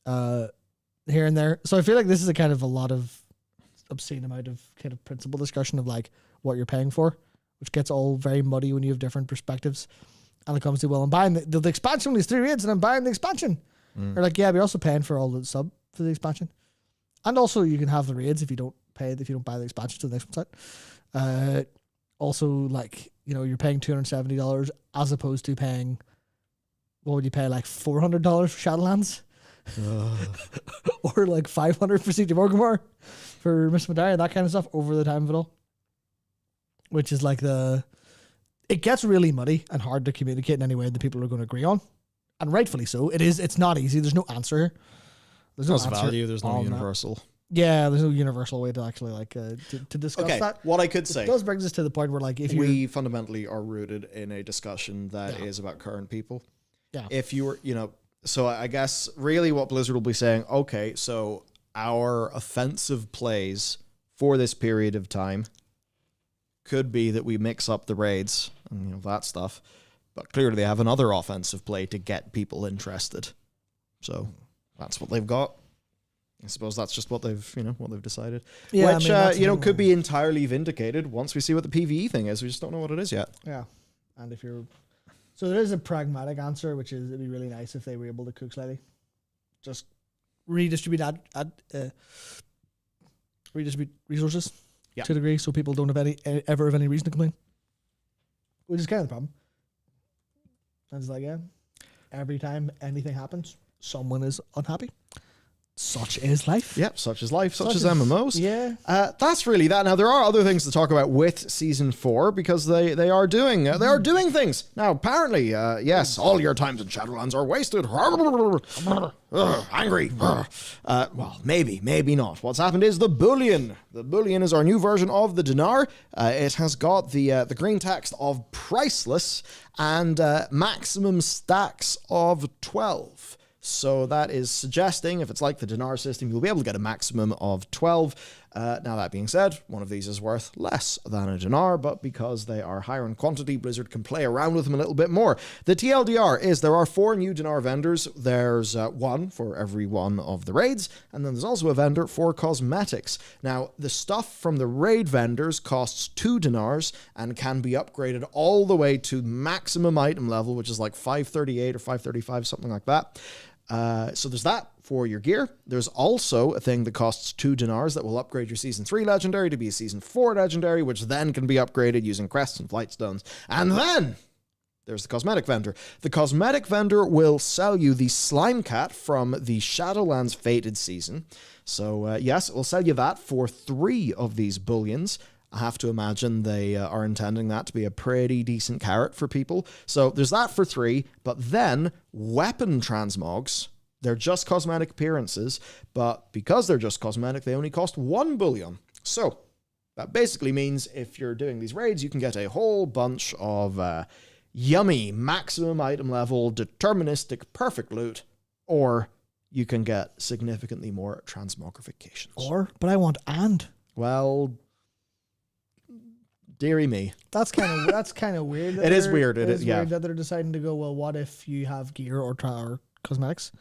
Here and there. So I feel like this is a lot of obscene amount of kind of principle discussion of like what you're paying for, which gets all very muddy when you have different perspectives. And it comes to, well, I'm buying the expansion only is 3 raids and I'm buying the expansion. They're like, yeah, but you're also paying for all the sub for the expansion. And also you can have the raids if you don't buy the expansion to the next website. Also, like, you know, you're paying $270 as opposed to paying, what would you pay, like $400 for Shadowlands? Or like $500 for Siege of Orgrimmar for Miss Madara, that kind of stuff over the time of it all. Which is like it gets really muddy and hard to communicate in any way that people are going to agree on. And rightfully so. It's not easy. There's no answer here. There's no answer value. There's no universal. Yeah, there's no universal way to actually like to discuss that. What I could say. It does bring us to the point where like if we fundamentally are rooted in a discussion that is about current people. Yeah. If you were, you know, so I guess really what Blizzard will be saying, okay, so our offensive plays for this period of time could be that we mix up the raids and, you know, that stuff. But clearly they have another offensive play to get people interested. So that's what they've got. I suppose that's just what they've decided. Yeah, which, could be entirely vindicated once we see what the PvE thing is. We just don't know what it is yet. Yeah. And so there is a pragmatic answer, which is it'd be really nice if they were able to cook slightly. Just redistribute resources to a degree so people don't have ever have any reason to complain. Which is kind of the problem. And it's like, yeah, every time anything happens, someone is unhappy. Such is life. Yep, such is life, such is MMOs. Yeah. That's really that. Now, there are other things to talk about with Season 4 because they are doing things. Now, apparently, yes, all your times in Shadowlands are wasted. Angry. Well, maybe not. What's happened is the Bullion. The Bullion is our new version of the dinar. It has got the green text of priceless and maximum stacks of 12. So that is suggesting, if it's like the dinar system, you'll be able to get a maximum of 12. Now, that being said, one of these is worth less than a dinar, but because they are higher in quantity, Blizzard can play around with them a little bit more. The TLDR is there are 4 new dinar vendors. There's one for every one of the raids, and then there's also a vendor for cosmetics. Now, the stuff from the raid vendors costs 2 dinars and can be upgraded all the way to maximum item level, which is like 538 or 535, something like that. So there's that for your gear. There's also a thing that costs 2 dinars that will upgrade your Season 3 Legendary to be a Season 4 Legendary, which then can be upgraded using crests and flight stones. And then there's the cosmetic vendor. The cosmetic vendor will sell you the Slime Cat from the Shadowlands Fated season. So yes, it will sell you that for 3 of these bullions. I have to imagine they are intending that to be a pretty decent carrot for people. So there's that for 3, but then weapon transmogs, they're just cosmetic appearances, but because they're just cosmetic, they only cost 1 bullion. So that basically means if you're doing these raids, you can get a whole bunch of yummy, maximum item level, deterministic, perfect loot, or you can get significantly more transmogrifications. But I want and. Well, dearie me. That's kind of weird. It is weird. It is weird that they're deciding to go, well, what if you have gear or cosmetics?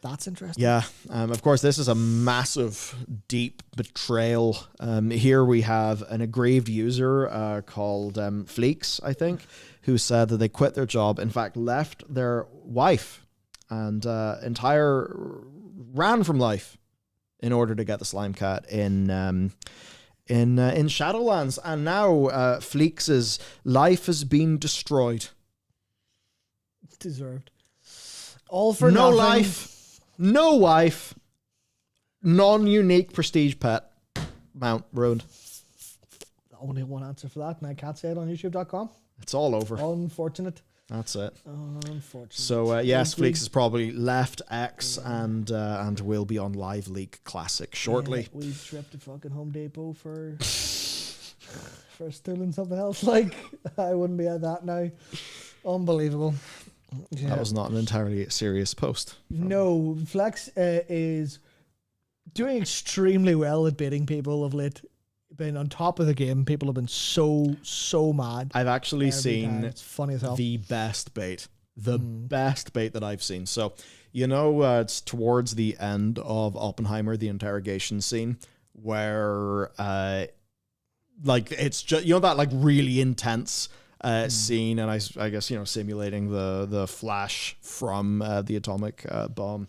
That's interesting. Yeah. Of course, this is a massive, deep betrayal. Here we have an aggrieved user called Fleeks, I think, who said that they quit their job. In fact, left their wife and ran from life in order to get the Slime Cat in Shadowlands, and now Fleeks' life has been destroyed. Deserved. All for no nothing. life, no wife, non-unique prestige pet. Mount ruined. Only one answer for that, and I can't say it on YouTube.com. It's all over. Unfortunate. That's it. Unfortunate. So yes, Fleeks has probably left X and will be on Live League Classic shortly. Yeah, we tripped to fucking Home Depot for stealing something else. Like, I wouldn't be at that now. Unbelievable. Yeah. That was not an entirely serious post. No, Flex is doing extremely well at baiting people of late. Been on top of the game. People have been so mad. I've actually seen it's funny as hell. The best bait that I've seen. So, it's towards the end of Oppenheimer, the interrogation scene, where like it's just, you know, that like really intense scene, and I guess, you know, simulating the flash from the atomic bomb.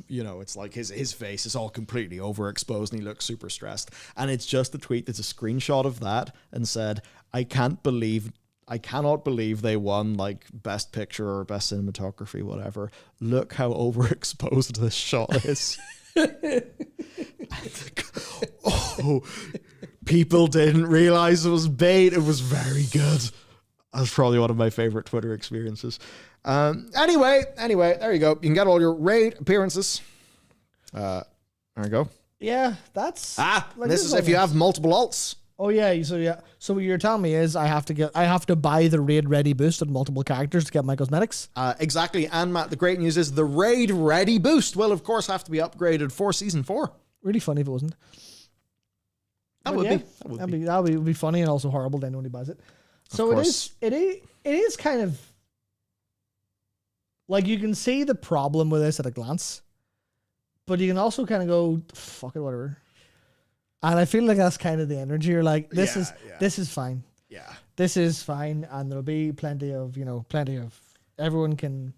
You know, it's like his face is all completely overexposed and he looks super stressed. And it's just a tweet that's a screenshot of that and said, I cannot believe they won like best picture or best cinematography, whatever. Look how overexposed this shot is. Oh, people didn't realize it was bait. It was very good. That's probably one of my favorite Twitter experiences. Anyway, there you go. You can get all your raid appearances. There you go. Yeah, that's like, this is if you have multiple alts. Oh yeah, so what you're telling me is I have to buy the raid ready boost on multiple characters to get my cosmetics. Exactly. And Matt, the great news is the raid ready boost will of course have to be upgraded for season 4. Really funny if it wasn't. That would be funny and also horrible then when he buys it. So it is kind of like you can see the problem with this at a glance, but you can also kind of go, fuck it, whatever. And I feel like that's kind of the energy. You're like, this is fine. Yeah. This is fine. And there'll be plenty of people can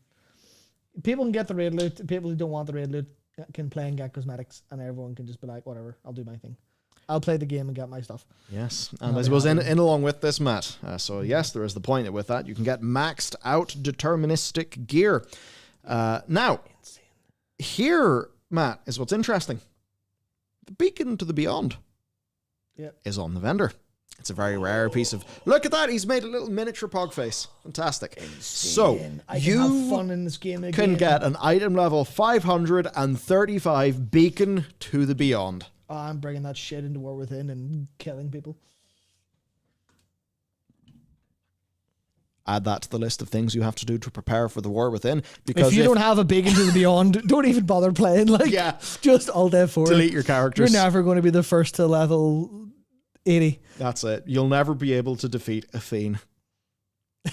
get the raid loot. People who don't want the raid loot can play and get cosmetics, and everyone can just be like, whatever, I'll do my thing. I'll play the game and get my stuff. Yes, and I suppose in along with this, Matt. So yes, there is the point with that. You can get maxed out deterministic gear. Now, here, Matt, is what's interesting. The Beacon to the Beyond is on the vendor. It's a very rare piece of... Look at that! He's made a little miniature pog face. Fantastic. Insane. So, you have fun in this game again. Can get an item level 535 Beacon to the Beyond. Oh, I'm bringing that shit into War Within and killing people. Add that to the list of things you have to do to prepare for the War Within. Because if you don't have a Beacon to the Beyond, don't even bother playing. Like, just Alt F4. Delete your characters. You're never going to be the first to level 80. That's it. You'll never be able to defeat a Fiend. I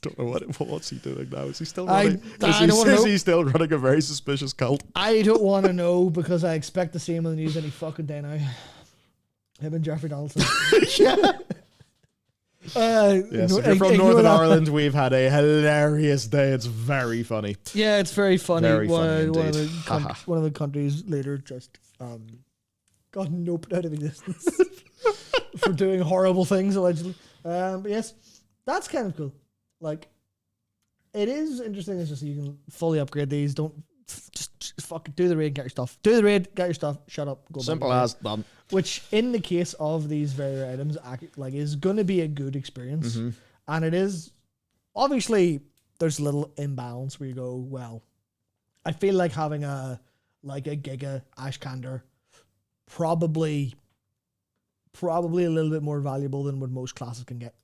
don't know what's he doing now. Is he still running? Is he still running a very suspicious cult? I don't want to know because I expect to see him on the news any fucking day now. Him and Jeffrey Donaldson. Yeah. Yes, if you're from Northern Ireland, we've had a hilarious day. It's very funny. Yeah, it's very funny. Very funny one of the country's later just got noped out of existence for doing horrible things allegedly. But yes, that's kind of cool. Like, it is interesting. It's just you can fully upgrade these. Don't just fucking do the raid, get your stuff. Do the raid, get your stuff. Shut up. Go Simple as done. Which, in the case of these very rare items, like is going to be a good experience, and it is. Obviously, there's a little imbalance where you go, well, I feel like having a Giga Ashkander probably a little bit more valuable than what most classes can get.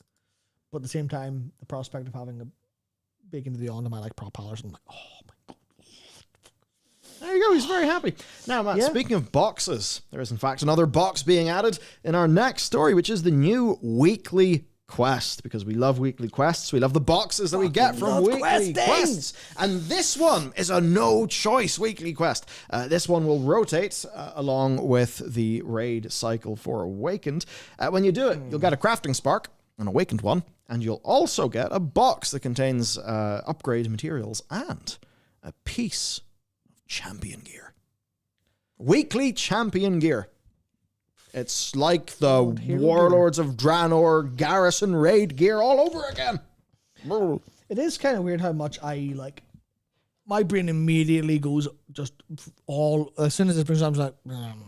But at the same time, the prospect of having a Beacon to the Beyond of my like prop powers, I'm like, oh my god. There you go, he's very happy. Now, Matt, speaking of boxes, there is in fact another box being added in our next story, which is the new weekly quest, because we love weekly quests. We love the boxes that we get from weekly quests. And this one is a no-choice weekly quest. This one will rotate along with the raid cycle for Awakened. When you do it, you'll get a crafting spark, an Awakened one, and you'll also get a box that contains upgrade materials and a piece champion gear. Weekly champion gear. It's like the Warlords of Draenor garrison raid gear all over again. It is kind of weird how much I like. My brain immediately goes just all as soon as it brings up like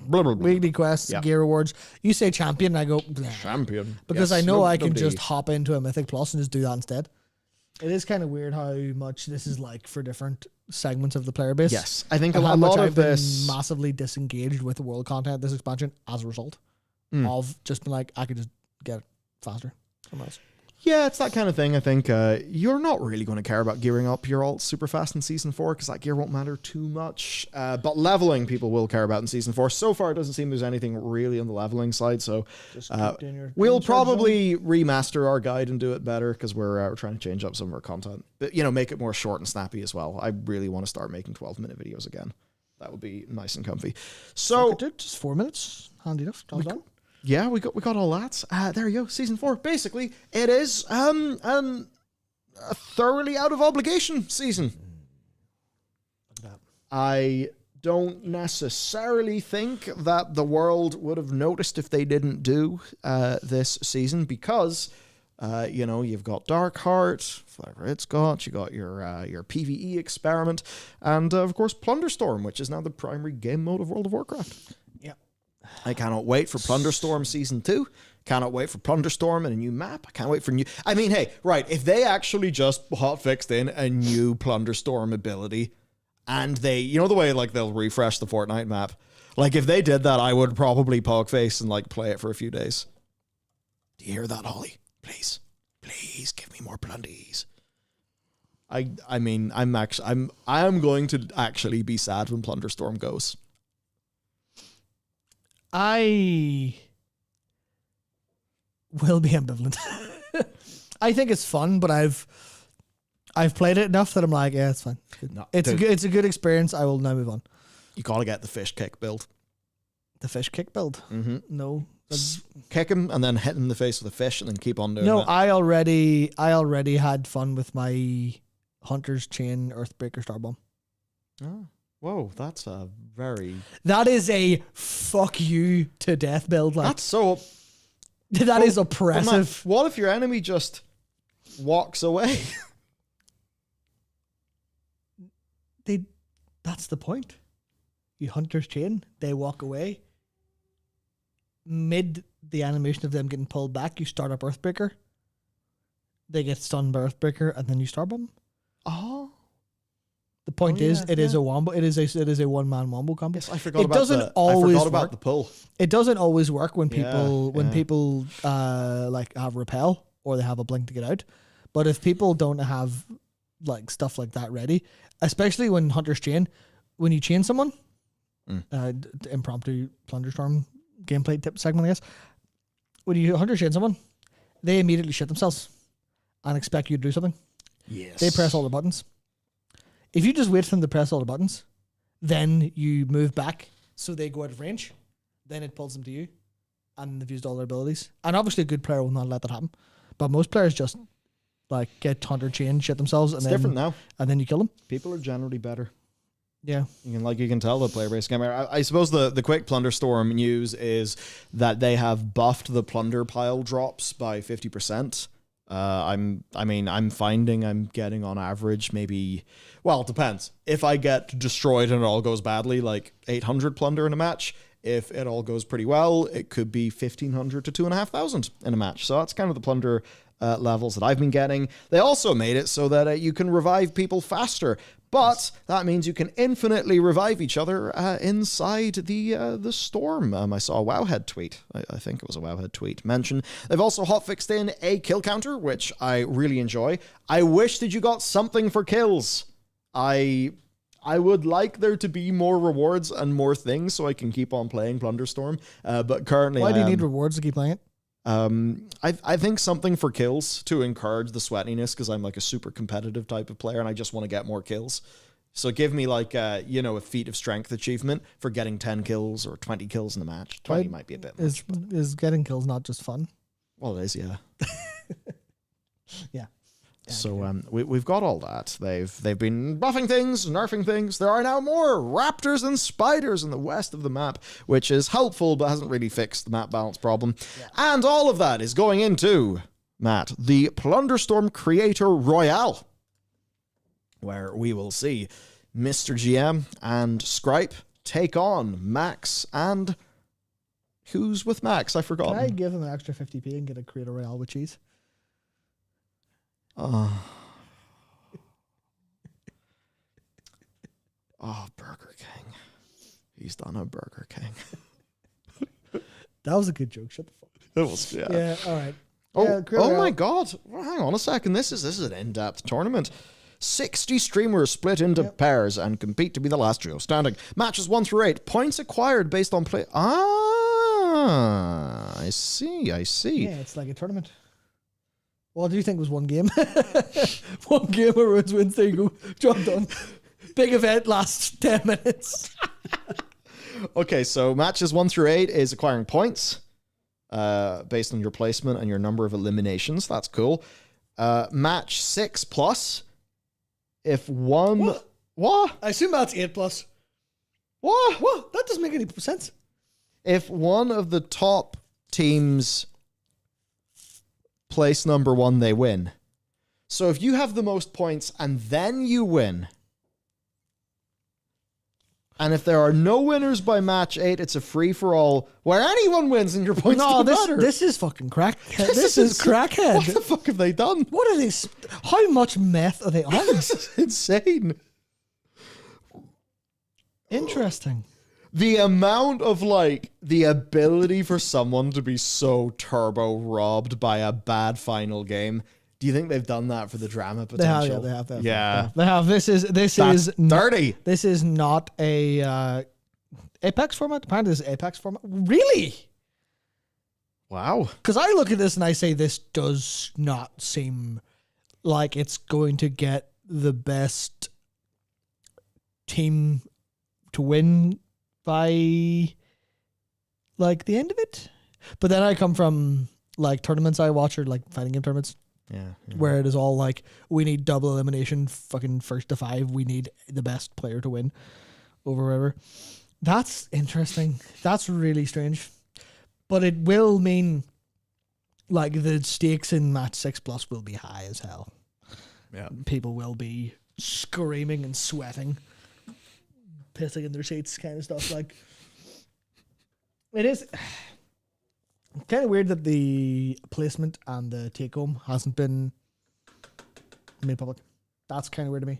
weekly quests, gear rewards. You say champion, and I go champion because I know I can just hop into a Mythic Plus and just do that instead. It is kind of weird how much this is like for different segments of the player base. Yes, I think a lot of this massively disengaged with the world content this expansion as a result of just being like I could just get it faster somewhere else. Yeah, it's that kind of thing. I think you're not really going to care about gearing up your alt super fast in Season 4 because that gear won't matter too much. But leveling people will care about in Season 4. So far, it doesn't seem there's anything really on the leveling side. So we'll probably remaster our guide and do it better because we're trying to change up some of our content. But, make it more short and snappy as well. I really want to start making 12-minute videos again. That would be nice and comfy. So just 4 minutes. Handy enough. yeah, we got all that. There you go, season 4. Basically, it is a thoroughly out of obligation season. Look at that. I don't necessarily think that the world would have noticed if they didn't do this season because, you've got Darkheart, whatever it's got. You got your PvE experiment, and of course Plunderstorm, which is now the primary game mode of World of Warcraft. Yeah, I cannot wait for Plunderstorm Season 2. Cannot wait for Plunderstorm and a new map. I can't wait for new... I mean, hey, right, if they actually just hotfixed in a new Plunderstorm ability, and they... You know the way, like, they'll refresh the Fortnite map? Like, if they did that, I would probably pogface and, like, play it for a few days. Do you hear that, Holly? Please. Please give me more plundies. I mean, I am going to actually be sad when Plunderstorm goes. I will be ambivalent. I think it's fun, but I've played it enough that I'm like, yeah, it's fine. No, it's a good experience. I will now move on. You gotta get the fish kick build. The fish kick build? Mm-hmm. No. Kick him and then hit him in the face with a fish and then keep on doing No, that. I already had fun with my Hunter's Chain Earthbreaker Starbomb. Oh. Whoa, that's a very... That is a fuck you to death build. Like, That's so... that is oppressive. Matt, what if your enemy just walks away? That's the point. You Hunter's Chain, they walk away. Mid the animation of them getting pulled back, you start up Earthbreaker. They get stunned by Earthbreaker, and then you Starbomb. Oh. The point is, it is a wombo. It is a one man wombo combo. Yes, I forgot about the pull. It doesn't always work when Yeah, people like have repel or they have a blink to get out. But if people don't have like stuff like that ready, especially when Hunter's Chain, when you chain someone, impromptu Plunderstorm gameplay tip segment, I guess. When you Hunter's Chain someone, they immediately shit themselves and expect you to do something. Yes. They press all the buttons. If you just wait for them to press all the buttons, then you move back so they go out of range, then it pulls them to you, and they've used all their abilities. And obviously a good player will not let that happen. But most players just like get Hunter Chain, shit themselves, It's different now. And then you kill them. People are generally better. Yeah. You can tell the player-based game. I suppose the quick Plunderstorm news is that they have buffed the plunder pile drops by 50%. I'm finding I'm getting on average maybe, well, it depends. If I get destroyed and it all goes badly, like 800 plunder in a match. If it all goes pretty well, it could be 1,500 to 2,500 in a match. So that's kind of the plunder levels that I've been getting. They also made it so that you can revive people faster. But that means you can infinitely revive each other inside the storm. I saw a Wowhead tweet. I think it was a Wowhead tweet mention. They've also hotfixed in a kill counter, which I really enjoy. I wish that you got something for kills. I would like there to be more rewards and more things so I can keep on playing Plunderstorm. But currently, why do you need rewards to keep playing it? I think something for kills to encourage the sweatiness because I'm like a super competitive type of player and I just want to get more kills. So give me like a feat of strength achievement for getting 10 kills or 20 kills in a match. 20 might be a bit much. Is getting kills not just fun? Well, it is, yeah. Yeah. So we've got all that. They've been buffing things, nerfing things. There are now more raptors and spiders in the west of the map, which is helpful but hasn't really fixed the map balance problem. Yeah. And all of that is going into, Matt, the Plunderstorm Creator Royale, where we will see Mr. GM and Scripe take on Max and... Who's with Max? I forgot. Can I give him an extra 50p and get a Creator Royale with cheese? Oh, Burger King. He's done a Burger King. That was a good joke. Shut the fuck up. It was, yeah. Yeah, all right. Oh my God. Well, hang on a second. This is an in-depth tournament. 60 streamers split into pairs and compete to be the last trio standing. Matches 1 through 8. Points acquired based on play. I see. Yeah, it's like a tournament. Well, do you think it was one game? One game, everyone's wins. There you go. Job done. Big event lasts 10 minutes. Okay, so matches 1 through 8 is acquiring points. based on your placement and your number of eliminations. That's cool. Match 6+. If one... What? I assume that's 8+. What? That doesn't make any sense. If one of the top teams place number 1, they win. So if you have the most points and then you win, and if there are no winners by match 8, it's a free-for-all where anyone wins and your points don't matter. This is fucking crackhead. This is crackhead. What the fuck have they done? What are these? How much meth are they on? This is insane. Interesting. The amount of, like, the ability for someone to be so turbo robbed by a bad final game. Do you think they've done that for the drama potential? They have. Yeah. They have. This is dirty. This is not a Apex format. Apparently, this is Apex format. Really? Wow. Because I look at this and I say this does not seem like it's going to get the best team to win by like the end of it. But then I come from like tournaments I watch, or like fighting game tournaments. Yeah. Where it is all like, we need double elimination, fucking first to 5. We need the best player to win over wherever. That's interesting. That's really strange. But it will mean like the stakes in match 6+ will be high as hell. Yeah. People will be screaming and sweating, pissing in their seats, kind of stuff. Like, it is kind of weird that the placement and the take home hasn't been made public. That's kind of weird to me.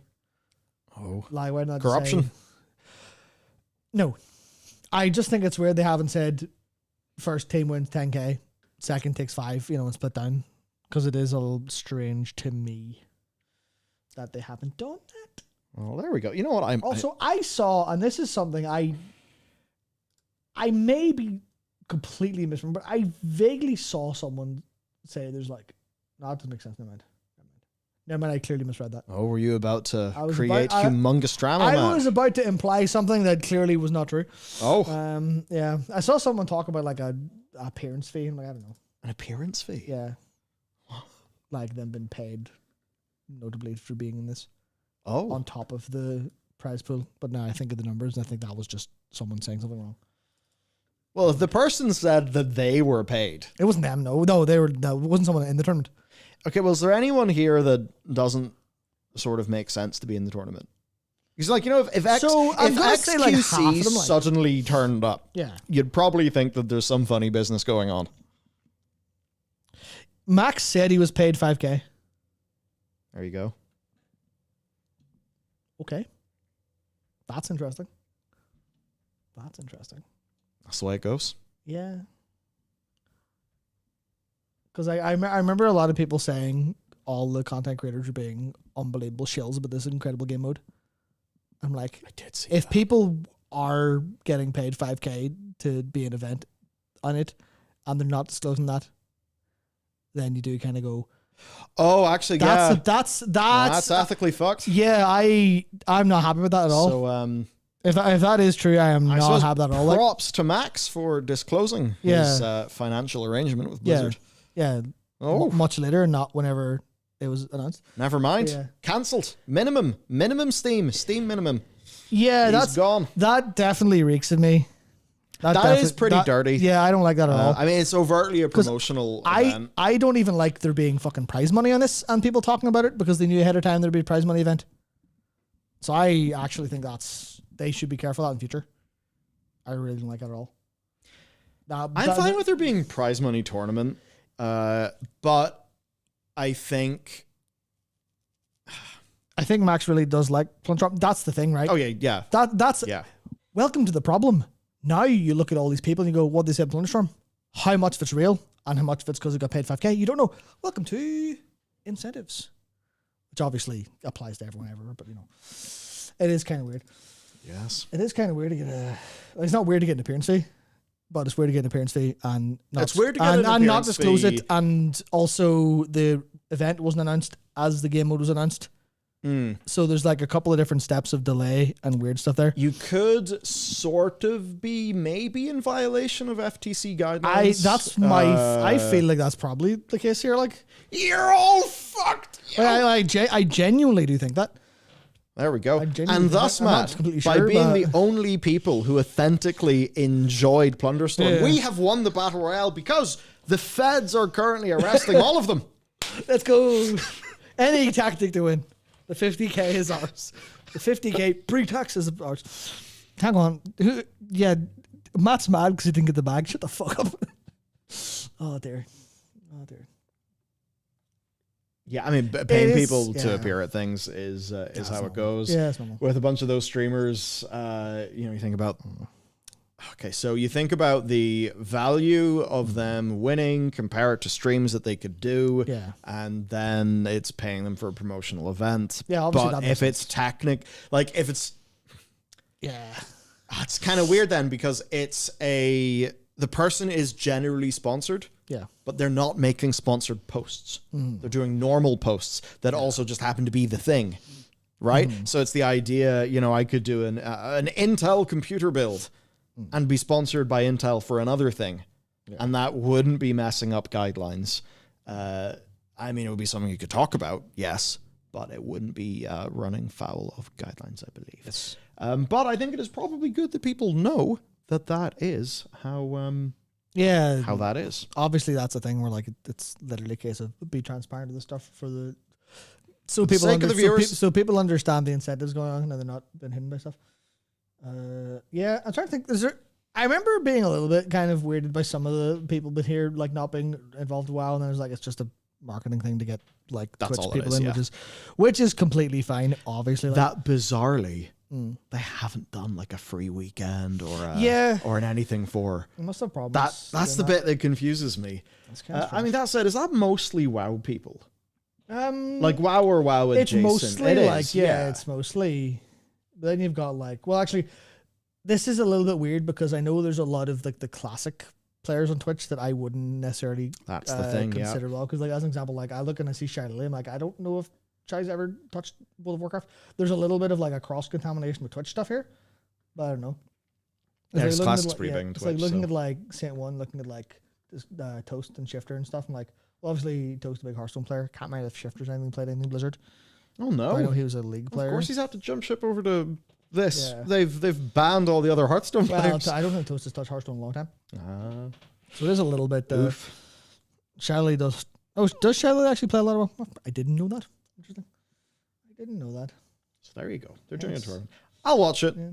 Oh, Like, why not corruption? No, I just think it's weird they haven't said first team wins 10k, second takes 5, and split down, because it is a little strange to me that they haven't done that. Well, there we go. You know what? I saw, and this is something I may be completely misremember, but I vaguely saw someone say there's like, no, that doesn't make sense. Never mind, I clearly misread that. Oh, were you about to create humongous drama? I was about to imply something that clearly was not true. Oh. Yeah. I saw someone talk about like a appearance fee. I'm like, I don't know. An appearance fee? Yeah. Like them being paid notably for being in this. Oh. On top of the prize pool. But now I think of the numbers, and I think that was just someone saying something wrong. Well, if the person said that they were paid. It wasn't them, no. No, it wasn't someone in the tournament. Okay, well, is there anyone here that doesn't sort of make sense to be in the tournament? Because, like, if XQC suddenly turned up, yeah, you'd probably think that there's some funny business going on. Max said he was paid 5k. There you go. Okay. That's interesting. That's the way it goes. Yeah. Because I remember a lot of people saying all the content creators are being unbelievable shills about this incredible game mode. I'm like, I did see if that. people are getting paid 5k to be an event on it, and they're not disclosing that, then you do kind of go, oh, actually, that's ethically fucked. Yeah, I'm not happy with that at all. So, if that is true, I am not happy with that at all. Props to Max for disclosing his financial arrangement with Blizzard. Yeah. Oh. Much later, not whenever it was announced. Never mind. Yeah. Cancelled. Minimum Steam minimum. Yeah, that's gone. That definitely reeks at me. That is pretty dirty. Yeah, I don't like that at all. I mean, it's overtly a promotional event. I don't even like there being fucking prize money on this and people talking about it because they knew ahead of time there'd be a prize money event. So I actually think they should be careful of that in future. I really don't like it at all. I'm fine with there being prize money tournament, but I think Max really does like plunderstorm. That's the thing, right? Oh yeah. That's welcome to the problem. Now you look at all these people and you go, what they said plunderstorm? How much of it's real and how much of it's because they got paid 5k? You don't know. Welcome to incentives, which obviously applies to everyone ever, but it is kind of weird. Yes, it is kind of weird to get it's not weird to get an appearance fee, but it's weird to get an appearance fee and not, it's weird to get and not disclose it. And also the event wasn't announced as the game mode was announced. So there's like a couple of different steps of delay and weird stuff there. You could sort of be maybe in violation of FTC guidelines. I feel like that's probably the case here. Like, you're all fucked. I genuinely do think that. There we go. genuinely And thus, I'm not Matt, completely by sure, being but- the only people who authentically enjoyed Plunderstorm, Yeah. we have won the Battle Royale because the feds are currently arresting all of them. Let's go. Any tactic to win. The 50k is ours. The 50k pre-tax is ours. Hang on. Yeah, Matt's mad because he didn't get the bag. Shut the fuck up. Oh dear. Oh dear. Yeah, I mean, paying is, people to yeah. appear at things is how it goes. Yeah, it's normal. With a bunch of those streamers, you think about. Okay, so you think about the value of them winning, compare it to streams that they could do, Yeah. and then it's paying them for a promotional event. Yeah, obviously but that makes if it's if it's, Yeah. it's kind of weird then because the person is generally sponsored. Yeah. But they're not making sponsored posts. They're doing normal posts that also just happen to be the thing, right? So it's the idea, I could do an Intel computer build and be sponsored by Intel for another thing. Yeah. And that wouldn't be messing up guidelines. I mean, it would be something you could talk about, yes, but it wouldn't be running foul of guidelines, I believe. Yes. But I think it is probably good that people know that is how... Yeah. how that is. Obviously, that's a thing where like it's literally a case of be transparent to the stuff for the so the people sake of the viewers. so people understand the incentives going on and they're not being hidden by stuff. Yeah, I'm trying to think. I remember being a little bit kind of weirded by some of the people but here like not being involved in WoW, and then it was like it's just a marketing thing to get like That's Twitch all it people is, in, yeah. which is completely fine. Obviously, like, That bizarrely, they haven't done like a free weekend or an anything for. they must have problems. That's the doing bit that confuses me. That's kind of I mean, that said, is that mostly WoW people? like WoW or WoW it's adjacent? mostly It like is, it's mostly. But then you've got like, well, actually, this is a little bit weird because I know there's a lot of like the classic players on Twitch that I wouldn't necessarily That's the thing, consider well. Because like as an example, like I look and I see Shiny, I'm like, I don't know if Shai's ever touched World of Warcraft. There's a little bit of like a cross contamination with Twitch stuff here, but I don't know. Yeah, It's like looking Classic's at, pretty big in it's Twitch, like looking so. at like Saint One, looking at like this, Toast and Shifter and stuff. I'm like, well, obviously Toast a big Hearthstone player. Can't mind if Shifter's anything played anything Blizzard. Oh But I know no! he was a League player. Of course, he's had to jump ship over to this. Yeah. They've banned all the other Hearthstone Well, players. I don't think Toast has touched Hearthstone in a long time. Ah, So it is a little bit. oof. Shelley does. Oh, does Shelley actually play a lot of Warcraft? I didn't know that. Interesting. I didn't know that. So there you go. They're doing a Yes. tournament. I'll watch it. Yeah.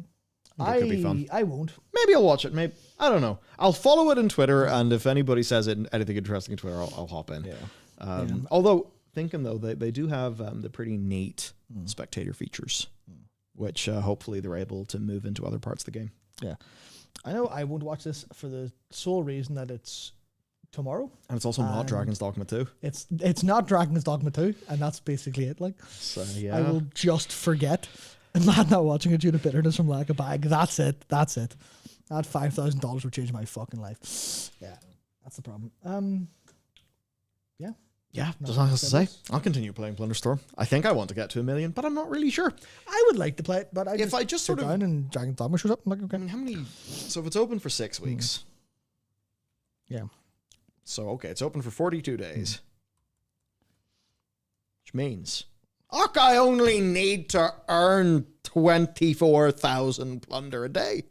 I think it could be fun. I won't. Maybe I'll watch it. Maybe I don't know. I'll follow it on Twitter, and if anybody says anything interesting on Twitter, I'll hop in. Yeah. Although thinking though, they do have the pretty neat spectator features, which hopefully they're able to move into other parts of the game. Yeah. I know I won't watch this for the sole reason that it's tomorrow. And it's also not And- Dragon's Dogma 2. It's not Dragon's Dogma 2, and that's basically it. Like, So yeah, I will just forget. I'm not watching it due to bitterness from lack of bag. That's it. That $5,000 would change my fucking life. Yeah, that's the problem. yeah. No, There's nothing else to say. goodness. I'll continue playing Plunderstorm. I think I want to get to 1 million, but I'm not really sure. I would like to play it, but If I just sit sort of- down and Dragon's Dogma shows up, I'm like, I okay. mean, how many? So if it's open for 6 weeks, Yeah. so okay, it's open for 42 days, which means I only need to earn 24,000 plunder a day.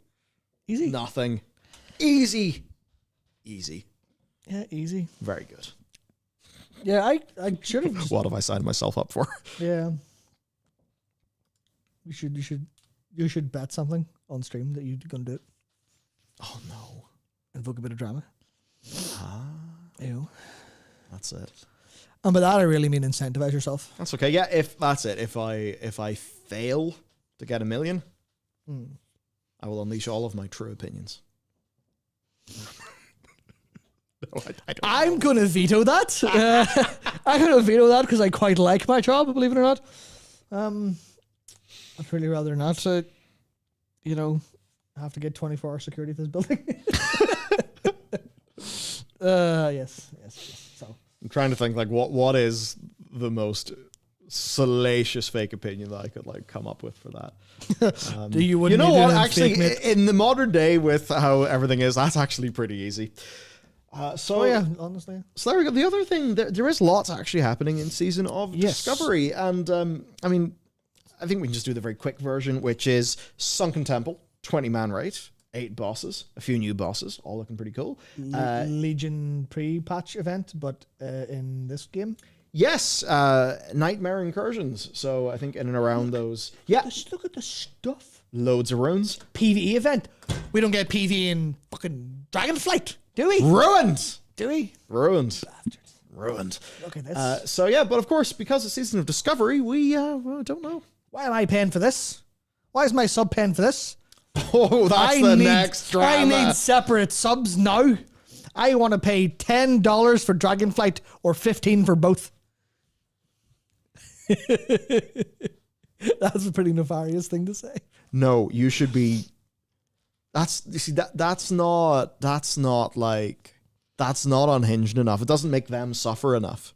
Easy. Nothing. Easy. Yeah, easy. Very good. Yeah, I should have. What have I signed myself up for? Yeah. You should bet something on stream that you're gonna do it. Oh no. Invoke a bit of drama. Ew. That's it. And by that I really mean incentivize yourself. That's okay. Yeah, if that's it. If I fail to get 1 million, I will unleash all of my true opinions. No, I don't. I'm gonna veto that. I'm gonna veto that because I quite like my job, believe it or not. I'd really rather not. Have to get 24-hour security to this building. Yes. So I'm trying to think like what is the most salacious fake opinion that I could like come up with for that. Do you You know what? need Actually, fake mate? in the modern day, with how everything is, that's actually pretty easy. So Oh yeah, honestly. So there we go. The other thing, there is lots actually happening in Season of Discovery, and I mean, I think we can just do the very quick version, which is Sunken Temple, 20-man raid, 8 bosses, a few new bosses, all looking pretty cool. Legion pre-patch event, but in this game. Yes, Nightmare Incursions. So I think in and around those, Just look at the stuff. loads of runes. PvE event. We don't get PvE in fucking Dragonflight, do we? Ruined! Do we? Ruined. Ruined. Look at this. So yeah, but of course, because it's Season of Discovery, we don't know. Why am I paying for this? Why is my sub paying for this? Oh, that's next drama. I need separate subs now. I want to pay $10 for Dragonflight or $15 for both. That's a pretty nefarious thing to say. No, you should be. That's not unhinged enough. It doesn't make them suffer enough.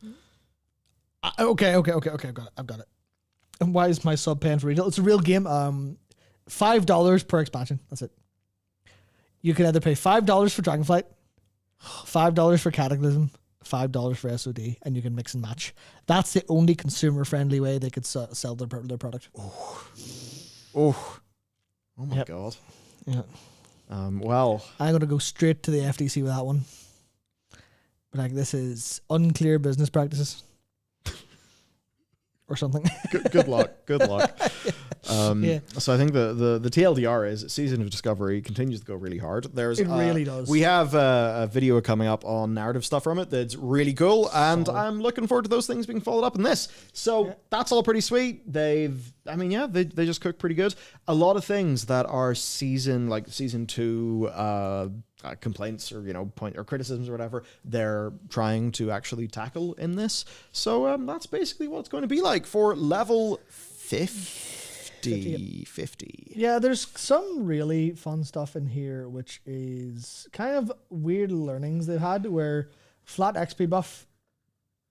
Okay. I've got it. And why is my sub paying for retail? It's a real game. $5 per expansion. That's it. You can either pay $5 for Dragonflight, $5 for Cataclysm, $5 for SOD, and you can mix and match. That's the only consumer-friendly way they could sell their product. Oh my god. Yeah. Well, I'm gonna go straight to the FTC with that one. But like, this is unclear business practices. Or something. good luck. Good luck. So I think the TLDR is Season of Discovery continues to go really hard. It really does. We have a video coming up on narrative stuff from it that's really cool, and I'm looking forward to those things being followed up in this. So that's all pretty sweet. They just cooked pretty good. A lot of things that are Season 2 complaints or point or criticisms or whatever, they're trying to actually tackle in this. So that's basically what it's going to be like for level 50. Yeah, there's some really fun stuff in here, which is kind of weird learnings they've had where flat XP buff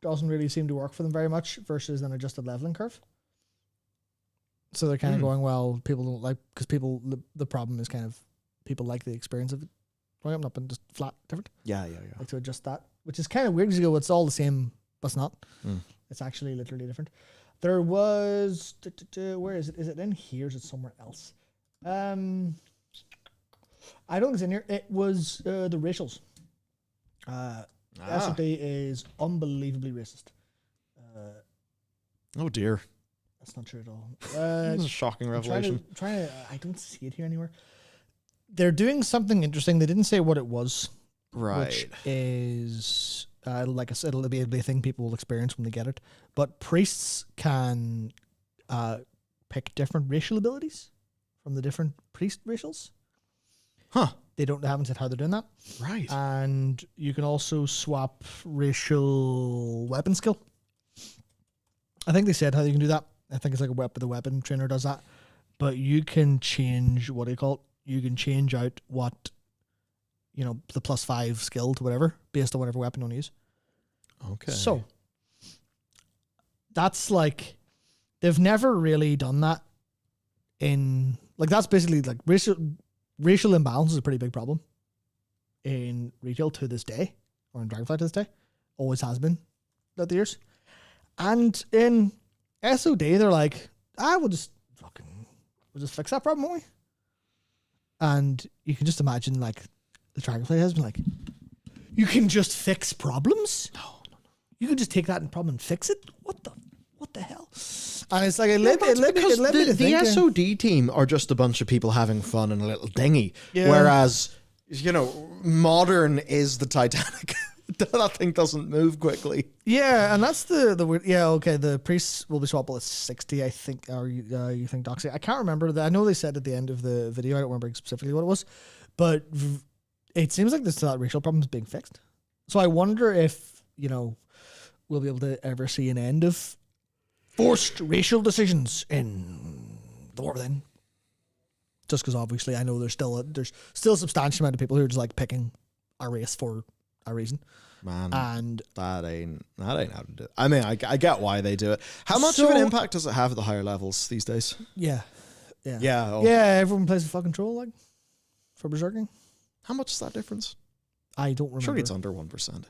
doesn't really seem to work for them very much versus an adjusted leveling curve. So they're kind of going, well, people don't like, because the problem is kind of people like the experience of it going up and just flat different. Yeah. Like to adjust that, which is kind of weird because you go, it's all the same, but it's not. It's actually literally different. There was, where is it? Is it in here? Is it somewhere else? I don't think it's in here. It was the racials. SOD is unbelievably racist. Oh dear. That's not true at all. This is a shocking revelation. I don't see it here anywhere. They're doing something interesting. They didn't say what it was. Right. Which is, like I said, it'll be a thing people will experience when they get it. But priests can pick different racial abilities from the different priest racials. Huh. They haven't said how they're doing that. Right. And you can also swap racial weapon skill. I think they said how you can do that. I think it's like the weapon trainer does that. But you can change, what do you call it? You can change out what, the +5 skill to whatever, based on whatever weapon you want to use. Okay. So, that's like, they've never really done that in, like, that's basically, like, racial imbalance is a pretty big problem in retail to this day, or in Dragonflight to this day. Always has been throughout the years. And in SOD, they're like, we'll just fix that problem, won't we? And you can just imagine, like, the Dragonflight has been like, you can just fix problems? No. You can just take that problem and fix it? What the hell? And it's like, the SOD team are just a bunch of people having fun in a little dinghy. Yeah. Whereas, modern is the Titanic. That thing doesn't move quickly. Yeah, and that's the weird. Yeah, okay. The priests will be swappable at 60, I think. Or you think Doxy? I can't remember. I know they said at the end of the video. I don't remember specifically what it was, but it seems like that racial problem is being fixed. So I wonder if we'll be able to ever see an end of forced racial decisions in the War Within. Just because obviously I know there's still a substantial amount of people who are just like picking a race for a reason. Man, And that ain't how to do it. I mean, I get why they do it. How much of an impact does it have at the higher levels these days? yeah. Yeah. Everyone plays a fucking troll like for berserking. How much is that difference? I don't remember. Surely it's under 1%.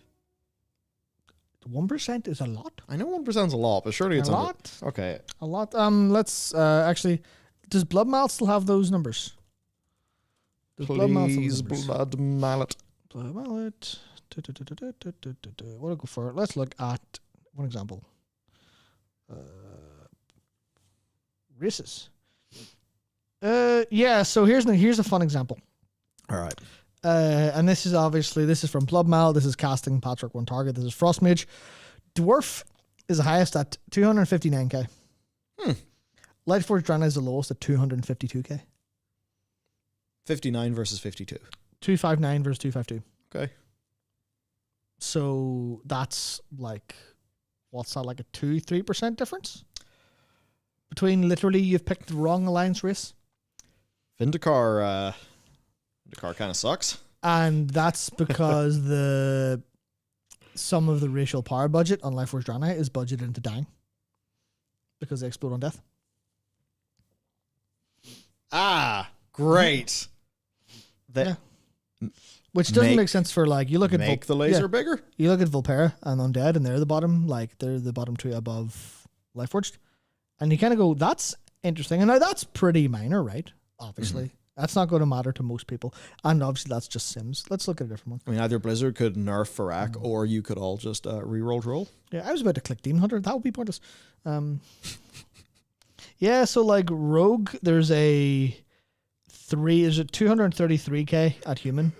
1% is a lot. I know 1% is a lot, but surely it's a under. lot. Okay. A lot. Let's actually. Does Blood Mallet still have those numbers? Does Please, Blood Mallet still have numbers? Blood Mallet. Blood Mallet. What do I go for? Let's look at one example. Races. Yeah. So here's a fun example. All right. And this is from Blood Mallet. This is casting Patrick one target. This is Frost Mage. Dwarf is the highest at 259k. Lightforged Drana is the lowest at 252k. 59 versus 52. 259 versus 252. Okay. So that's like, what's that, like a 2-3% difference? Between literally you've picked the wrong alliance race. Vindicar kind of sucks. And that's because some of the racial power budget on Lightforged Draenei is budgeted into dying. Because they explode on death. Ah, great. Which doesn't make sense for like, you look at the laser bigger. You look at Vulpera and Undead and they're the bottom, like they're the bottom two above Lightforged. And you kind of go, that's interesting. And now that's pretty minor, right? Obviously. Mm-hmm. That's not going to matter to most people. And obviously that's just Sims. Let's look at a different one. I mean, either Blizzard could nerf Farak or you could all just reroll roll. Yeah, I was about to click Demon Hunter. That would be pointless. Yeah, so like Rogue, there's a 233k at human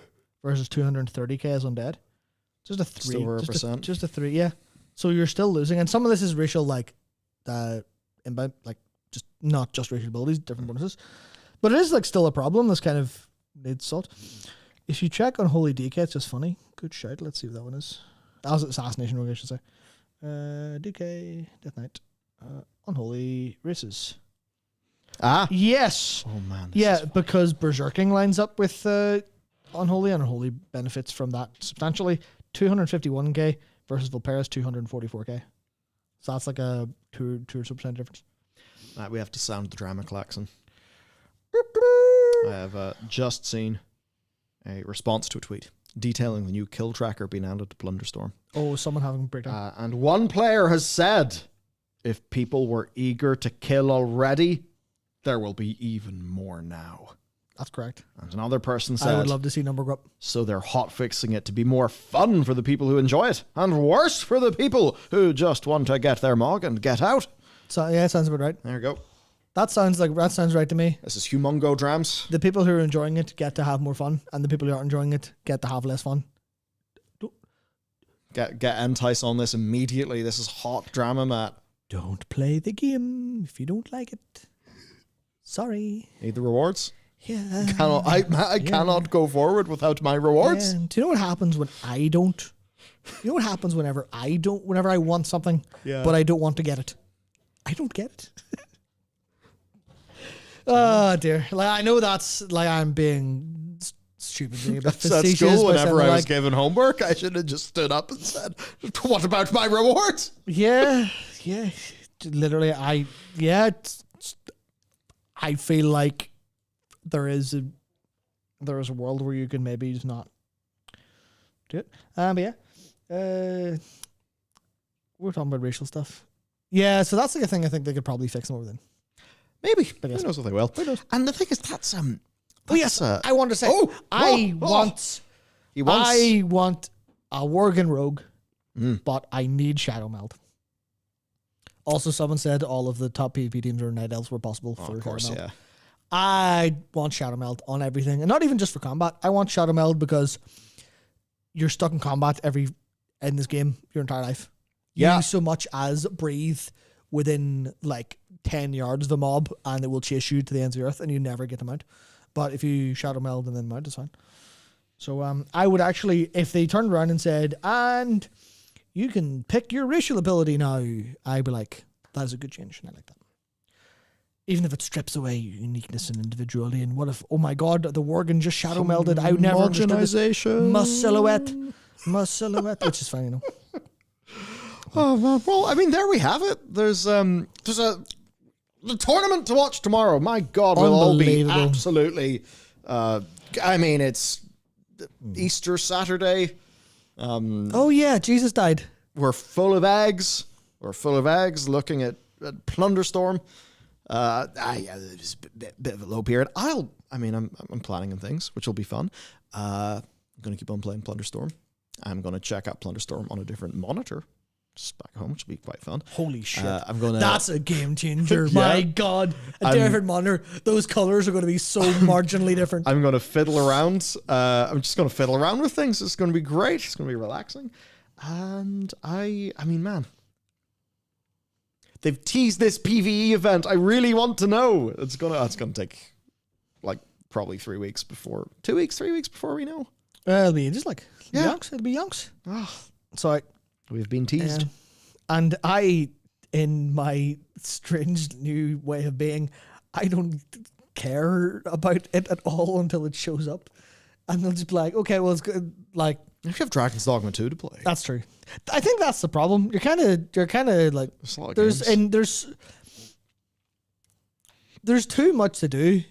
versus 230k as undead. Just a 3. Still over 1%. Just a 3, yeah. So you're still losing. And some of this is racial, like, inbound, like, just not just racial abilities, different bonuses. But it is, like, still a problem. This kind of needs salt. If you check Unholy DK, it's just funny. Good shout. Let's see what that one is. That was Assassination Rogue, I should say. DK, Death Knight, Unholy Races. Ah. Yes. Oh, man. Yeah, because Berserking lines up with Unholy, and Unholy benefits from that substantially. 251k versus Vulpera's 244k. So that's like a 2% difference. We have to sound the drama klaxon. I have just seen a response to a tweet detailing the new kill tracker being added to Plunderstorm. Oh, someone having a breakdown. And one player has said, if people were eager to kill already, there will be even more now. That's correct. And another person said, I would love to see number go up. So they're hotfixing it to be more fun for the people who enjoy it, and worse for the people who just want to get their mog and get out. So yeah, sounds about right. There you go. That sounds right to me. This is humongo drams. The people who are enjoying it get to have more fun, and the people who aren't enjoying it get to have less fun. Get Entice on this immediately. This is hot drama, Matt. Don't play the game if you don't like it. Sorry. Need the rewards? Yeah. I cannot go forward without my rewards. Yeah. Do you know what happens when I don't? You know what happens whenever I want something, but I don't want to get it? I don't get it. Oh dear. Like, I know that's like I'm being stupid. That's at school whenever I was given homework, I should have just stood up and said, what about my rewards? Yeah. Literally, I feel like there is a world where you can maybe just not do it. But yeah. We're talking about racial stuff. Yeah, so that's like a thing I think they could probably fix them over then. Maybe. Who knows what they will. And the thing is, that's I want to say, I want a Worgen Rogue, but I need Shadow Meld. Also, someone said all of the top PvP teams are Night Elves were possible for of course, Shadow Meld. yeah. I want Shadow Meld on everything, and not even just for combat. I want Shadow Meld because you're stuck in combat in this game your entire life. Yeah. You so much as breathe within like 10 yards of the mob, and it will chase you to the ends of the earth, and you never get them out. But if you Shadow Meld and then mount, it's fine. So I would actually, if they turned around and said, and you can pick your racial ability now, I'd be like, that is a good change, and I like that. Even if it strips away uniqueness and individuality, and what if, oh my god, the Worgen just Shadow Melded, I would never understood this. Silhouette. My silhouette, which is fine, you know. Oh man. Well, I mean, there we have it. There's the tournament to watch tomorrow. My God, we'll all be Unbelievable. absolutely. I mean, it's Easter Saturday. Oh yeah, Jesus died. We're full of eggs. We're full of eggs. Looking at plunderstorm. Yeah, it's a bit of a low period. I'm planning on things, which will be fun. I'm gonna keep on playing plunderstorm. I'm gonna check out plunderstorm on a different monitor. Just back home, which will be quite fun. Holy shit. That's a game changer. Yeah. My God. A different monitor. Those colors are going to be so marginally different. I'm going to fiddle around. I'm just going to fiddle around with things. It's going to be great. It's going to be relaxing. And I mean, man, they've teased this PvE event. I really want to know. It's going to take like probably 2 weeks, 3 weeks before we know. It'll be just like Yeah. yonks. It'll be yonks. Oh, So we've been teased. and I, in my strange new way of being, I don't care about it at all until it shows up. And they'll just be like, okay, well, it's good. Like, You have Dragon's Dogma 2 to play. that's true. I think that's the problem. You're kind of like, There's a lot of there's games. and there's too much to do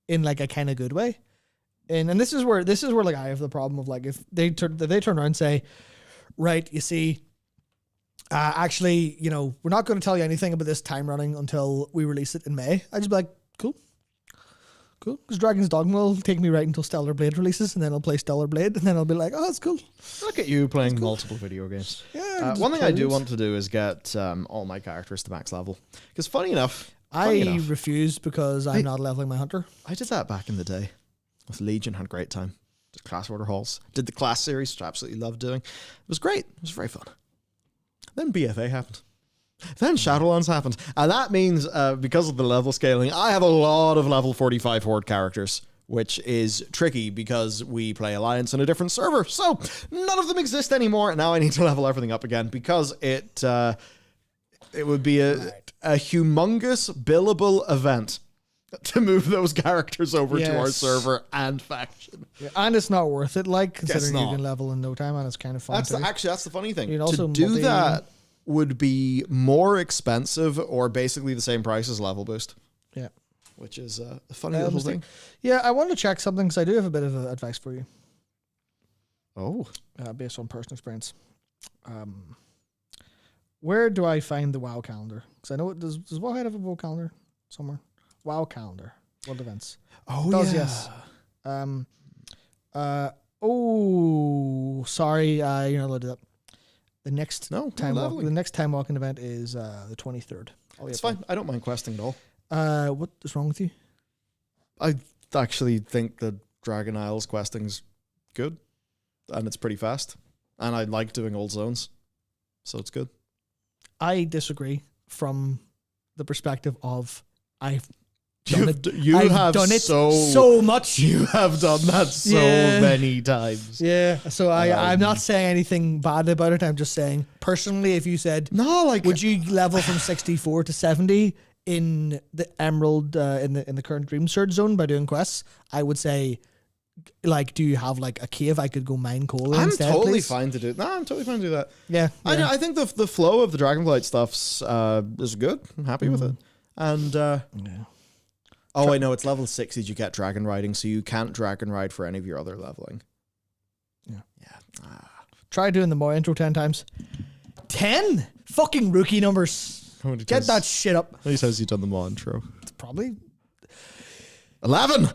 in like a kind of good way. And this is where like I have the problem of like, if they turn around and say, right, you see, actually, you know, we're not going to tell you anything about this time running until we release it in May. I'd just be like, cool. Because Dragon's Dogma will take me right until Stellar Blade releases, and then I'll play Stellar Blade, and then I'll be like, oh, that's cool. Look at you playing multiple video games. Yeah. just One thing play I do those. want to do is get all my characters to max level. Because funny enough, I refuse because I'm not leveling my hunter. I did that back in the day with Legion. Had a great time. Did class order halls. Did the class series, which I absolutely loved doing. It was great. It was very fun. Then BFA happened. Then Shadowlands happened. And that means, because of the level scaling, I have a lot of level 45 Horde characters, which is tricky because we play Alliance on a different server. So none of them exist anymore. Now I need to level everything up again because it would be a humongous billable event to move those characters over to our Yes. server and faction. Yeah, and it's not worth it, like, considering you not. can level in no time, and it's kind of fun That's too. that's the funny thing. You can To also do that would be more expensive or basically the same price as level boost, Yeah. which is a funny little thing. Yeah, I want to check something because I do have a bit of advice for you, Oh, based on personal experience. Where do I find the WoW calendar? Because I know does WoW have a WoW calendar somewhere? WoW calendar, world events. oh It does, yeah. yes. Oh, sorry, you're not allowed to do that. The next No, time no walk, leveling. the next time walking event is the 23rd. It's fine. I don't mind questing at all. What is wrong with you? I actually think that Dragon Isles questing's good, and it's pretty fast, and I like doing old zones, so it's good. I disagree from the perspective of I've done it. You I've have done it so so much. You have done that so Yeah. many times. Yeah, so I'm not saying anything bad about it. I'm just saying personally, if you said, No, like would you level from 64 to 70 in the Emerald in the current Dream Surge zone by doing quests, I would say, like, do you have like a cave I could go mine coal in I'm instead, totally please? fine to do. No, I'm totally fine to do that. Yeah, yeah. I think the flow of the Dragonflight stuff's is good. I'm happy with it. And oh, I know it's level 60. You get dragon riding, so you can't dragon ride for any of your other leveling. Yeah. Yeah. Try doing the more intro 10 times. 10 fucking rookie numbers. Get that shit up. He says you've done the more intro. Probably. 11.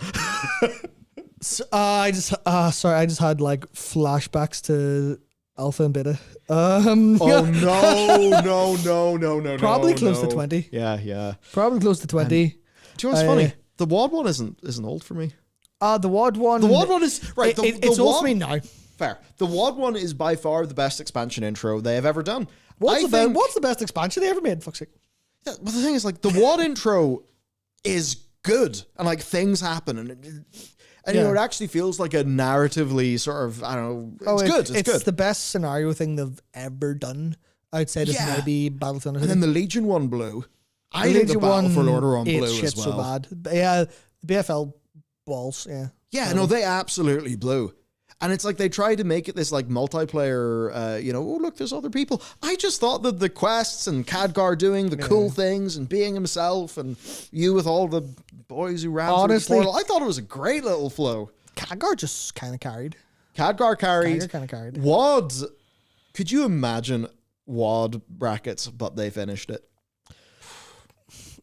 So, I just had like flashbacks to Alpha and Beta. Oh no! Probably close to no. 20. Yeah. Probably close to 20. Do you know what's funny? The WAD one isn't old for me. The WAD one. The WAD one is right. It's old for me now. Fair. The WAD one is by far the best expansion intro they have ever done. What's the best expansion they ever made? Fuck's sake. Yeah, but the thing is, like, the WAD intro is good, and like things happen, and you know, it actually feels like a narratively sort of, I don't know. It's good. It's good. the best scenario thing they've ever done. I'd say this maybe Battlefield. And then the Legion one blew. I think the Battle for Lordaeron one blew shit as well. so bad. But yeah, the BFL balls. Yeah. Yeah, no, they absolutely blew. And it's like they try to make it this like multiplayer, you know, oh, look, there's other people. I just thought that the quests and Khadgar doing the cool things and being himself and you with all the boys who ran through the portal, I thought it was a great little flow. Khadgar just kind of carried. Khadgar carried. Khadgar kind of carried. WoD, could you imagine WoD brackets, but they finished it?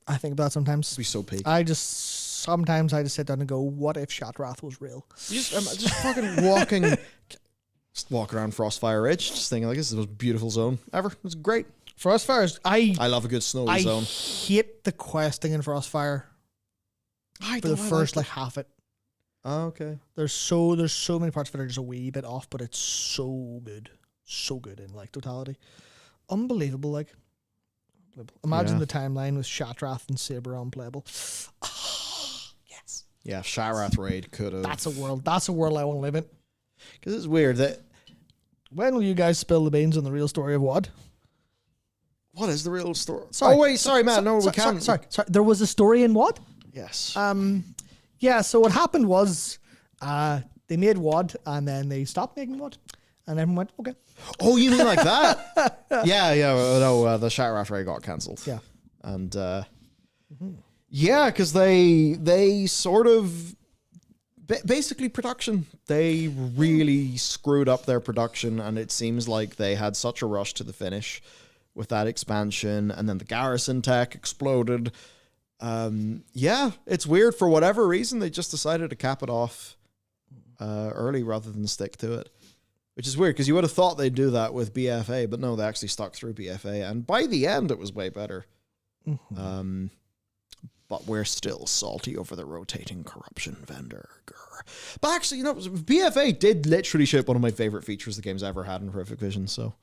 I think about that sometimes. It'd be so peak. Sometimes I just sit down and go, what if Shatrath was real? Just fucking walking, just walk around Frostfire Ridge, just thinking like this is the most beautiful zone ever. It's great. Frostfire, I love a good snowy zone. I hate the questing in Frostfire. For the first like half it. Oh, okay. There's so many parts of it are just a wee bit off, but it's so good in like totality. Unbelievable, like. Imagine the timeline with Shatrath and Saber unplayable. Yes. Yeah, Sharath raid could have. That's a world I want to live in. Because it's weird that. When will you guys spill the beans on the real story of WoD? What is the real story? Sorry. Oh wait, sorry, Matt. No, we can't. Sorry. There was a story in WoD. Yes. Yeah. So what happened was, they made WoD and then they stopped making WoD, and everyone went, okay. Oh, you mean like that? yeah. No, the Sharath raid got cancelled. Yeah. And yeah, because they sort of basically production. They really screwed up their production, and it seems like they had such a rush to the finish with that expansion, and then the garrison tech exploded. Yeah, it's weird. For whatever reason, they just decided to cap it off early rather than stick to it. Which is weird, because you would have thought they'd do that with BFA, but no, they actually stuck through BFA, and by the end, it was way better. Mm-hmm. But we're still salty over the rotating corruption vendor. Grr. But actually, you know, BFA did literally ship one of my favorite features the game's ever had in Horrific Vision, so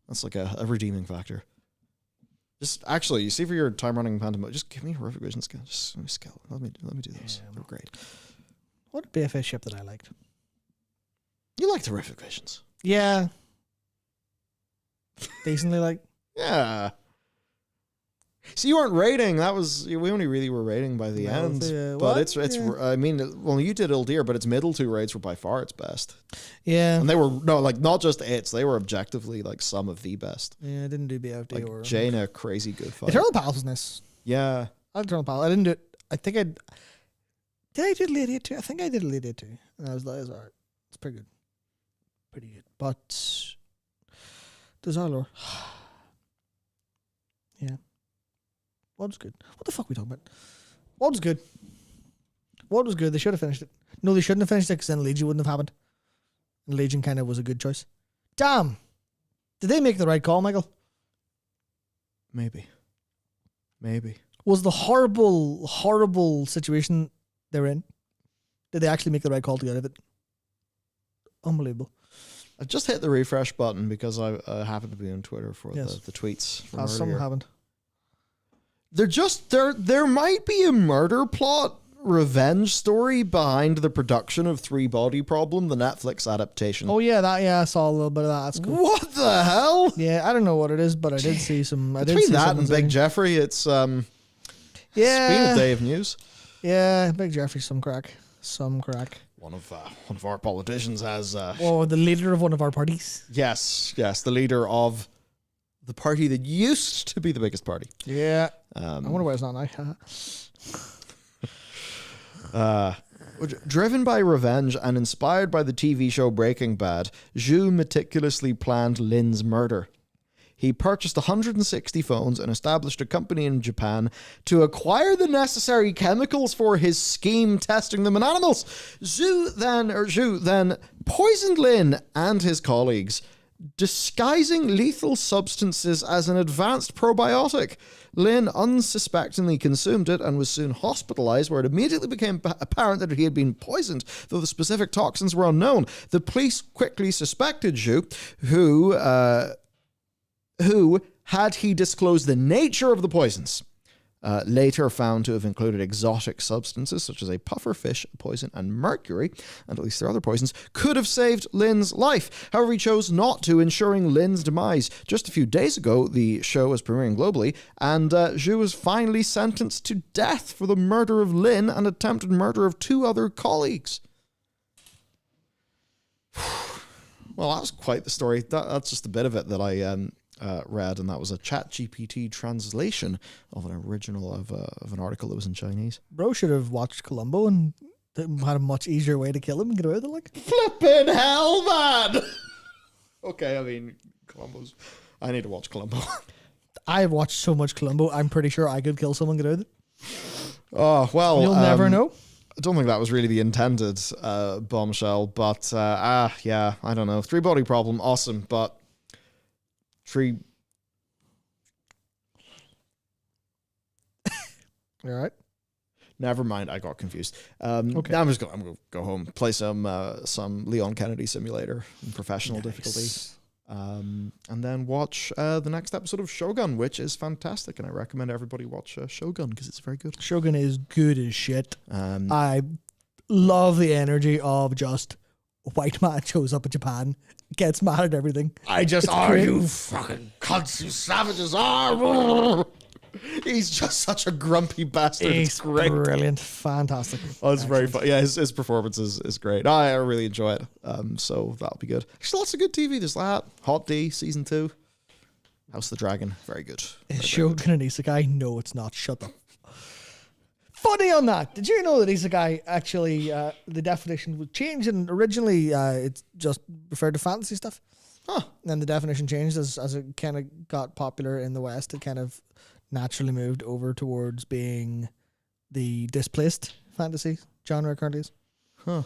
that's like a redeeming factor. Just actually, you see for your time running Phantom mode, just give me Horrific Vision skill. Just give me skill. Let me do this. Yeah, they're great. What BFA ship that I liked? You like Horrific Visions? Yeah. Decently like. Yeah. So you weren't rating. We only really were rating by the end. But it's I mean, well, you did Ildir, but its middle two raids were by far its best. Yeah. And they were not just its, they were objectively like some of the best. Yeah, I didn't do BFD like or Jaina, crazy good fight. Eternal Palace was nice. Yeah. I did Eternal Palace. I didn't do it. I think did I do Lady 2? I think I did Lady 2. And I was like, alright. It's pretty good. But there's our lore. Yeah. WoD was good. What the fuck are we talking about? WoD was good. WoD was good. They should have finished it. No, they shouldn't have finished it, because then Legion wouldn't have happened. And Legion kind of was a good choice. Damn. Did they make the right call, Michael? Maybe. Was the horrible situation they're in, did they actually make the right call to get out of it? Unbelievable. I just hit the refresh button because I happened to be on Twitter for the tweets from earlier. Some haven't. There might be a murder plot revenge story behind the production of Three Body Problem, the Netflix adaptation. Oh yeah, I saw a little bit of that. That's cool. What the hell? Yeah, I don't know what it is, but I did see some. Between that and Big Jeffrey, it's yeah, speaking of Dave News. Yeah, Big Jeffrey, some crack. One of our politicians has. The leader of one of our parties. Yes, the leader of the party that used to be the biggest party. Yeah. I wonder why it's not now. Driven by revenge and inspired by the TV show Breaking Bad, Zhu meticulously planned Lin's murder. He purchased 160 phones and established a company in Japan to acquire the necessary chemicals for his scheme, testing them in animals. Zhu then poisoned Lin and his colleagues, disguising lethal substances as an advanced probiotic. Lin unsuspectingly consumed it and was soon hospitalized, where it immediately became apparent that he had been poisoned, though the specific toxins were unknown. The police quickly suspected Zhu, who, had he disclosed the nature of the poisons, later found to have included exotic substances such as a pufferfish poison and mercury, and at least their other poisons, could have saved Lin's life. However, he chose not to, ensuring Lin's demise. Just a few days ago, the show was premiering globally, and Zhu was finally sentenced to death for the murder of Lin and attempted murder of 2 other colleagues. Well, that was quite the story. That's just a bit of it that I read, and that was a ChatGPT translation of an original of an article that was in Chinese. Bro should have watched Columbo and had a much easier way to kill him and get away with it. Like, Flippin' hell, man! Okay, I mean, Columbo's... I need to watch Columbo. I've watched so much Columbo, I'm pretty sure I could kill someone and get away with it. Oh, well... You'll never know. I don't think that was really the intended bombshell, but yeah, I don't know. 3-body problem, awesome, but... You all right? Never mind, I got confused. Okay. Now I'm gonna go home, play some Leon Kennedy Simulator in professional difficulty, and then watch the next episode of Shogun, which is fantastic, and I recommend everybody watch Shogun because it's very good. Shogun is good as shit. I love the energy of just a white man shows up in Japan, gets mad at everything. You fucking cunts, you savages are. He's just such a grumpy bastard. It's great. Brilliant. Fantastic. Oh, it's very fun. Yeah, his performance is great. I really enjoy it. So that'll be good. There's lots of good TV. There's that. Hot D, season 2. House of the Dragon. Very good. Is Shogun an isekai? No, it's not. Shut up. Funny on that. Did you know that isekai actually, the definition was changed, and originally it's just referred to fantasy stuff. Huh. And the definition changed as it kind of got popular in the West. It kind of naturally moved over towards being the displaced fantasy genre currently is. Huh.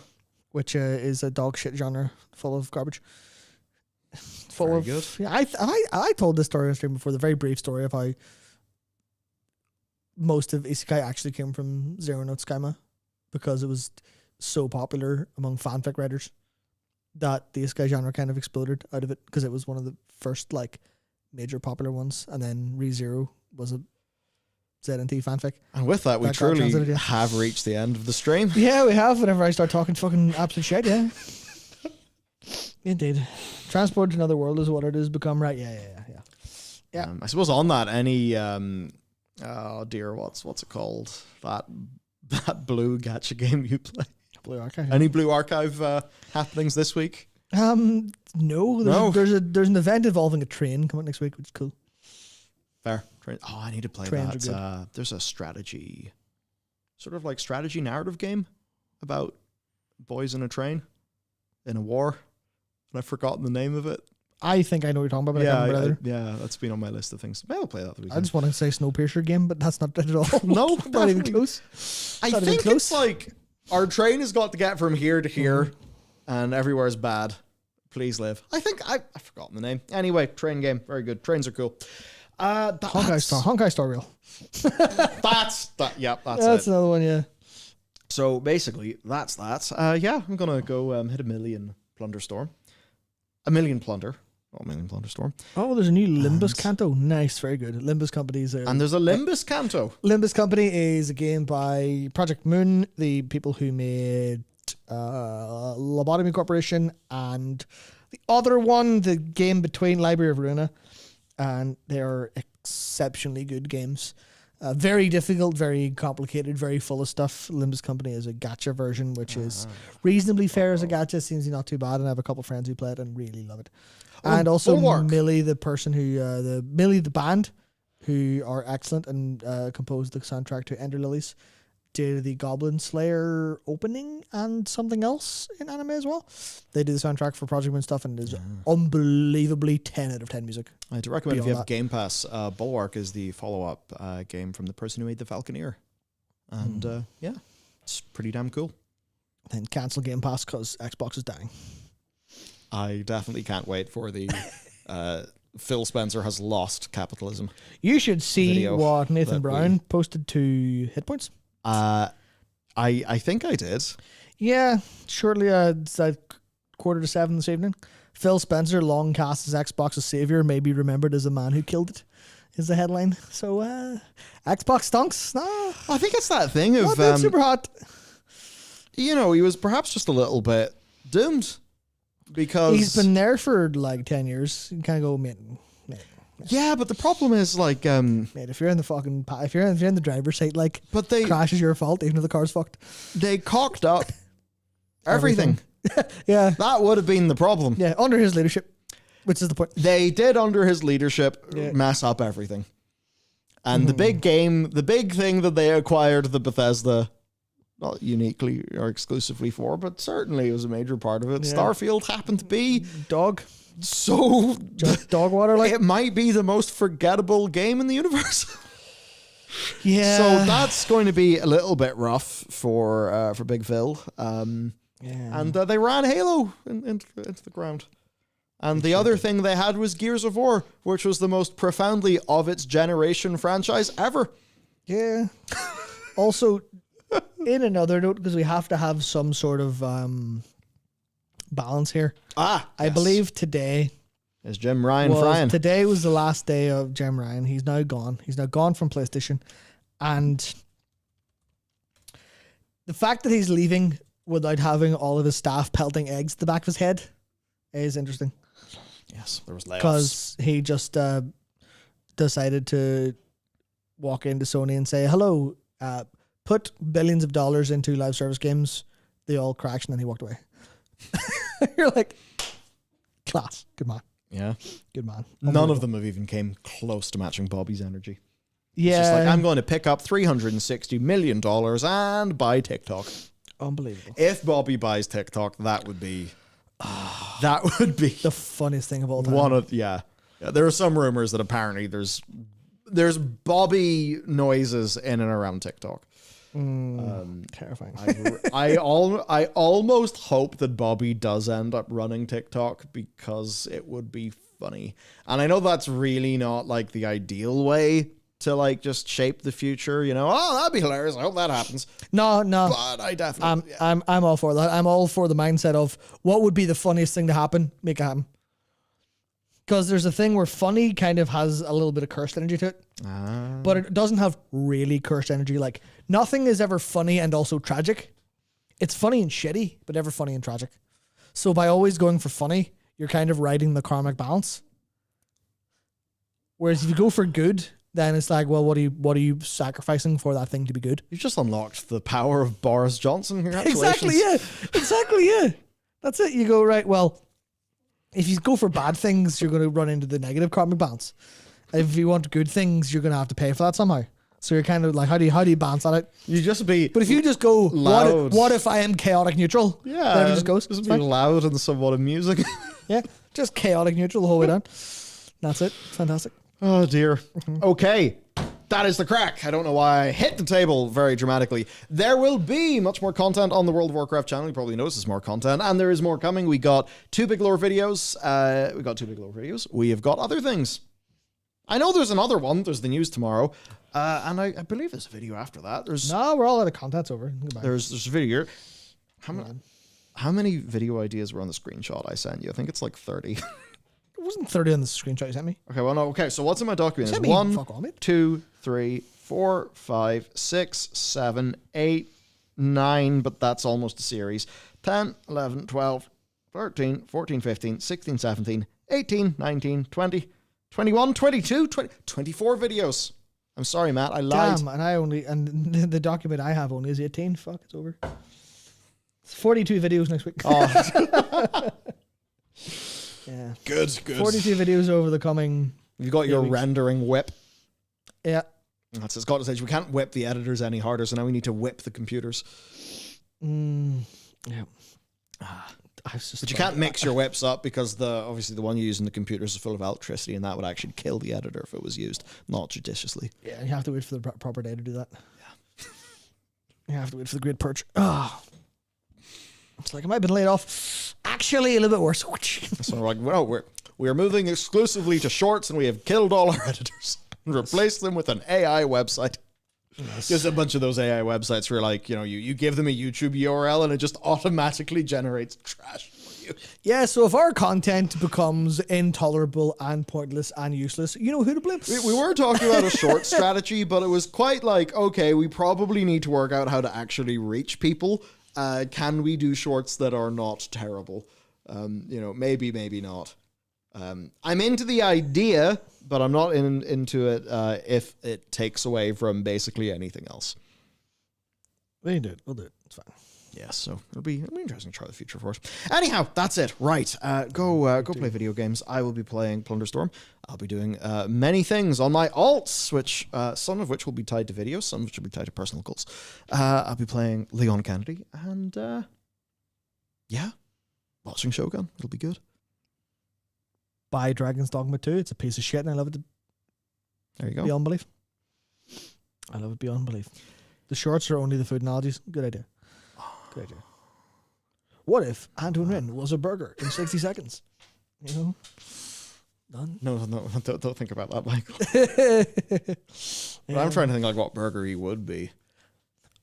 Which is a dog shit genre full of garbage. Very good. Yeah, I told this story on stream before, the very brief story of how most of isekai actually came from Zero Note Skyma because it was so popular among fanfic writers that the isekai genre kind of exploded out of it because it was one of the first like major popular ones, and then ReZero was a ZNT fanfic. And with that, we truly have reached the end of the stream. Yeah, we have. Whenever I start talking fucking absolute shit, yeah. Indeed. Transport to another world is what it has become, right? Yeah. I suppose on that, any oh dear, what's it called? That blue gacha game you play? Blue Archive. Any Blue Archive happenings this week? No. There's an event involving a train coming next week, which is cool. Fair. Oh, I need to play Trains that. There's a strategy, sort of like strategy narrative game about boys in a train in a war, and I've forgotten the name of it. I think I know what you're talking about, but I can't remember yeah, that's been on my list of things. Maybe I'll play that the weekend. I just want to say Snowpiercer game, but that's not it at all. No, not even close. I think it's like our train has got to get from here to here, and everywhere is bad. Please live. I think I've forgotten the name. Anyway, train game, very good. Trains are cool. Honkai Star Rail. That's it. Another one, yeah. So basically, that's that. Yeah, I'm gonna go hit a million plunderstorm. A million plunder. Oh, a million plunderstorm. Oh, there's a new Limbus Canto. Nice, very good. Limbus Company's and there's a Limbus Canto. Limbus Company is a game by Project Moon, the people who made Lobotomy Corporation and the other one, the game between Library of Ruina, and they're exceptionally good games. Very difficult, very complicated, very full of stuff. Limbus Company is a gacha version, which is reasonably fair as a gacha. Seems not too bad, and I have a couple of friends who play it and really love it. And also Millie, the person who Millie the band, who are excellent and composed the soundtrack to Ender Lilies, did the Goblin Slayer opening and something else in anime as well. They do the soundtrack for Project Moon stuff, and it is unbelievably 10 out of 10 music. I'd recommend if you have Game Pass, Bulwark is the follow-up game from the person who made the Falconeer. And yeah, it's pretty damn cool. Then cancel Game Pass because Xbox is dying. I definitely can't wait for the Phil Spencer has lost capitalism. You should see what Nathan Brown posted to Hit Points. I think I did. Yeah, shortly it's like 6:45 this evening. Phil Spencer, long cast as Xbox's savior, may be remembered as the man who killed it, is the headline. So Xbox stunks. No, I think it's that thing of super hot. You know, he was perhaps just a little bit doomed because he's been there for like 10 years. You kind of go, mate. Yeah, but the problem is like, mate, if you're in the fucking, if you're in the driver's seat, like, but they crash is your fault, even if the car's fucked. They cocked up everything. Yeah. That would have been the problem. Yeah, under his leadership, which is the point. They did, under his leadership, Yeah. mess up everything. And the big game, the big thing that they acquired the Bethesda, not uniquely or exclusively for, but certainly was a major part of it. Yeah. Starfield happened to be Dog. so... Just dog water, like. It might be the most forgettable game in the universe. Yeah. So that's going to be a little bit rough for Big Phil. And they ran Halo into the ground. And the other thing they had was Gears of War, which was the most profoundly of its generation franchise ever. Yeah. Also, in another note, because we have to have some sort of balance here. I believe today is Jim Ryan frying. Today was the last day of Jim Ryan. He's now gone. He's now gone from PlayStation. And the fact that he's leaving without having all of his staff pelting eggs at the back of his head is interesting. Yes, there was layoffs. Because he just decided to walk into Sony and say, hello, put billions of dollars into live service games. They all crashed, and then he walked away. You're like, class. Good man. Yeah. Good man. None of them have even came close to matching Bobby's energy. Yeah. It's just like, I'm going to pick up $360 million and buy TikTok. Unbelievable. If Bobby buys TikTok, that would be... that would be the funniest thing of all time. Yeah, there are some rumors that apparently there's Bobby noises in and around TikTok. Terrifying. I almost hope that Bobby does end up running TikTok because it would be funny. And I know that's really not like the ideal way to like just shape the future, you know. Oh, that'd be hilarious. I hope that happens. No. But I definitely I'm all for that. I'm all for the mindset of what would be the funniest thing to happen, make it happen. Because there's a thing where funny kind of has a little bit of cursed energy to it. But it doesn't have really cursed energy. Like nothing is ever funny and also tragic. It's funny and shitty, but never funny and tragic. So by always going for funny, you're kind of riding the karmic balance. Whereas if you go for good, then it's like, well, what are you sacrificing for that thing to be good? You've just unlocked the power of Boris Johnson. Congratulations. Exactly, yeah. That's it. You go, right, well, if you go for bad things, you're going to run into the negative karmic balance. If you want good things, you're going to have to pay for that somehow. So you're kind of like, how do you balance that out? You just be... But if you just go, loud. What if I am chaotic neutral? Yeah. Then it just goes. Just be loud and somewhat amusing. Yeah, just chaotic neutral the whole way down. That's it. Fantastic. Oh, dear. Okay. That is the crack. I don't know why I hit the table very dramatically. There will be much more content on the World of Warcraft channel. You probably noticed there's more content, and there is more coming. We got 2 big lore videos. We have got other things. I know there's another one. There's the news tomorrow. And I believe there's a video after that. No, we're all out of content. It's over. Goodbye. There's a video here. How many video ideas were on the screenshot I sent you? I think it's like 30. It wasn't 30 on the screenshot you sent me. Okay, well, no. Okay, so what's in my document is 1, 2, 3, 4, 5, 6, 7, 8, 9, but that's almost a series. 10, 11, 12, 13, 14, 15, 16, 17, 18, 19, 20, 21, 22, 24 videos. I'm sorry, Matt, I lied. Damn, and the document I have only is 18. Fuck, it's over. It's 42 videos next week. Oh. Yeah. Good. 42 videos over the coming... You've got your rendering whip. Yeah. That's as Scott says, we can't whip the editors any harder, so now we need to whip the computers. Yeah. But you can't mix your whips up because obviously the one you use in the computers is full of electricity, and that would actually kill the editor if it was used not judiciously. Yeah, you have to wait for the proper day to do that. Yeah. You have to wait for the grid purge. Oh. It's like, I might have been laid off. Actually, a little bit worse. So we're like, well, we're moving exclusively to shorts, and we have killed all our editors and replaced them with an AI website. Yes. There's a bunch of those AI websites where, like, you know, you give them a YouTube URL and it just automatically generates trash for you. Yeah, so if our content becomes intolerable and pointless and useless, you know who to blame. We were talking about a short strategy, but it was quite like, okay, we probably need to work out how to actually reach people. Can we do shorts that are not terrible? You know, maybe not. I'm into the idea, but I'm not into it if it takes away from basically anything else. We can do it. We'll do it. It's fine. Yeah, so it'll be interesting to try the future for us. Anyhow, that's it. Right, go play video games. I will be playing Plunderstorm. I'll be doing many things on my alts, which some of which will be tied to videos, some of which will be tied to personal goals. I'll be playing Leon Kennedy, and watching Shogun. It'll be good. Buy Dragon's Dogma 2. It's a piece of shit, and I love it There you go. beyond belief. I love it beyond belief. The shorts are only the food analogies. Good idea. Good idea. What if Anduin Rin was a burger in 60 seconds? You know? None? No, don't think about that, Michael. But I'm trying to think like what burger he would be.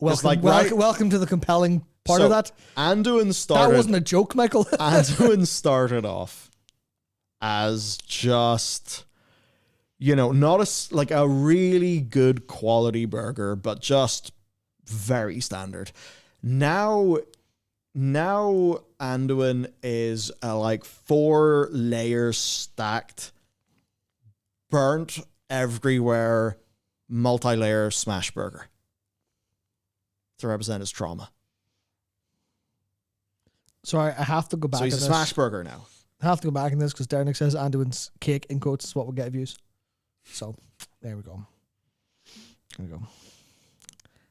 Welcome to the compelling part of that. Anduin started... That wasn't a joke, Michael. Anduin started off as just... not a really good quality burger, but just very standard. Now Anduin is a 4 layers stacked, burnt everywhere, multi-layer smash burger to represent his trauma. Sorry, I have to go back. So he's a smash burger now. I have to go back in this because Derek says Anduin's cake in quotes is what will get views. So there we go. There we go.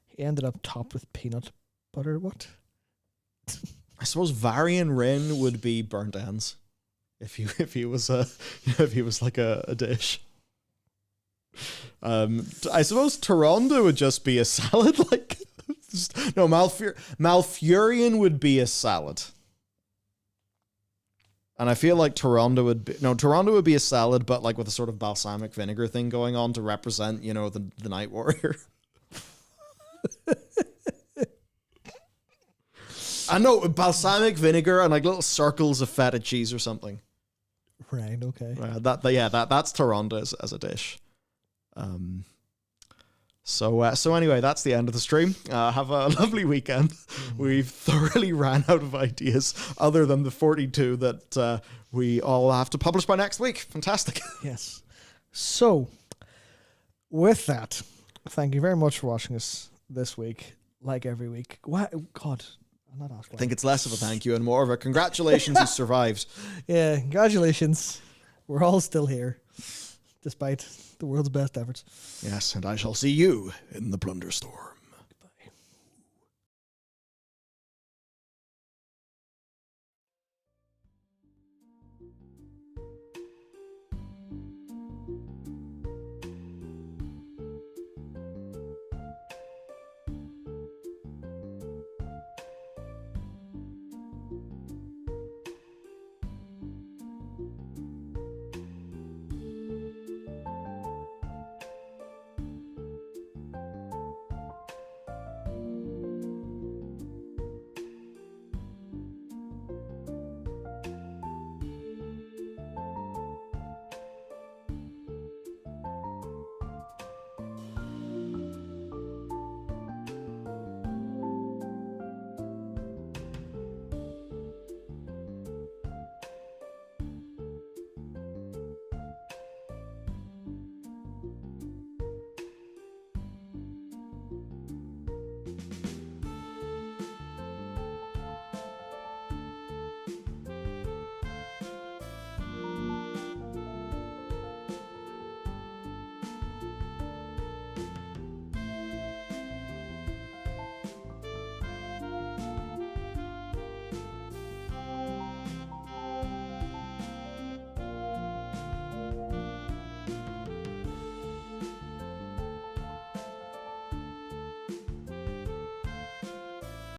He ended up topped with peanut butter. What? I suppose Varian Rin would be burnt ends if he was like a dish. I suppose Taronda would just be a salad. No, Malfurion would be a salad. And I feel like Taronda would be a salad, but with a sort of balsamic vinegar thing going on to represent, the Night Warrior. I know, balsamic vinegar and little circles of feta cheese or something. Right. Okay. That's Taronda as a dish. So anyway, that's the end of the stream. Have a lovely weekend. We've thoroughly ran out of ideas other than the 42 that we all have to publish by next week. Fantastic. Yes. So, with that, thank you very much for watching us this week, like every week. What? God, I'm not asking. I think it's less of a thank you and more of a congratulations you survived. Yeah, congratulations. We're all still here, despite the world's best efforts. Yes, and I shall see you in the plunderstorm.